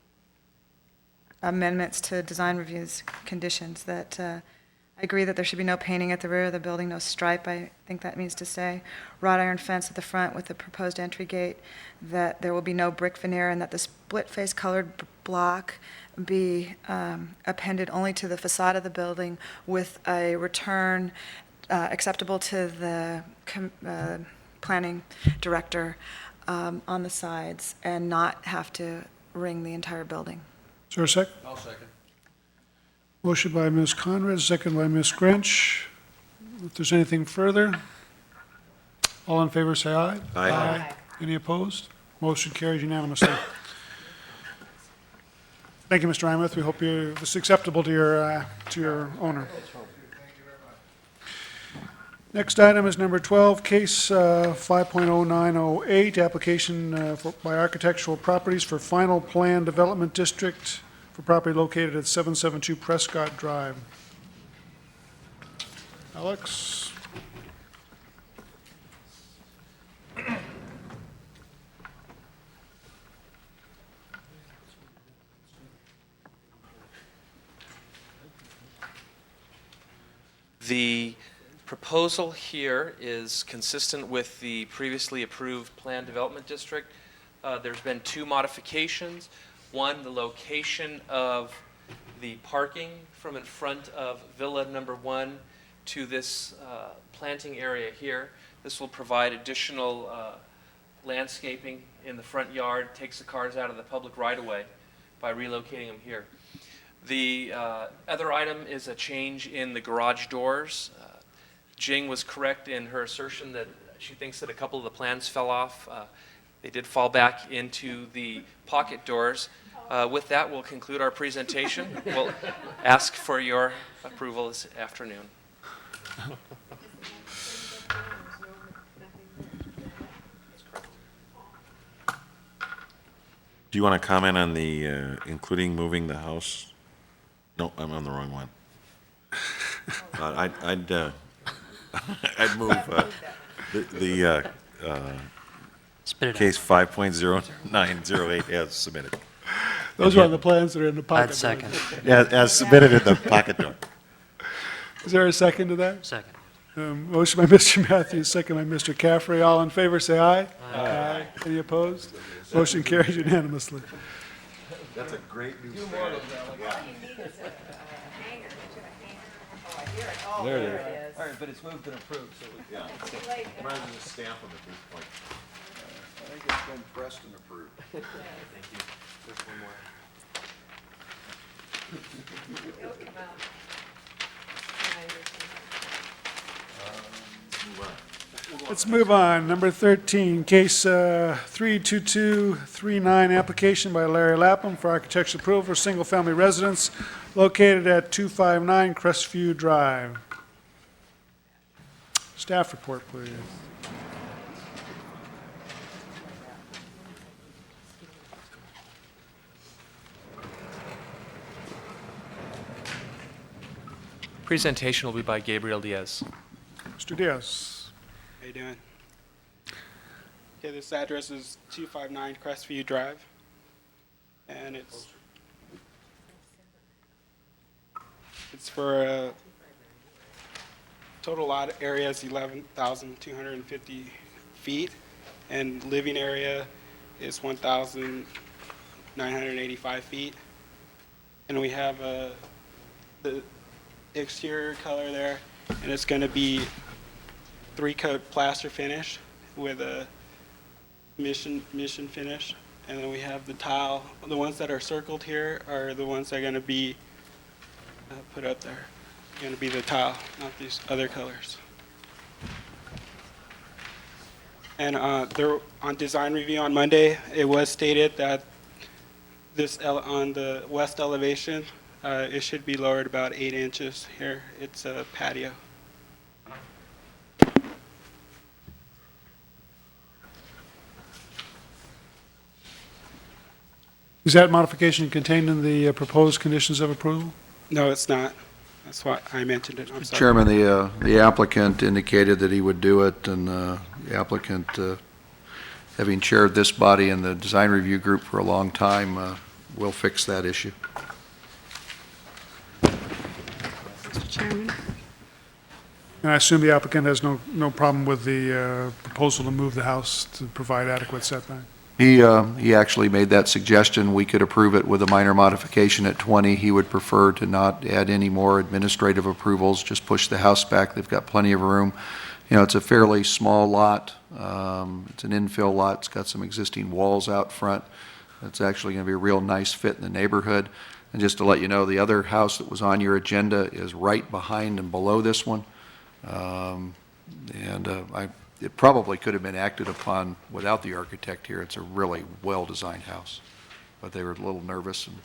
amendments to design reviews conditions. That I agree that there should be no painting at the rear of the building, no stripe, I think that means to say. Wrought iron fence at the front with the proposed entry gate, that there will be no brick veneer, and that the split face colored block be appended only to the facade of the building with a return acceptable to the planning director on the sides, and not have to ring the entire building. Is there a second? I'll second. Motion by Ms. Conrad, second by Ms. Grinch. If there's anything further, all in favor say aye. Aye. Any opposed? Motion carries unanimously. Thank you, Mr. Imeth. We hope this is acceptable to your owner. Next item is number 12, case 5.0908, application by Architectural Properties for final plan development district for property located at 772 Prescott Drive. Alex? The proposal here is consistent with the previously approved plan development district. There's been two modifications. One, the location of the parking from in front of Villa Number 1 to this planting area here. This will provide additional landscaping in the front yard, takes the cars out of the public right-of-way by relocating them here. The other item is a change in the garage doors. Jing was correct in her assertion that she thinks that a couple of the plans fell off. They did fall back into the pocket doors. With that, we'll conclude our presentation. We'll ask for your approval this afternoon. Do you want to comment on the, including moving the house? No, I'm on the wrong one. I'd move the Spit it out. case 5.0908 as submitted. Those are on the plans that are in the pocket. I'd second. Yeah, as submitted in the pocket door. Is there a second to that? Second. Motion by Mr. Matthews, second by Mr. Caffrey. All in favor, say aye. Aye. Any opposed? Motion carries unanimously. That's a great new There it is. All right, but it's moved and approved, so we... Yeah. Might as well just stamp them at this point. I think it's been pressed and approved. Thank you. Just one more. Let's move on. Number 13, case 32239, application by Larry Lapham for architectural approval for single-family residence located at 259 Crestview Drive. Staff report, please. Presentation will be by Gabriel Diaz. Mr. Diaz. How you doing? Okay, this address is 259 Crestview Drive, and it's for total lot area is 11,250 feet, and living area is 1,985 feet, and we have the exterior color there, and it's going to be 3-coat plaster finish with a mission finish, and then we have the tile. The ones that are circled here are the ones that are going to be put up there. Going to be the tile, not these other colors. And there on design review on Monday, it was stated that this on the west elevation, it should be lowered about 8 inches here. It's a patio. Is that modification contained in the proposed conditions of approval? No, it's not. That's why I mentioned it. I'm sorry. Chairman, the applicant indicated that he would do it, and the applicant, having chaired this body and the design review group for a long time, will fix that issue. Mr. Chairman? And I assume the applicant has no problem with the proposal to move the house to provide adequate setback? He actually made that suggestion. We could approve it with a minor modification at 20. He would prefer to not add any more administrative approvals, just push the house back. They've got plenty of room. You know, it's a fairly small lot. It's an infill lot. It's got some existing walls out front. It's actually going to be a real nice fit in the neighborhood. And just to let you know, the other house that was on your agenda is right behind and below this one. It probably could have been acted upon without the architect here. It's a really well-designed house. But they were a little nervous, and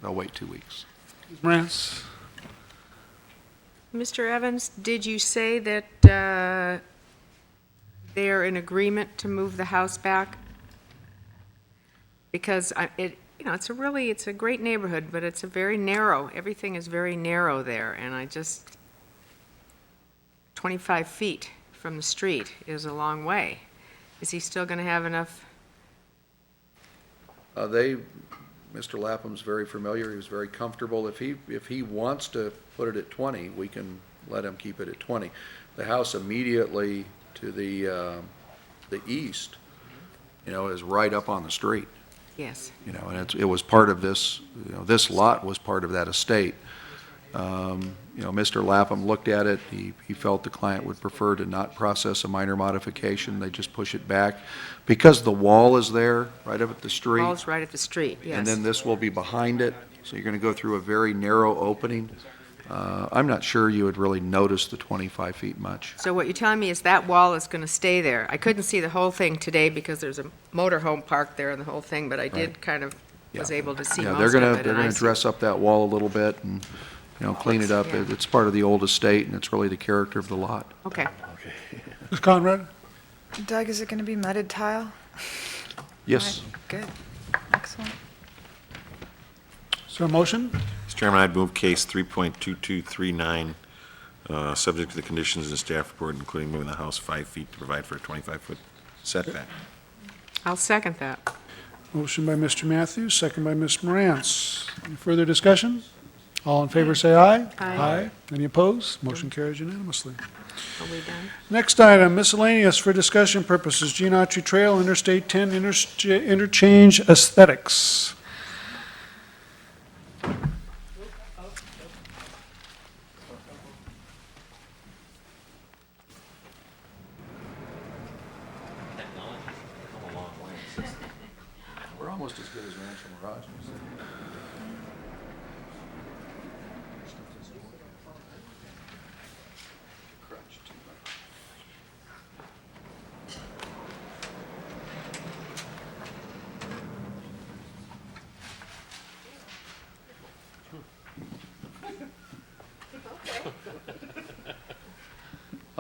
they'll wait 2 weeks. Ms. Morantz? Mr. Evans, did you say that they're in agreement to move the house back? Because it's a great neighborhood, but it's a very narrow, everything is very narrow there, and 25 feet from the street is a long way. Is he still going to have enough? Mr. Lapham's very familiar. He was very comfortable. If he wants to put it at 20, we can let him keep it at 20. The house immediately to the east, is right up on the street. Yes. You know, and it was part of this, you know, this lot was part of that estate. You know, Mr. Lapham looked at it, he felt the client would prefer to not process a minor modification, they just push it back. Because the wall is there, right up at the street. Wall's right at the street, yes. And then this will be behind it, so you're gonna go through a very narrow opening. I'm not sure you would really notice the 25 feet much. So what you're telling me is that wall is going to stay there. I couldn't see the whole thing today because there's a motorhome parked there and the whole thing, but I did kind of was able to see Yeah, most they're of gonna, it. they're and I gonna see- dress up that wall a little bit and, you know, clean it up. Yeah. It's part of the old estate, and it's really the character of the lot. Okay. Ms. Conrad? Doug, is it going to be mudded tile? Yes. Good. Excellent. Is there a motion? Mr. Chairman, I'd move case 3.2239, subject to the conditions in the staff report, including moving the house 5 feet to provide for a 25-foot setback. I'll second that. Motion by Mr. Matthews, second by Ms. Morantz. Any further discussion? All in favor, say aye. Aye. Any opposed? Motion carries unanimously. Are we done? Next item, miscellaneous for discussion purposes, Gene Autry Trail, Interstate 10 interchange aesthetics. We're almost as good as Rancho Mirage.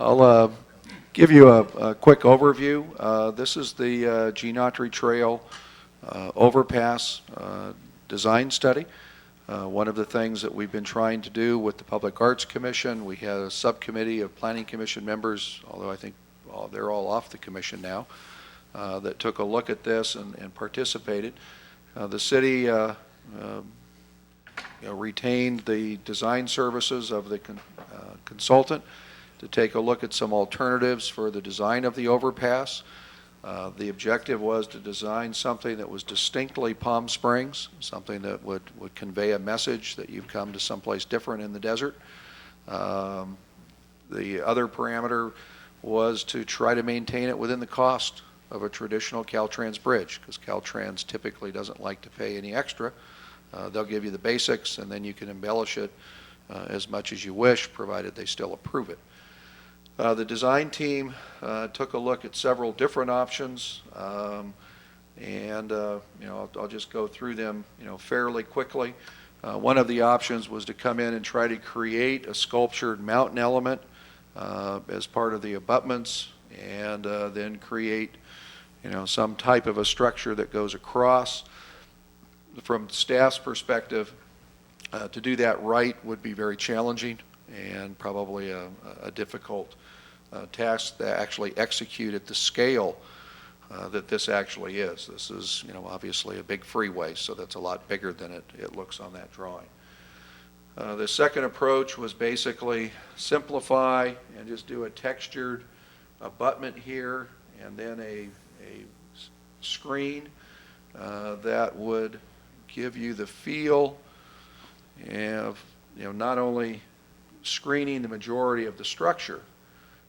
I'll give you a quick overview. This is the Gene Autry Trail overpass design study. One of the things that we've been trying to do with the Public Arts Commission, we had a subcommittee of Planning Commission members, although I think they're all off the commission now, that took a look at this and participated. The city retained the design services of the consultant to take a look at some alternatives for the design of the overpass. The objective was to design something that was distinctly Palm Springs, something that would convey a message that you've come to someplace different in the desert. The other parameter was to try to maintain it within the cost of a traditional Caltrans bridge, because Caltrans typically doesn't like to pay any extra. They'll give you the basics, and then you can embellish it as much as you wish, provided they still approve it. The design team took a look at several different options, and I'll just go through them fairly quickly. One of the options was to come in and try to create a sculptured mountain element as part of the abutments, and then create some type of a structure that goes across. From staff's perspective, to do that right would be very challenging and probably a difficult task to actually execute at the scale that this actually is. This is, obviously a big freeway, so that's a lot bigger than it looks on that drawing. The second approach was basically simplify and just do a textured abutment here and then a screen that would give you the feel of, not only screening the majority of the structure,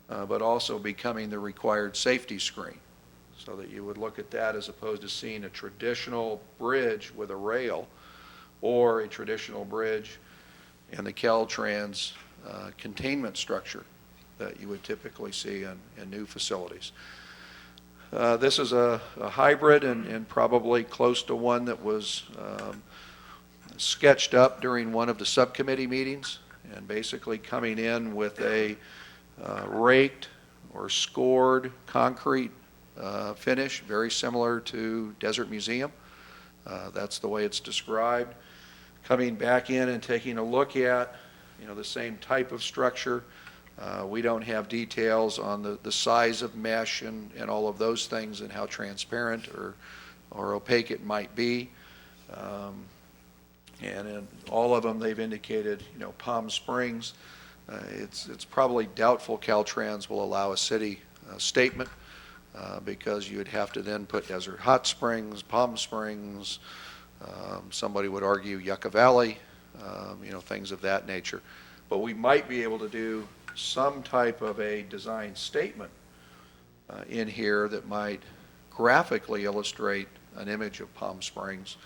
but also becoming the required safety screen, so that you would look at that as opposed to seeing a traditional bridge with a rail or a traditional bridge and the Caltrans containment structure that you would typically see in new facilities. This is a hybrid and probably close to one that was sketched up during one of the subcommittee meetings, and basically coming in with a raked or scored concrete finish, very similar to Desert Museum. That's the way it's described. Coming back in and taking a look at the same type of structure. We don't have details on the size of mesh and all of those things and how transparent or opaque it might be. And in all of them, they've indicated, Palm Springs. It's probably doubtful Caltrans will allow a city statement because you'd have to then put Desert Hot Springs, Palm Springs, somebody would argue Yucca Valley, things of that nature. But we might be able to do some type of a design statement in here that might graphically illustrate an image of Palm Springs.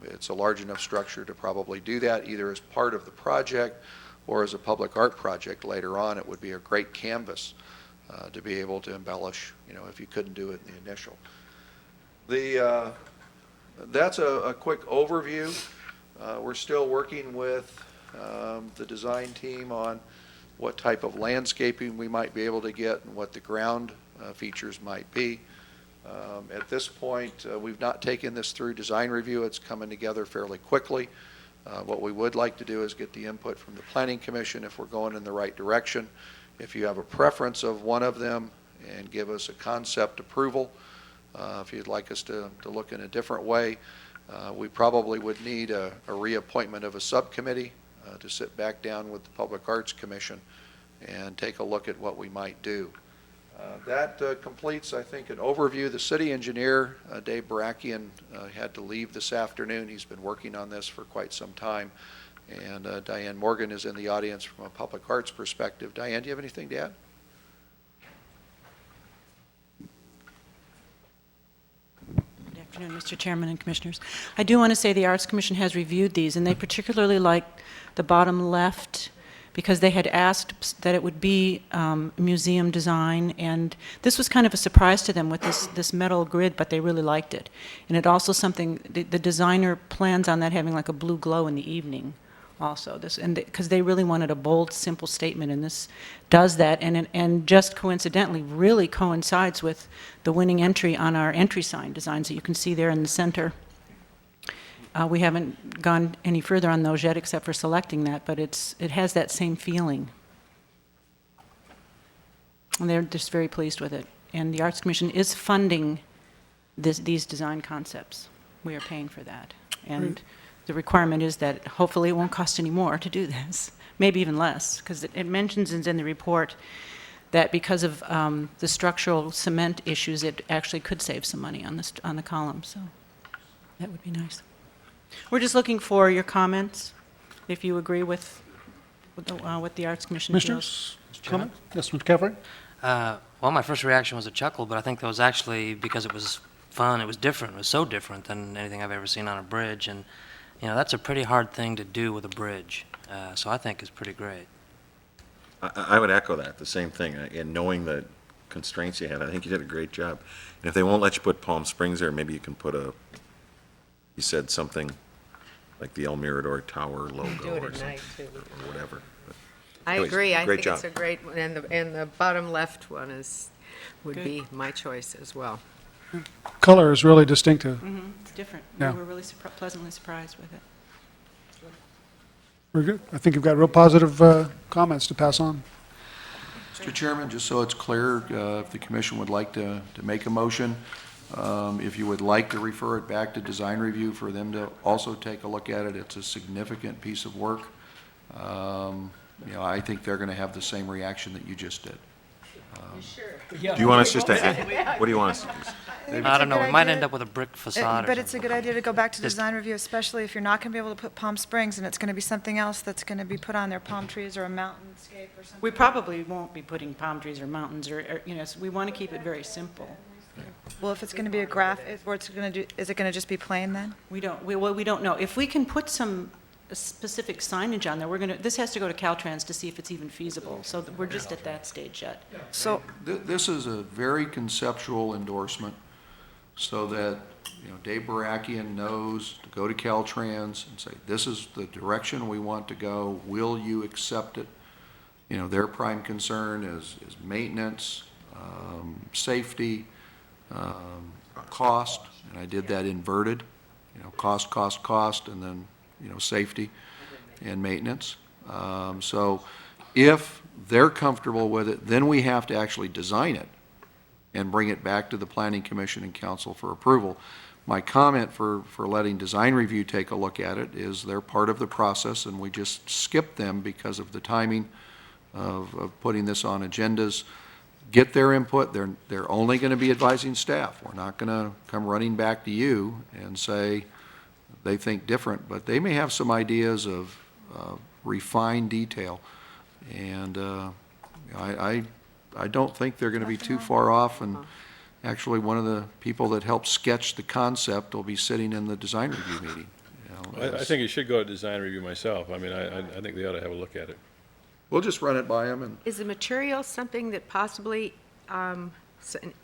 It's a large enough structure to probably do that either as part of the project or as a public art project later on. It would be a great canvas to be able to embellish, if you couldn't do it in the initial. That's a quick overview. We're still working with the design team on what type of landscaping we might be able to get and what the ground features might be. At this point, we've not taken this through design review. It's coming together fairly quickly. What we would like to do is get the input from the Planning Commission if we're going in the right direction. If you have a preference of one of them, and give us a concept approval. If you'd like us to look in a different way, we probably would need a reappointment of a subcommittee to sit back down with the Public Arts Commission and take a look at what we might do. That completes, I think, an overview. The city engineer, Dave Barakian, had to leave this afternoon. He's been working on this for quite some time. And Diane Morgan is in the audience from a public arts perspective. Diane, do you have anything to add? Good afternoon, Mr. Chairman and Commissioners. I do want to say the Arts Commission has reviewed these, and they particularly like the bottom left because they had asked that it would be museum design, and this was kind of a surprise to them with this metal grid, but they really liked it. And it also something, the designer plans on that having like a blue glow in the evening also, because they really wanted a bold, simple statement, and this does that, and just coincidentally really coincides with the winning entry on our entry sign designs that you can see there in the center. We haven't gone any further on those yet except for selecting that, but it has that same feeling. And they're just very pleased with it. And the Arts Commission is funding these design concepts. We are paying for that. And the requirement is that hopefully it won't cost any more to do this, maybe even less, because it mentions in the report that because of the structural cement issues, it actually could save some money on the column. So that would be nice. We're just looking for your comments, if you agree with what the Arts Commission feels. Commissioners, comment? Yes, Mr. Caffrey? Well, my first reaction was a chuckle, but I think that was actually because it was fun. It was different. It was so different than anything I've ever seen on a bridge. And, that's a pretty hard thing to do with a bridge. So I think it's pretty great. I would echo that, the same thing. And knowing the constraints you had, I think you did a great job. And if they won't let you put Palm Springs there, maybe you can put you said something like the El Mirador Tower logo Do it or at something, night, too. or whatever. But I anyways, agree. I great think job. it's a great one, and the bottom left one would Good. be my choice as well. Color is really distinctive. Mm-hmm. It's different. Yeah. We were really pleasantly surprised with it. Very good. I think you've got real positive comments to pass on. Mr. Chairman, just so it's clear, if the commission would like to make a motion, if you would like to refer it back to design review for them to also take a look at it, it's a significant piece of work. I think they're going to have the same reaction that you just did. Do you want us just to add, what do you want us to do? I don't know. good We might idea. end up with a brick facade or But it's a something. good idea to go back to Just- design review, especially if you're not going to be able to put Palm Springs, and it's going to be something else that's going to be put on there, palm trees or a mountainscape or something. We probably won't be putting palm trees or mountains or so we want to keep it very simple. Well, if it's going to be a graph, is it going to just be plain then? We don't know. If we can put some specific signage on there, this has to go to Caltrans to see if it's even feasible. So we're just at that stage yet. So, This is a very conceptual endorsement so that, Dave Barakian knows to go to Caltrans and say, this is the direction we want to go. Will you accept it? Their prime concern is maintenance, safety, cost, and I did that inverted, cost, and then, safety and maintenance. So if they're comfortable with it, then we have to actually design it and bring it back to the Planning Commission and Council for approval. My comment for letting design review take a look at it is they're part of the process, and we just skipped them because of the timing of putting this on agendas. get their input. They're only going to be advising staff. We're not going to come running back to you and say they think different, but they may have some ideas of refined detail. And I don't think they're going to be too far off, and actually, one of the people that helped sketch the concept will be sitting in the design review meeting. You know, I think you should go to design review myself. I mean, I think they ought to have a look at it. we'll just run it by them, and Is the material something that possibly,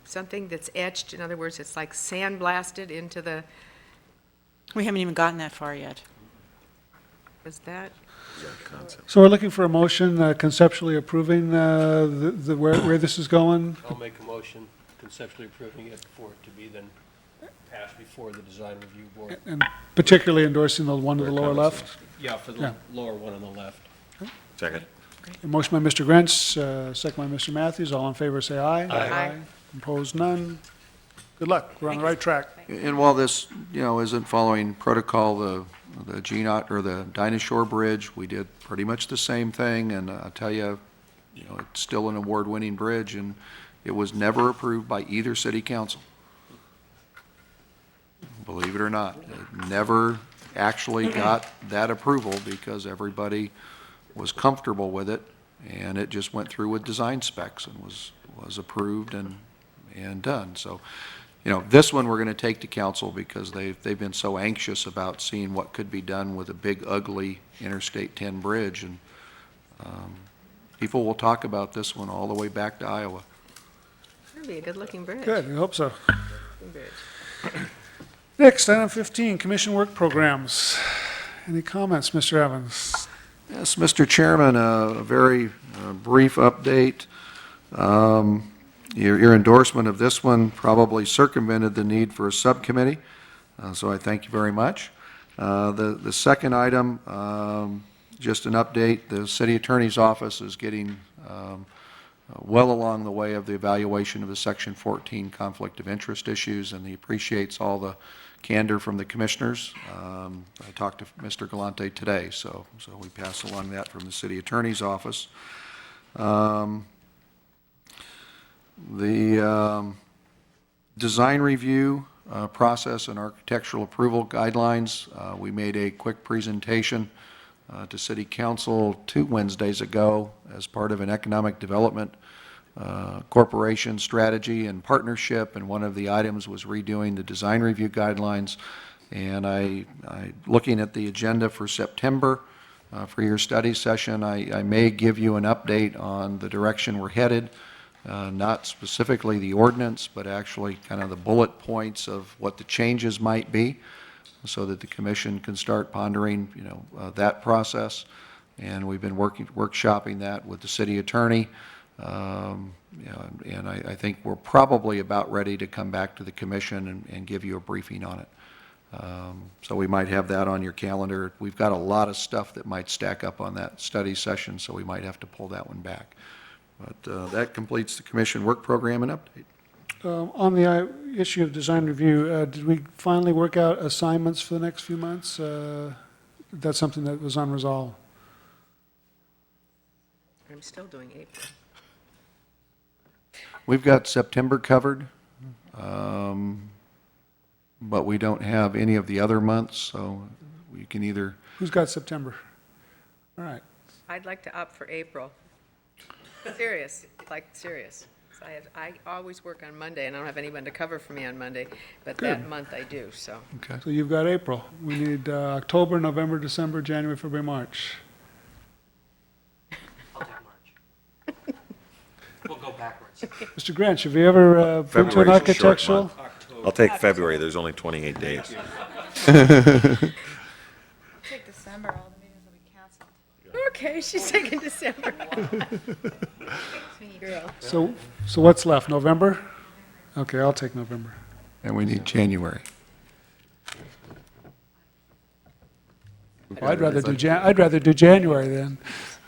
something that's etched? In other words, it's like sandblasted into the, We haven't even gotten that far yet. was that? So we're looking for a motion conceptually approving where this is going. I'll make a motion conceptually approving it for it to be then passed before the design review board. And particularly endorsing the one to the lower left. Yeah, for the Yeah. lower one on the left. Second. A motion by Mr. Grants, second by Mr. Matthews. All in favor, say aye. Aye. Opposed, none. Good luck. We're on the right track. And while this, isn't following protocol, the GNOT or the Dinosaur Bridge, we did pretty much the same thing, and I'll tell you, it's still an award-winning bridge, and it was never approved by either city council. Believe it or not, it never actually got that approval because everybody was comfortable with it, and it just went through with design specs and was approved and done. So, this one we're going to take to council because they've been so anxious about seeing what could be done with a big, ugly Interstate 10 bridge, and people will talk about this one all the way back to Iowa. It'll be a good-looking bridge. Good, we hope so. Good bridge. Next, item 15, commission work programs. Any comments, Mr. Evans? Yes, Mr. Chairman, a very brief update. Your endorsement of this one probably circumvented the need for a subcommittee, so I thank you very much. The second item, just an update, the city attorney's office is getting well along the way of the evaluation of the Section 14 conflict of interest issues, and he appreciates all the candor from the commissioners. I talked to Mr. Galante today, so we pass along that from the city attorney's office. The design review process and architectural approval guidelines, we made a quick presentation to City Council 2 Wednesdays ago as part of an economic development corporation strategy and partnership, and one of the items was redoing the design review guidelines. And I looking at the agenda for September for your study session, I may give you an update on the direction we're headed. Not specifically the ordinance, but actually kind of the bullet points of what the changes might be, so that the commission can start pondering, that process. And we've been workshopping that with the city attorney. And I think we're probably about ready to come back to the commission and give you a briefing on it. So we might have that on your calendar. We've got a lot of stuff that might stack up on that study session, so we might have to pull that one back. But that completes the commission work program and update. On the issue of design review, did we finally work out assignments for the next few months? That's something that was unresolved. I'm still doing April. We've got September covered, but we don't have any of the other months, so we can either... Who's got September? All right. I'd like to opt for April. Serious, serious. So I always work on Monday, and I don't have anyone to cover for me on Monday, but that Good. month I do, so. Okay. So you've got April. We need October, November, December, January, February, March. I'll take March. We'll go backwards. Mr. Grant, have you ever been to an February's a short architectural? month. I'll take February, there's only 28 days. Take December, all the meetings will be canceled. Okay, she's taking December. Girl. So what's left, November? Okay, I'll take November. And we need January. Well, I'd rather do January then.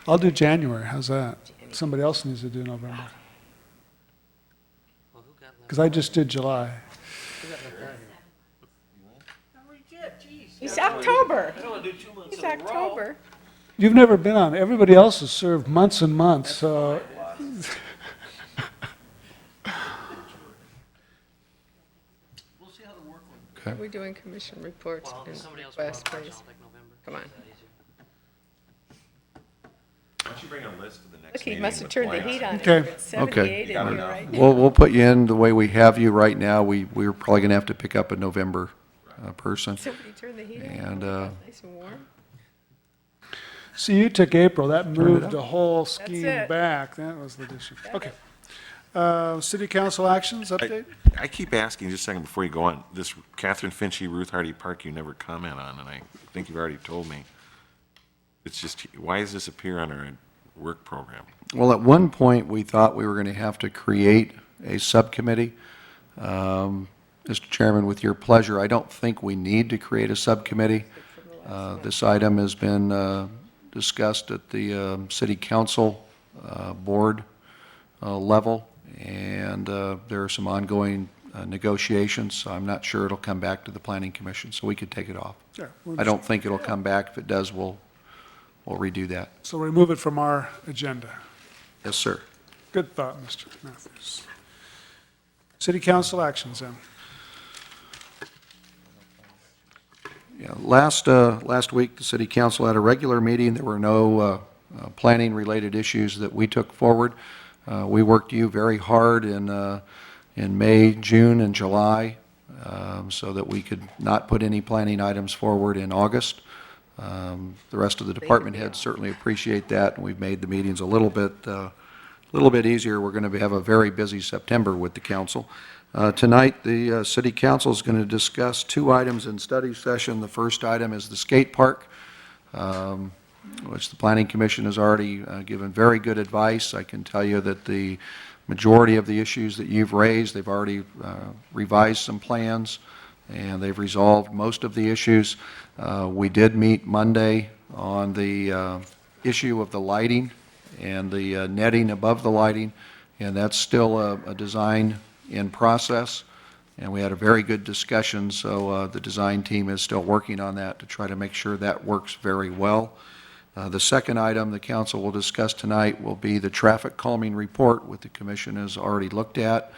I'll do January, how's that? Somebody else needs to do November. Well, who got left? Because I just did July. It's October. I don't want to do 2 months It's in a row. October. You've never been on, everybody else has served months and months, so. Okay. We're doing commission reports and requests, please. Come on. Why don't you bring a list for the next Look, he meeting? must have with turned the points? heat on. Okay. It's 78 in here right now. We'll put you in the way we have you right now. We're probably going to have to pick up a November person. Somebody turned the heat on. And, Nice and warm. See, you took April, that it moved up. the whole scheme it. back, that was the issue. Got Okay. it. City council actions update? I keep asking, just a second before you go on, this Catherine Finchy, Ruth Hardy Park, you never comment on, and I think you've already told me. It's just, why does this appear on our work program? Well, at one point, we thought we were going to have to create a subcommittee. Mr. Chairman, with your pleasure, I don't think we need to create a subcommittee. This item has been discussed at the city council board level, and there are some ongoing negotiations, so I'm not sure it'll come back to the planning commission, so we could take it off. Sure. I don't think it'll come back. If it does, we'll redo that. So remove it from our agenda. Yes, sir. Good thought, Mr. Matthews. City council actions then. Yeah, last week, the city council had a regular meeting. There were no planning-related issues that we took forward. We worked you very hard in May, June, and July, so that we could not put any planning items forward in August. The rest of the department heads certainly appreciate that, and we've made the meetings a little bit easier. We're going to have a very busy September with the council. Tonight, the city council is going to discuss two items in study session. The first item is the skate park, which the Planning Commission has already given very good advice. I can tell you that the majority of the issues that you've raised, they've already revised some plans, and they've resolved most of the issues. We did meet Monday on the issue of the lighting and the netting above the lighting, and that's still a design in process, and we had a very good discussion, so the design team is still working on that to try to make sure that works very well. The second item the council will discuss tonight will be the traffic calming report, which the commission has already looked at.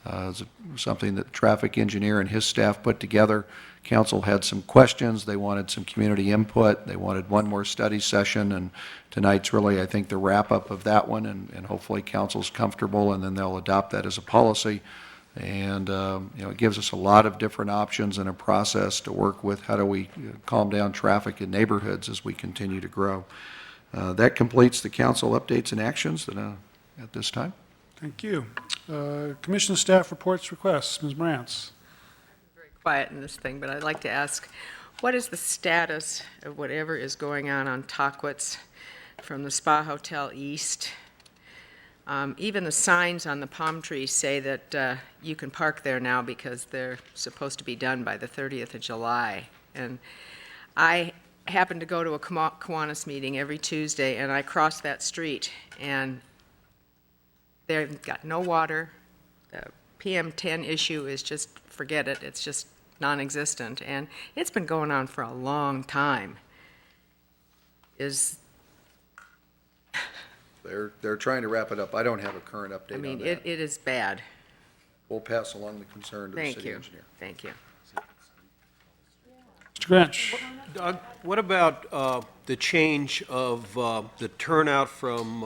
It's something that the traffic engineer and his staff put together. Council had some questions. They wanted some community input. They wanted one more study session, and tonight's really, I think, the wrap-up of that one, and hopefully council's comfortable, and then they'll adopt that as a policy. And, it gives us a lot of different options and a process to work with. How do we calm down traffic in neighborhoods as we continue to grow? That completes the council updates and actions that, at this time. Thank you. Commission staff reports, requests. Ms. Morantz. Quiet in this thing, but I'd like to ask, what is the status of whatever is going on Tockwitz from the Spa Hotel East? Even the signs on the palm trees say that you can park there now because they're supposed to be done by the 30th of July. And I happen to go to a Kiwanis meeting every Tuesday, and I cross that street, and they've got no water. The PM10 issue is just, forget it, it's just non-existent, and it's been going on for a long time. They're trying to wrap it up. I don't have a current update I on mean, that. it is bad. We'll pass along the concern to the Thank city you. engineer. Thank you. Mr. Grinch. Doug, what about the change of the turnout from,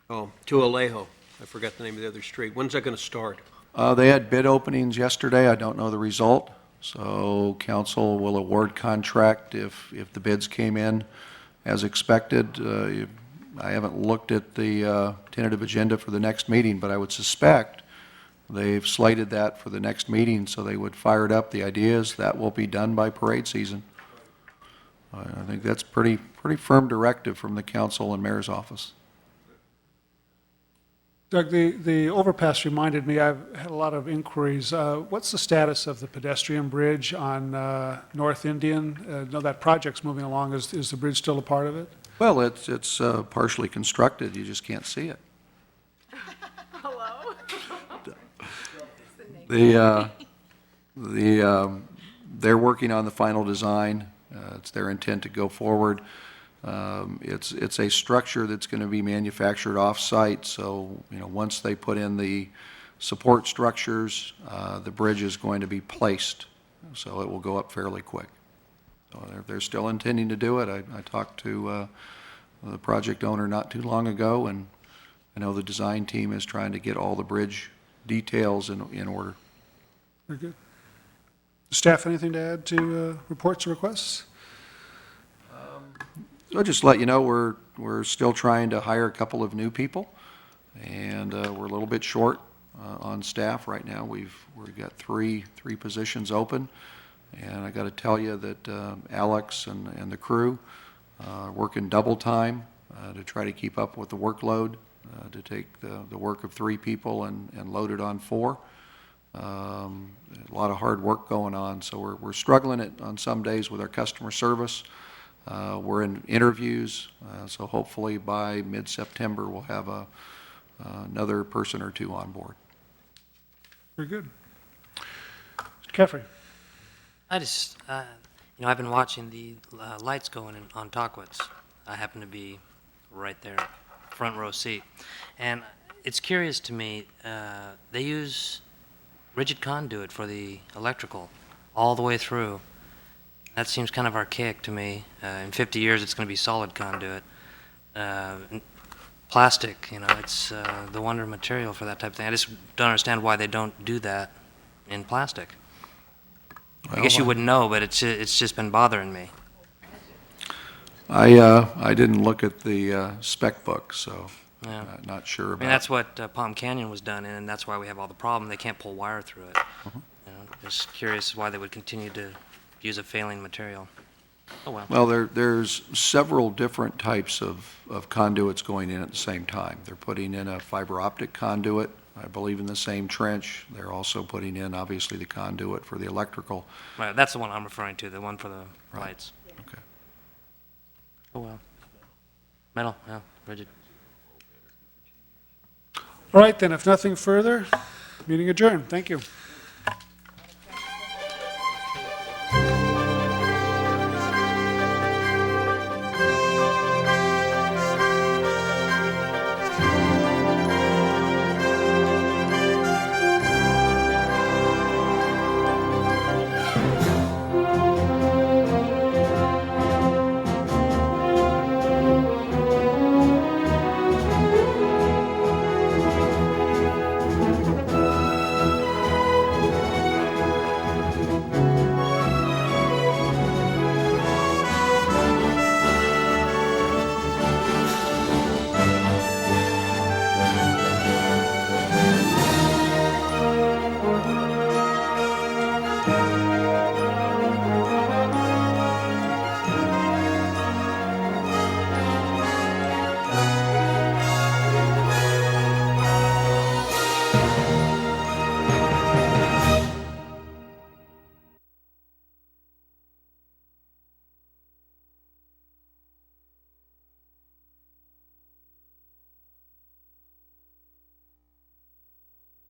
to Alejo? I forgot the name of the other street. When's that going to start? They had bid openings yesterday. I don't know the result. So council will award contract if the bids came in as expected. I haven't looked at the tentative agenda for the next meeting, but I would suspect they've slated that for the next meeting, so they would fire it up. The idea is that will be done by parade season. I think that's pretty firm directive from the council and mayor's office. Doug, the overpass reminded me, I've had a lot of inquiries. What's the status of the pedestrian bridge on North Indian? No, that project's moving along. Is the bridge still a part of it? Well, it's partially constructed. You just can't see it. Hello? They're working on the final design. It's their intent to go forward. It's a structure that's going to be manufactured off-site, so, once they put in the support structures. The bridge is going to be placed, so it will go up fairly quick. So they're still intending to do it. I talked to the project owner not too long ago, and I know the design team is trying to get all the bridge details in order. Very good. Staff, anything to add to reports or requests? So I'll just let you know, we're still trying to hire a couple of new people, and we're a little bit short on staff right now. We've got three positions open, and I got to tell you that Alex and the crew are working double time to try to keep up with the workload, to take the work of 3 people and load it on 4. A lot of hard work going on, so we're struggling on some days with our customer service. We're in interviews, so hopefully by mid-September we'll have another person or 2 on board. Very good. Mr. Caffrey? I just, I've been watching the lights going on Tockwitz. I happen to be right there, front row seat. And it's curious to me, they use rigid conduit for the electrical all the way through. That seems kind of archaic to me. In 50 years, it's going to be solid conduit. Plastic, it's the wonder material for that type of thing. I just don't understand why they don't do that in plastic. I guess you wouldn't know, but it's just been bothering me. I didn't look at the spec book, so Yeah. not sure about. I mean, that's what Palm Canyon was done in, and that's why we have all the problem. They can't pull wire through it. Just curious why they would continue to use a failing material. Oh, well. Well, there's several different types of conduits going in at the same time. They're putting in a fiber optic conduit, I believe, in the same trench. They're also putting in, obviously, the conduit for the electrical. Right, that's the one I'm referring to, the one for the Right. lights. Okay. Oh, well. Metal, yeah, rigid. All right, then, if nothing further, meeting adjourned. Thank you.